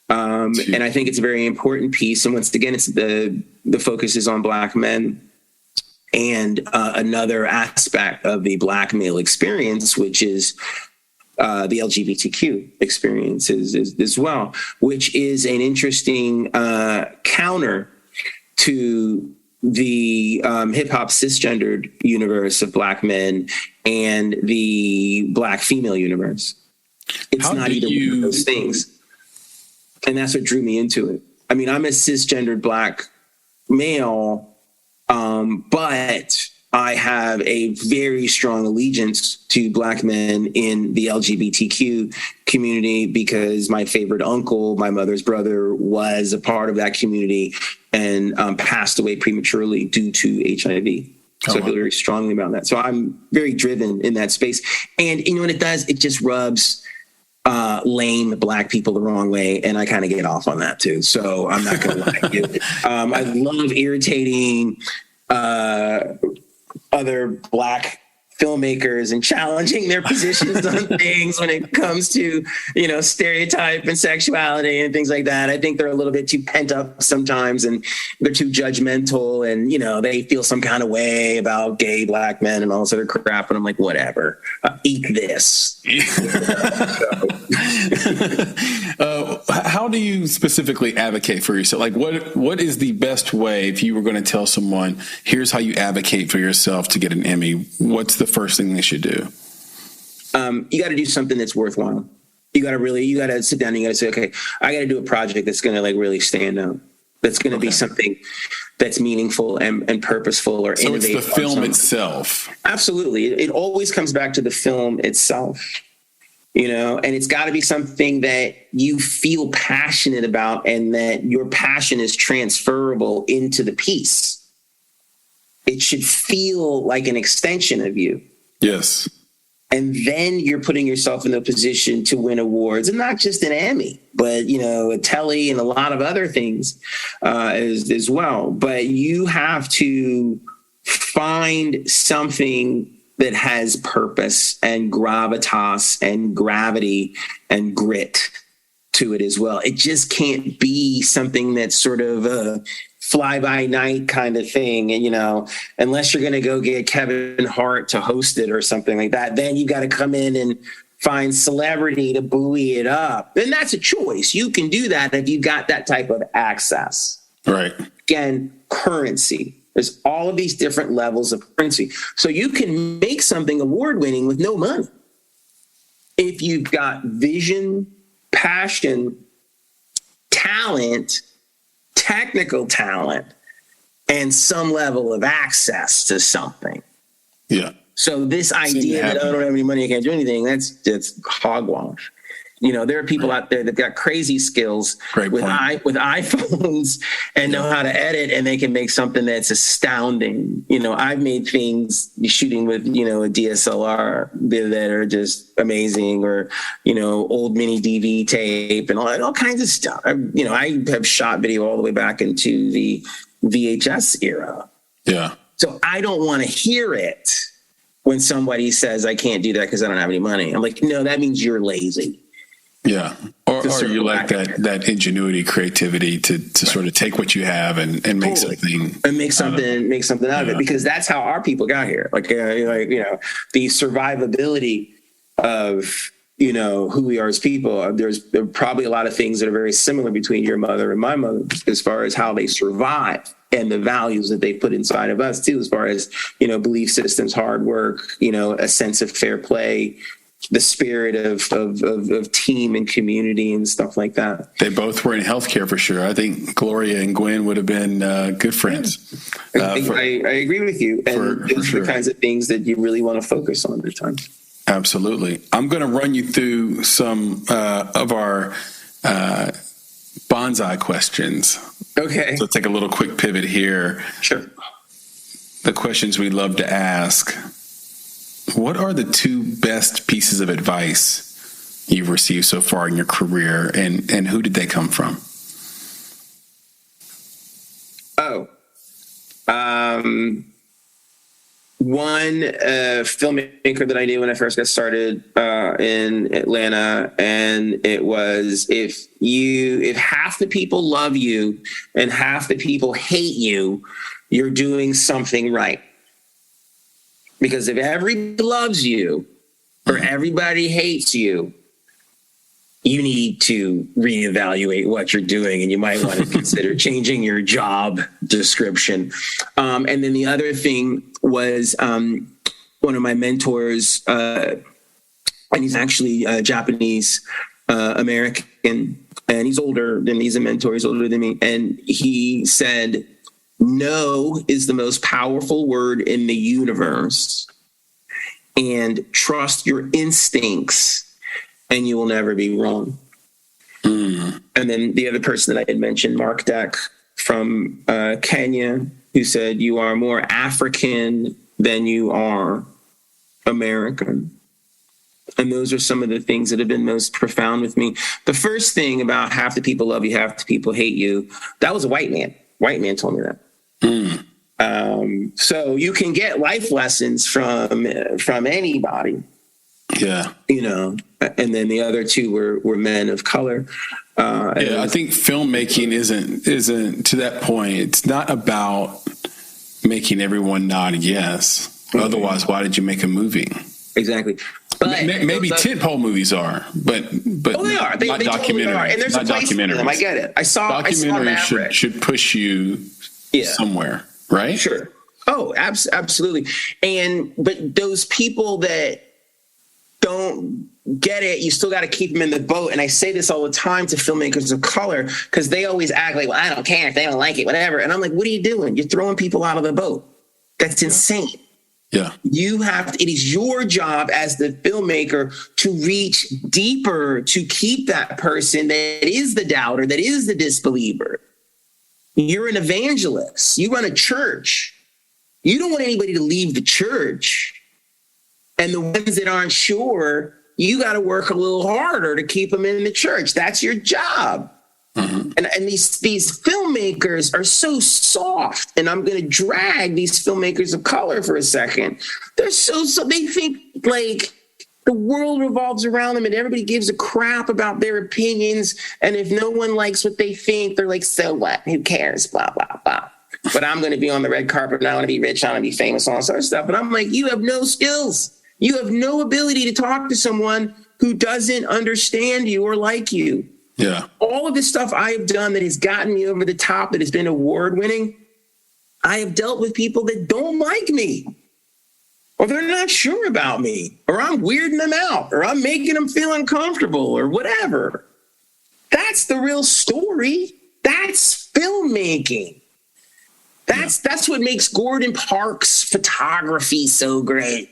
And I think it's a very important piece. And once again, it's the focus is on Black men and another aspect of the Black male experience, which is the LGBTQ experience as well, which is an interesting counter to the hip hop cisgendered universe of Black men and the Black female universe. It's not either one of those things. And that's what drew me into it. I mean, I'm a cisgendered Black male, but I have a very strong allegiance to Black men in the LGBTQ community because my favorite uncle, my mother's brother, was a part of that community and passed away prematurely due to HIV. So I feel very strongly about that. So I'm very driven in that space. And you know what it does? It just rubs lame Black people the wrong way. And I kind of get off on that too. So I'm not going to lie to you. I love irritating other Black filmmakers and challenging their positions on things when it comes to, stereotype and sexuality and things like that. I think they're a little bit too pent up sometimes and they're too judgmental and, they feel some kind of way about gay Black men and all this other crap. And I'm like, whatever, eat this. How do you specifically advocate for yourself? Like what is the best way if you were going to tell someone, here's how you advocate for yourself to get an Emmy? What's the first thing they should do? You got to do something that's worthwhile. You got to sit down and you got to say, okay, I got to do a project that's going to really stand out. That's going to be something that's meaningful and purposeful or innovative. So it's the film itself. Absolutely. It always comes back to the film itself, and it's got to be something that you feel passionate about and that your passion is transferable into the piece. It should feel like an extension of you. Yes. And then you're putting yourself in the position to win awards, and not just an Emmy, but, a Telly and a lot of other things as well. But you have to find something that has purpose and gravitas and gravity and grit to it as well. It just can't be something that's sort of a fly by night kind of thing. And, unless you're going to go get Kevin Hart to host it or something like that, then you got to come in and find celebrity to buoy it up. And that's a choice. You can do that if you got that type of access. Right. Again, currency. There's all of these different levels of currency. So you can make something award winning with no money. If you've got vision, passion, talent, technical talent, and some level of access to something. Yeah. So this idea that I don't have any money, I can't do anything, that's hogwash. There are people out there that got crazy skills with iPhones and know how to edit, and they can make something that's astounding. I've made things shooting with, a DSLR that are just amazing, or, old mini DV tape and all kinds of stuff. I have shot video all the way back into the VHS era. Yeah. So I don't want to hear it when somebody says I can't do that because I don't have any money. I'm like, no, that means you're lazy. Yeah. Or you like that ingenuity, creativity to sort of take what you have and make something. And make something out of it, because that's how our people got here. Like, the survivability of, who we are as people. There are probably a lot of things that are very similar between your mother and my mother as far as how they survive and the values that they put inside of us too, as far as, belief systems, hard work, a sense of fair play, the spirit of team and community and stuff like that. They both were in healthcare for sure. I think Gloria and Gwen would have been good friends. I agree with you. And those are the kinds of things that you really want to focus on at times. Absolutely. I'm going to run you through some of our bonsai questions. Okay. So take a little quick pivot here. Sure. The questions we love to ask. What are the 2 best pieces of advice you've received so far in your career, and who did they come from? One filmmaker that I knew when I first got started in Atlanta, and it was, if half the people love you and half the people hate you, you're doing something right. Because if everybody loves you or everybody hates you, you need to reevaluate what you're doing, and you might want to consider changing your job description. And then the other thing was one of my mentors, and he's actually Japanese American, and he's older than he's a mentor. He's older than me, and he said, "No is the most powerful word in the universe, and trust your instincts, and you will never be wrong." And then the other person that I had mentioned, Fr3deR1ck from Kenya, who said, "You are more African than you are American." And those are some of the things that have been most profound with me. The first thing about half the people love you, half the people hate you, that was a white man. White man told me that. So you can get life lessons from anybody. Yeah. And then the other 2 were men of color. I think filmmaking isn't to that point. It's not about making everyone nod yes. Okay. Otherwise, why did you make a movie? Exactly. But maybe tentpole movies are, but they are. They documentaries. Totally are. And there's a place for them. I get it. I saw documentaries should push you somewhere, right? Sure. Oh, absolutely. But those people that don't get it, you still got to keep them in the boat. And I say this all the time to filmmakers of color, because they always act like, well, I don't care if they don't like it, whatever. And I'm like, what are you doing? You're throwing people out of the boat. That's insane. Yeah. It is your job as the filmmaker to reach deeper, to keep that person that is the doubter, that is the disbeliever. You're an evangelist. You run a church. You don't want anybody to leave the church. And the ones that aren't sure, you got to work a little harder to keep them in the church. That's your job. Mm-hmm. And these filmmakers are so soft. And I'm going to drag these filmmakers of color for a second. They're so they think like the world revolves around them and everybody gives a crap about their opinions. And if no one likes what they think, they're like, so what? Who cares? Blah, blah, blah. But I'm going to be on the red carpet and I want to be rich. I want to be famous, all this other stuff. But I'm like, you have no skills. You have no ability to talk to someone who doesn't understand you or like you. Yeah. All of this stuff I have done that has gotten me over the top, that has been award winning, I have dealt with people that don't like me, or they're not sure about me, or I'm weirding them out, or I'm making them feel uncomfortable, or whatever. That's the real story. That's filmmaking. That's what makes Gordon Parks' photography so great.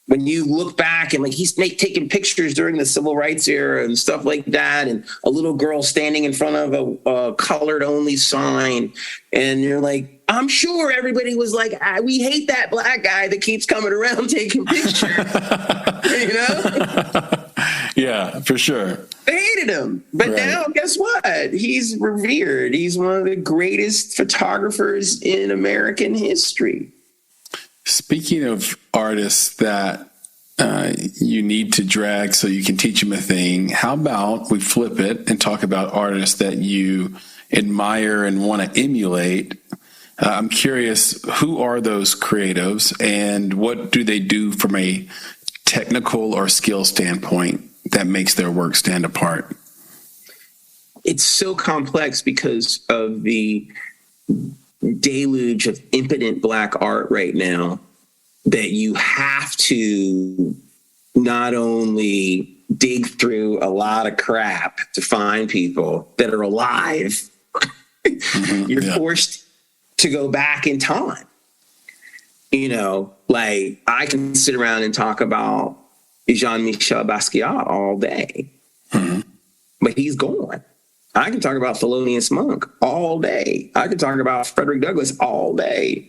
When you look back and like he's taking pictures during the civil rights era and stuff like that, and a little girl standing in front of a colored only sign, and you're like, I'm sure everybody was like, we hate that black guy that keeps coming around taking pictures. You know? Yeah, for sure. They hated him. But now, guess what? He's revered. He's one of the greatest photographers in American history. Speaking of artists that you need to drag so you can teach them a thing. How about we flip it and talk about artists that you admire and want to emulate? I'm curious, who are those creatives and what do they do from a technical or skill standpoint that makes their work stand apart? It's so complex because of the deluge of impotent Black art right now that you have to not only dig through a lot of crap to find people that are alive, you're forced to go back in time. You know, like I can sit around and talk about Jean-Michel Basquiat all day, but he's gone. I can talk about Thelonious Monk all day. I can talk about Frederick Douglass all day.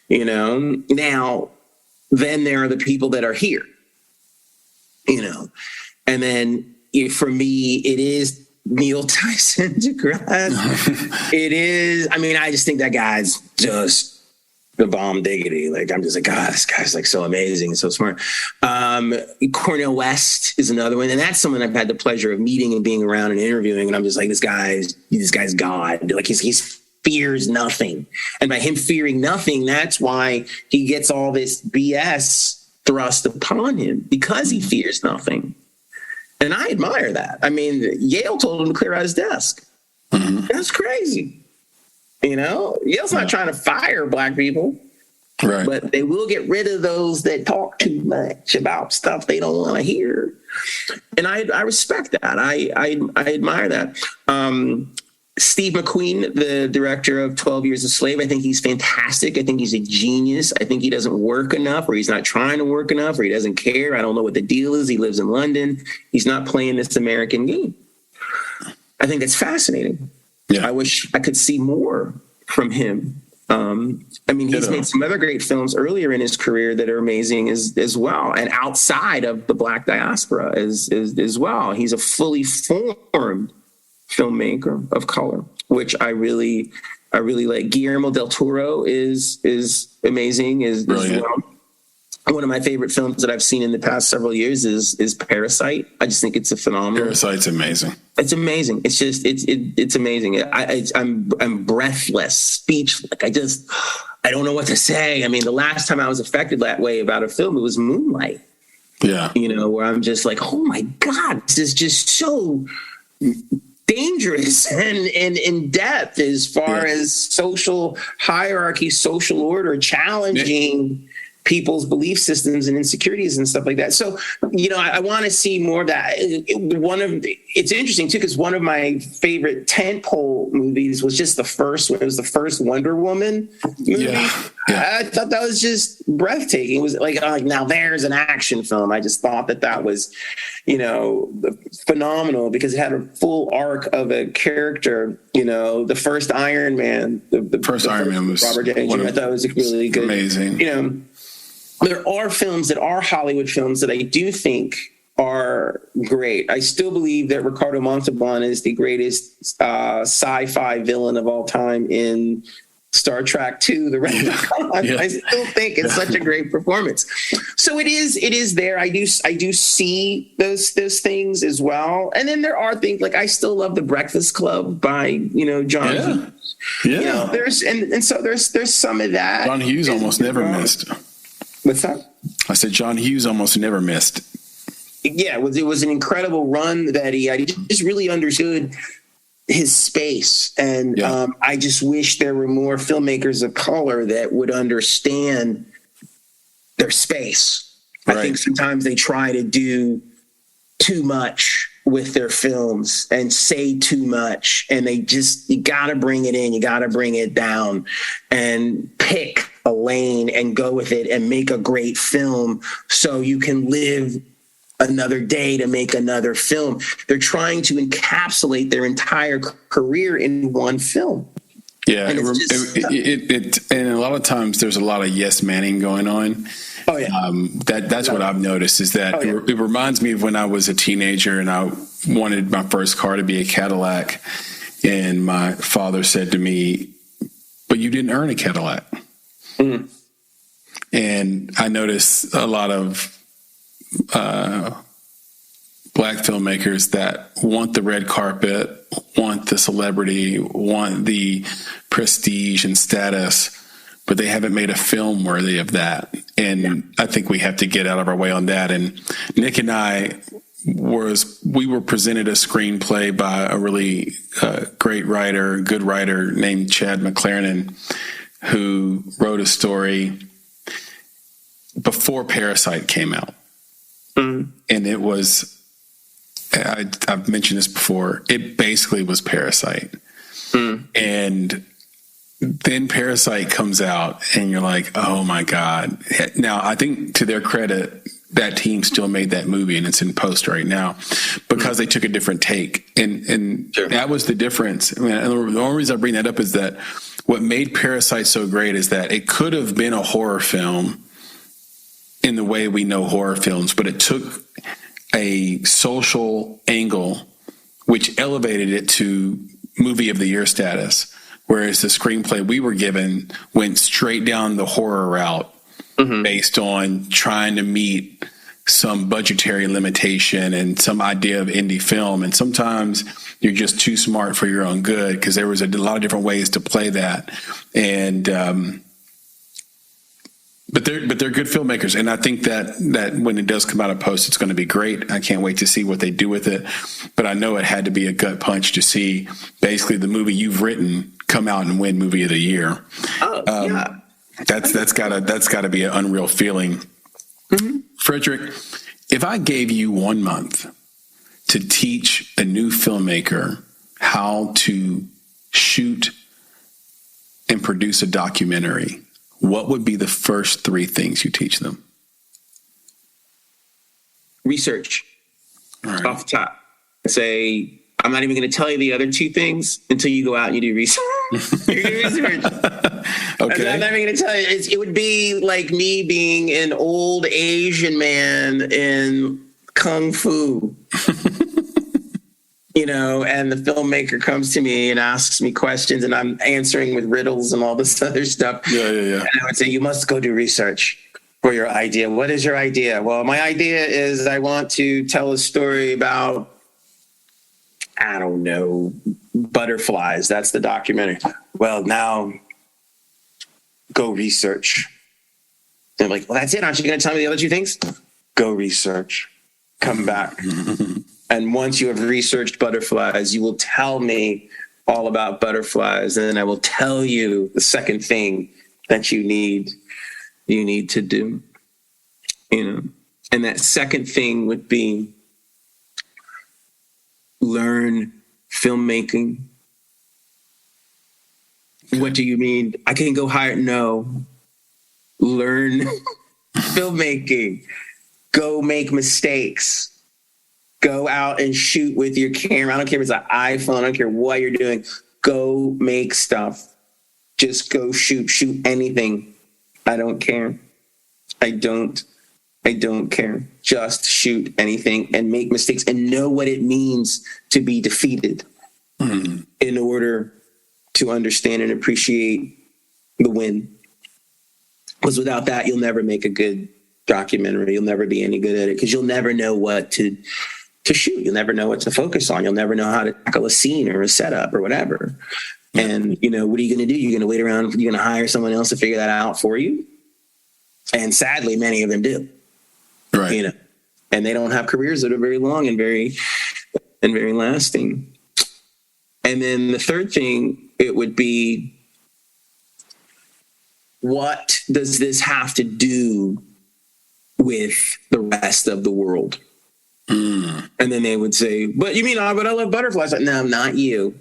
You know, now, then there are the people that are here, you know, and then for me, it is Neil Tyson deGrasse. It is, I mean, I just think that guy's just the bomb diggity. Like, I'm just like, God, this guy's like so amazing and so smart. Cornel West is another one. And that's someone I've had the pleasure of meeting and being around and interviewing. And I'm just like, this guy's God. Like he's fears nothing. And by him fearing nothing, that's why he gets all this BS thrust upon him, because he fears nothing. And I admire that. I mean, Yale told him to clear out his desk. That's crazy. You know, Yale's not trying to fire Black people, but they will get rid of those that talk too much about stuff they don't want to hear. And I respect that. I admire that. Steve McQueen, the director of 12 Years a Slave, I think he's fantastic. I think he's a genius. I think he doesn't work enough, or he's not trying to work enough, or he doesn't care. I don't know what the deal is. He lives in London. He's not playing this American game. I think that's fascinating. Yeah. I wish I could see more from him. I mean, he's made some other great films earlier in his career that are amazing as well, and outside of the Black diaspora as well. He's a fully formed filmmaker of color, which I really like. Guillermo del Toro is amazing as well. One of my favorite films that I've seen in the past several years is Parasite. I just think it's a phenomenal. Parasite's amazing. It's amazing. It's just it's amazing. I'm breathless, speechless. Like I don't know what to say. I mean, the last time I was affected that way about a film, it was Moonlight. Yeah, you know, where I'm just like, oh my God, this is just so dangerous and in depth as far as social hierarchy, social order, challenging people's belief systems and insecurities and stuff like that. So, you know, I want to see more of that. It's interesting too, because one of my favorite tentpole movies was just the first one. It was the first Wonder Woman movie. Yeah. I thought that was just breathtaking. It was like now there's an action film. I just thought that was, you know, phenomenal, because it had a full arc of a character. You know, the first Iron Man, the first Iron Man was Robert Downey Jr. I thought it was really good. Amazing. You know, there are films that are Hollywood films that I do think are great. I still believe that Ricardo Montalban is the greatest sci-fi villain of all time in Star Trek II, The Wrath of Khan. I still think it's such a great performance. So it is there. I do see those things as well. And then there are things like, I still love The Breakfast Club by, you know, John Hughes. Yeah. You know, there's some of that. John Hughes almost never missed. What's that? I said John Hughes almost never missed. Yeah, it was an incredible run that he just really understood his space. And I just wish there were more filmmakers of color that would understand their space. Right. I think sometimes they try to do too much with their films and say too much, and you got to bring it in, you got to bring it down, and pick a lane and go with it and make a great film so you can live another day to make another film. They're trying to encapsulate their entire career in one film. Yeah, and a lot of times there's a lot of yes manning going on. Oh yeah, that's what I've noticed is that it reminds me of when I was a teenager and I wanted my first car to be a Cadillac, and my father said to me, "But you didn't earn a Cadillac." Mm-hmm. And I noticed a lot of Black filmmakers that want the red carpet, want the celebrity, want the prestige and status, but they haven't made a film worthy of that. And I think we have to get out of our way on that. And Nick and I we were presented a screenplay by a really good writer named Chad McLaren, who wrote a story before Parasite came out. Mm. And it was, I've mentioned this before, it basically was Parasite. Mm. And then Parasite comes out and you're like, oh my God. Now, I think to their credit, that team still made that movie and it's in post right now because they took a different take. And sure. That was the difference. I mean, the only reason I bring that up is that what made Parasite so great is that it could have been a horror film in the way we know horror films, but it took a social angle, which elevated it to movie of the year status. Whereas the screenplay we were given went straight down the horror route. Mm-hmm. Based on trying to meet some budgetary limitation and some idea of indie film. And sometimes you're just too smart for your own good because there was a lot of different ways to play that. And, but they're good filmmakers. And I think that when it does come out of post, it's going to be great. I can't wait to see what they do with it. But I know it had to be a gut punch to see basically the movie you've written come out and win movie of the year. Oh, yeah. That's gotta be an unreal feeling. Mm-hmm. Frederick, if I gave you 1 month to teach a new filmmaker how to shoot and produce a documentary, what would be the first 3 things you teach them? Research. All right. Off the top. Say, I'm not even going to tell you the other 2 things until you go out and you do research. Okay. I'm not even going to tell you. It would be like me being an old Asian man in Kung Fu, and the filmmaker comes to me and asks me questions and I'm answering with riddles and all this other stuff. Yeah. And I would say, you must go do research for your idea. What is your idea? Well, my idea is I want to tell a story about, I don't know, butterflies. That's the documentary. Well, now go research. And I'm like, well, that's it. Aren't you going to tell me the other 2 things? Go research. Come back. And once you have researched butterflies, you will tell me all about butterflies. And then I will tell you the second thing that you need to do. And that second thing would be learn filmmaking. What do you mean? I can go hire? No. Learn filmmaking. Go make mistakes. Go out and shoot with your camera. I don't care if it's an iPhone. I don't care what you're doing. Go make stuff. Just go shoot. Shoot anything. I don't care. I don't care. Just shoot anything and make mistakes and know what it means to be defeated in order to understand and appreciate the win. Because without that, you'll never make a good documentary. You'll never be any good at it because you'll never know what to shoot. You'll never know what to focus on. You'll never know how to tackle a scene or a setup or whatever. And, what are you going to do? You're going to wait around. You're going to hire someone else to figure that out for you. And sadly, many of them do. Right. And they don't have careers that are very long and very lasting. And then the third thing, it would be, what does this have to do with the rest of the world? And then they would say, but you mean, but I love butterflies. No, not you.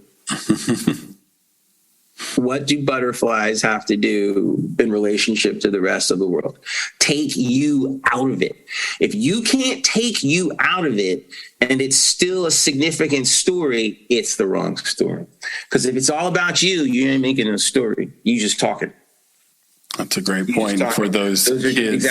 What do butterflies have to do in relationship to the rest of the world? Take you out of it. If you can't take you out of it and it's still a significant story, it's the wrong story. Because if it's all about you, you ain't making a story. You just talking. That's a great point for those kids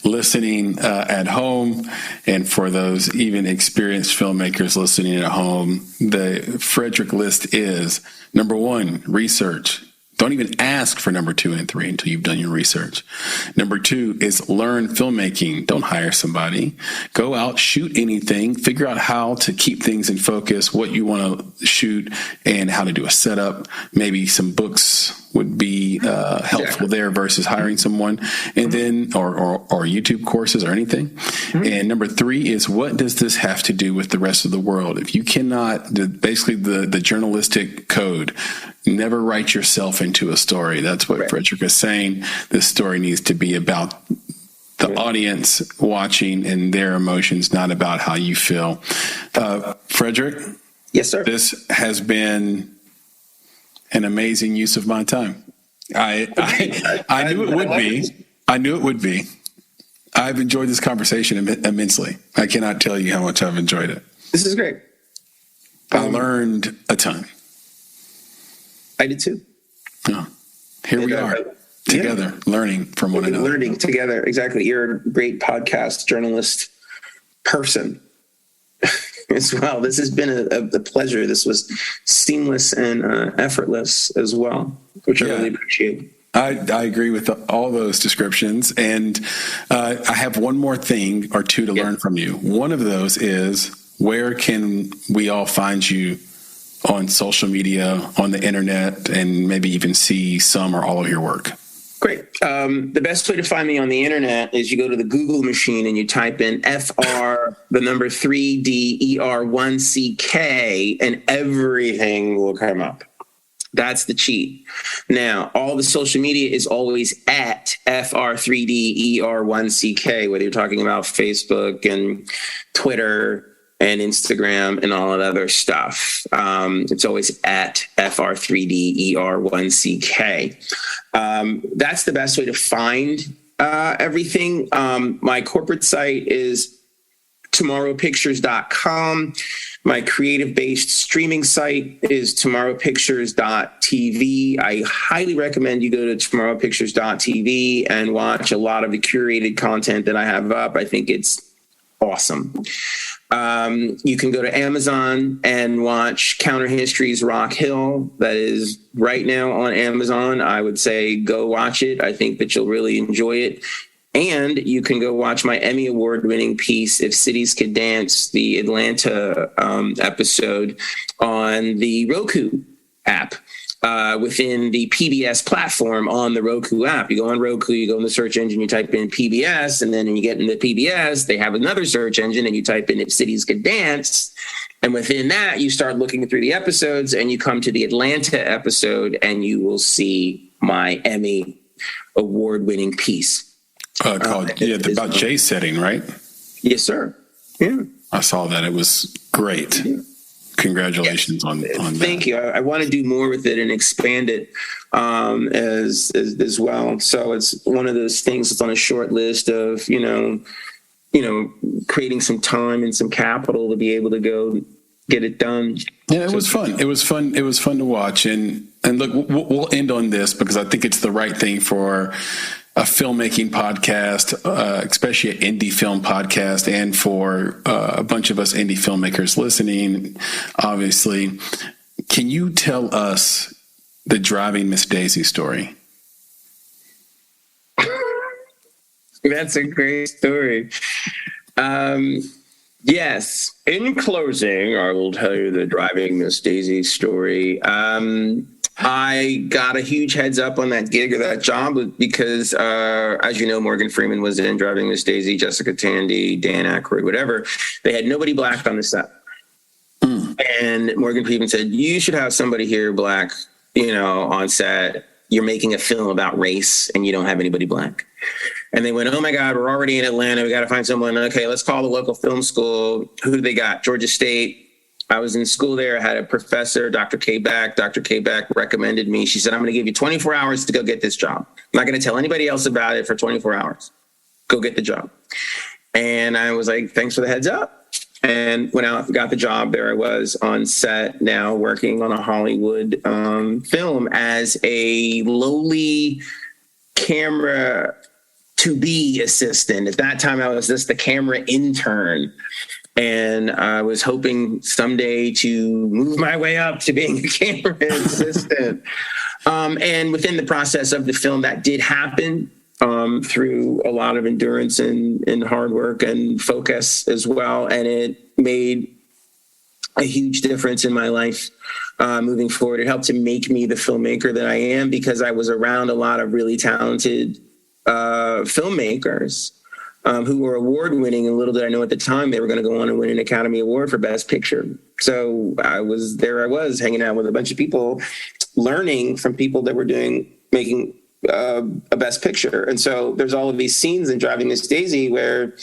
listening at home, and for those even experienced filmmakers listening at home. The Frederick list is: number 1, research. Don't even ask for number 2 and 3 until you've done your research. Number 2 is learn filmmaking. Don't hire somebody. Go out, shoot anything, figure out how to keep things in focus, what you want to shoot, and how to do a setup. Maybe some books would be helpful there versus hiring someone, and then or YouTube courses or anything. And number 3 is, what does this have to do with the rest of the world? If you cannot, basically the journalistic code, never write yourself into a story. That's what Fr3deR1ck is saying. This story needs to be about the audience watching and their emotions, not about how you feel. Fr3deR1ck? Yes, sir. This has been an amazing use of my time. I knew it would be. I knew it would be. I've enjoyed this conversation immensely. I cannot tell you how much I've enjoyed it. This is great. I learned a ton. I did too. Oh, here we are together, learning from one another. Learning together. Exactly. You're a great podcast journalist person as well. This has been a pleasure. This was seamless and effortless as well, which I really appreciate. I agree with all those descriptions. And I have one more thing or two to learn from you. One of those is, where can we all find you on social media, on the internet, and maybe even see some or all of your work? Great. The best way to find me on the internet is you go to the Google machine and you type in Fr3deR1ck, and everything will come up. That's the cheat. Now, all the social media is always at Fr3deR1ck, whether you're talking about Facebook and Twitter and Instagram and all that other stuff. It's always at Fr3deR1ck. That's the best way to find everything. My corporate site is tomorrowpictures.com. My creative-based streaming site is tomorrowpictures.tv. I highly recommend you go to tomorrowpictures.tv and watch a lot of the curated content that I have up. I think it's awesome. You can go to Amazon and watch Counter History's Rock Hill. That is right now on Amazon. I would say go watch it. I think that you'll really enjoy it. And you can go watch my Emmy award-winning piece, If Cities Could Dance, the Atlanta episode, on the Roku app. Within the PBS platform on the Roku app. You go on Roku, you go in the search engine, you type in PBS, and then when you get into PBS, they have another search engine, and you type in If Cities Could Dance. And within that, you start looking through the episodes, and you come to the Atlanta episode, and you will see my Emmy award-winning piece. Called about Jay setting, right? Yes, sir. Yeah. I saw that. It was great. Yeah. Congratulations on that. Thank you. I want to do more with it and expand it as well. So it's one of those things that's on a short list of, creating some time and some capital to be able to go get it done. Yeah, it was fun. It was fun. It was fun to watch. And look, we'll end on this because I think it's the right thing for a filmmaking podcast, especially an indie film podcast, and for a bunch of us indie filmmakers listening, obviously. Can you tell us the Driving Miss Daisy story? That's a great story. Yes. In closing, I will tell you the Driving Miss Daisy story. I got a huge heads up on that gig or that job because, as you know, Morgan Freeman was in Driving Miss Daisy, Jessica Tandy, Dan Aykroyd, whatever. They had nobody black on the set. And Morgan Freeman said, you should have somebody here black, on set. You're making a film about race and you don't have anybody black. And they went, oh my God, we're already in Atlanta. We got to find someone. Okay, let's call the local film school. Who do they got? Georgia State. I was in school there. I had a professor, Dr. K. Beck. Dr. K. Beck recommended me. She said, I'm going to give you 24 hours to go get this job. I'm not going to tell anybody else about it for 24 hours. Go get the job. And I was like, thanks for the heads up. And went out, got the job. There I was on set now working on a Hollywood film as a lowly camera to-be assistant. At that time, I was just the camera intern. And I was hoping someday to move my way up to being a camera assistant. And within the process of the film, that did happen through a lot of endurance and hard work and focus as well. And it made a huge difference in my life moving forward. It helped to make me the filmmaker that I am, because I was around a lot of really talented filmmakers who were award-winning, and little did I know at the time they were going to go on and win an Academy Award for Best Picture. So I was hanging out with a bunch of people, learning from people that were making a Best Picture. And so there's all of these scenes in Driving Miss Daisy where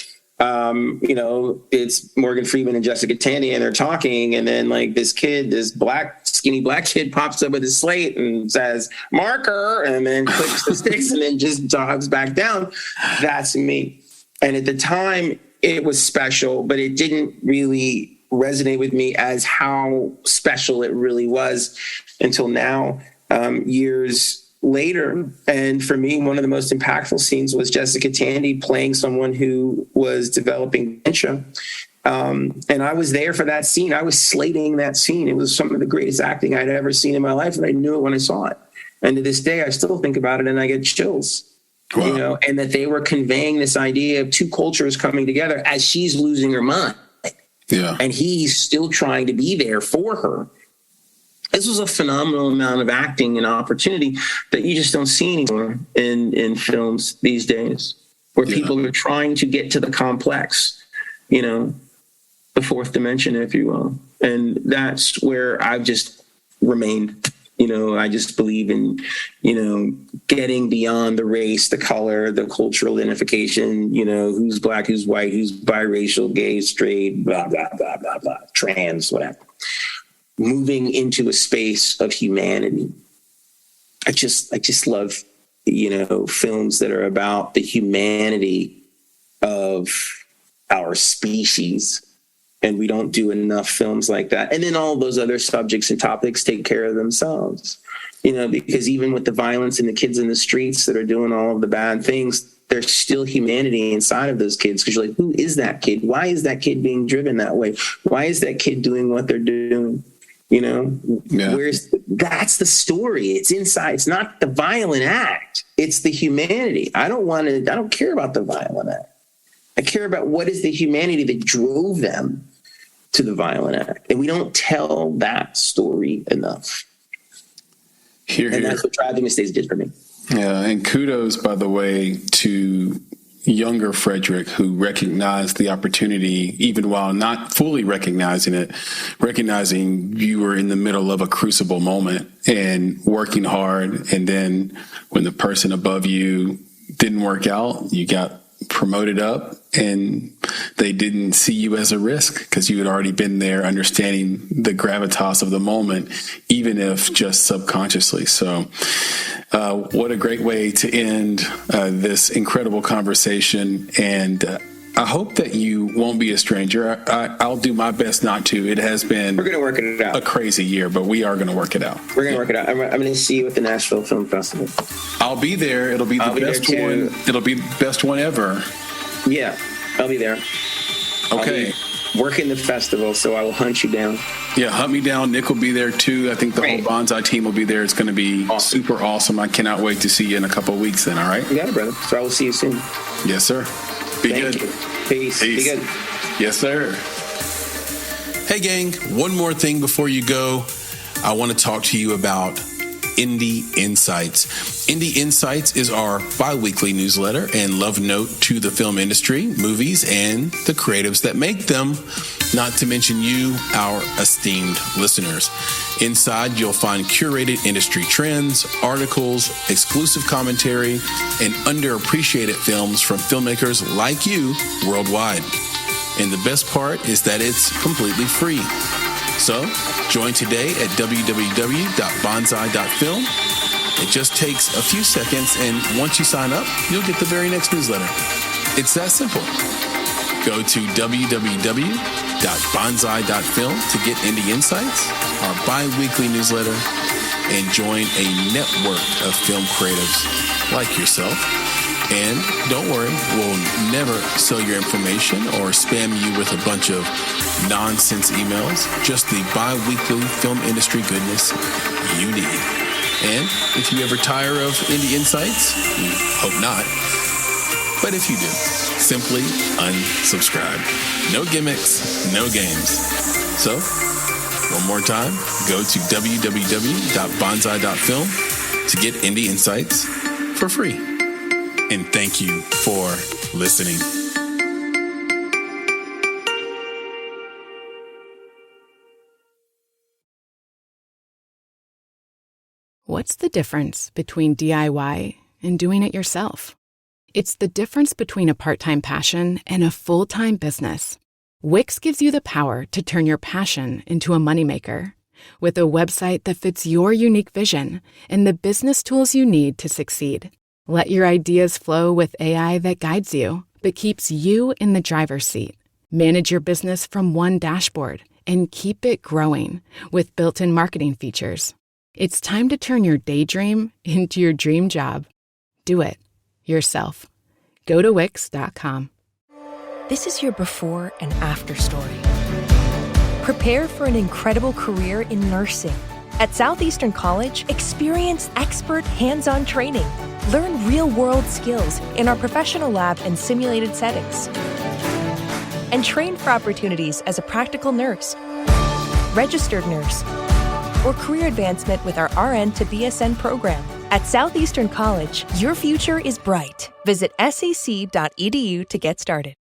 it's Morgan Freeman and Jessica Tandy, and they're talking, and then like this skinny black kid pops up with his slate and says, "Marker," and then clicks the sticks and then just jogs back down. That's me. And at the time it was special, but it didn't really resonate with me as how special it really was until now, years later. And for me, one of the most impactful scenes was Jessica Tandy playing someone who was developing dementia. And I was there for that scene. I was slating that scene. It was some of the greatest acting I'd ever seen in my life, and I knew it when I saw it. And to this day, I still think about it and I get chills. Wow. And that they were conveying this idea of two cultures coming together as she's losing her mind. Yeah. And he's still trying to be there for her. This was a phenomenal amount of acting and opportunity that you just don't see anymore in films these days, where people are trying to get to the complex, the fourth dimension, if you will. And that's where I've just remained. I just believe in, getting beyond the race, the color, the cultural identification, who's black, who's white, who's biracial, gay, straight, blah, blah, blah, blah, blah, trans, whatever. Moving into a space of humanity. I just love, films that are about the humanity of our species. And we don't do enough films like that. And then all those other subjects and topics take care of themselves, because even with the violence and the kids in the streets that are doing all of the bad things, there's still humanity inside of those kids. Because you're like, who is that kid? Why is that kid being driven that way? Why is that kid doing what they're doing? That's the story. It's inside. It's not the violent act. It's the humanity. I don't care about the violent act. I care about what is the humanity that drove them to the violent act. And we don't tell that story enough. And that's what Driving Miss Daisy did for me. Yeah, and kudos, by the way, to younger Fr3deR1ck, who recognized the opportunity, even while not fully recognizing you were in the middle of a crucible moment and working hard. And then when the person above you didn't work out, you got promoted up, and they didn't see you as a risk because you had already been there, understanding the gravitas of the moment, even if just subconsciously. So what a great way to end this incredible conversation. And I hope that you won't be a stranger. I'll do my best not to. It has been We're going to work it out. A crazy year, but we are going to work it out. We're going to work it out. I'm going to see you at the Nashville Film Festival. I'll be there. It'll be the best one. It'll be the best one ever. Yeah, I'll be there. Okay. Working the festival, so I will hunt you down. Yeah, hunt me down. Nick will be there too. I think the whole Bonsai team will be there. It's going to be super awesome. I cannot wait to see you in a couple of weeks then, all right? You got it, brother. So I will see you soon. Yes, sir. Be good. You. Peace. Be good. Yes, sir. Hey, gang. One more thing before you go. I want to talk to you about Indie Insights. Indie Insights is our bi-weekly newsletter and love note to the film industry, movies, and the creatives that make them, not to mention you, our esteemed listeners. Inside, you'll find curated industry trends, articles, exclusive commentary, and underappreciated films from filmmakers like you worldwide. And the best part is that it's completely free. So, join today at www.bonsai.film. It just takes a few seconds, and once you sign up, you'll get the very next newsletter. It's that simple. Go to www.bonsai.film to get Indie Insights, our bi-weekly newsletter, and join a network of film creatives like yourself. And don't worry, we'll never sell your information or spam you with a bunch of nonsense emails, just the bi-weekly film industry goodness you need. And if you ever tire of Indie Insights, we hope not. But if you do, simply unsubscribe. No gimmicks, no games. So, one more time, go to www.bonsai.film to get Indie Insights for free. And thank you for listening. What's the difference between DIY and doing it yourself? It's the difference between a part-time passion and a full-time business. Wix gives you the power to turn your passion into a moneymaker. With a website that fits your unique vision and the business tools you need to succeed. Let your ideas flow with AI that guides you, but keeps you in the driver's seat. Manage your business from one dashboard and keep it growing with built-in marketing features. It's time to turn your daydream into your dream job. Do it yourself. Go to Wix.com. This is your before and after story. Prepare for an incredible career in nursing. At Southeastern College, experience expert hands-on training. Learn real-world skills in our professional lab and simulated settings. And train for opportunities as a practical nurse, registered nurse, or career advancement with our RN to BSN program. At Southeastern College, your future is bright. Visit sec.edu to get started.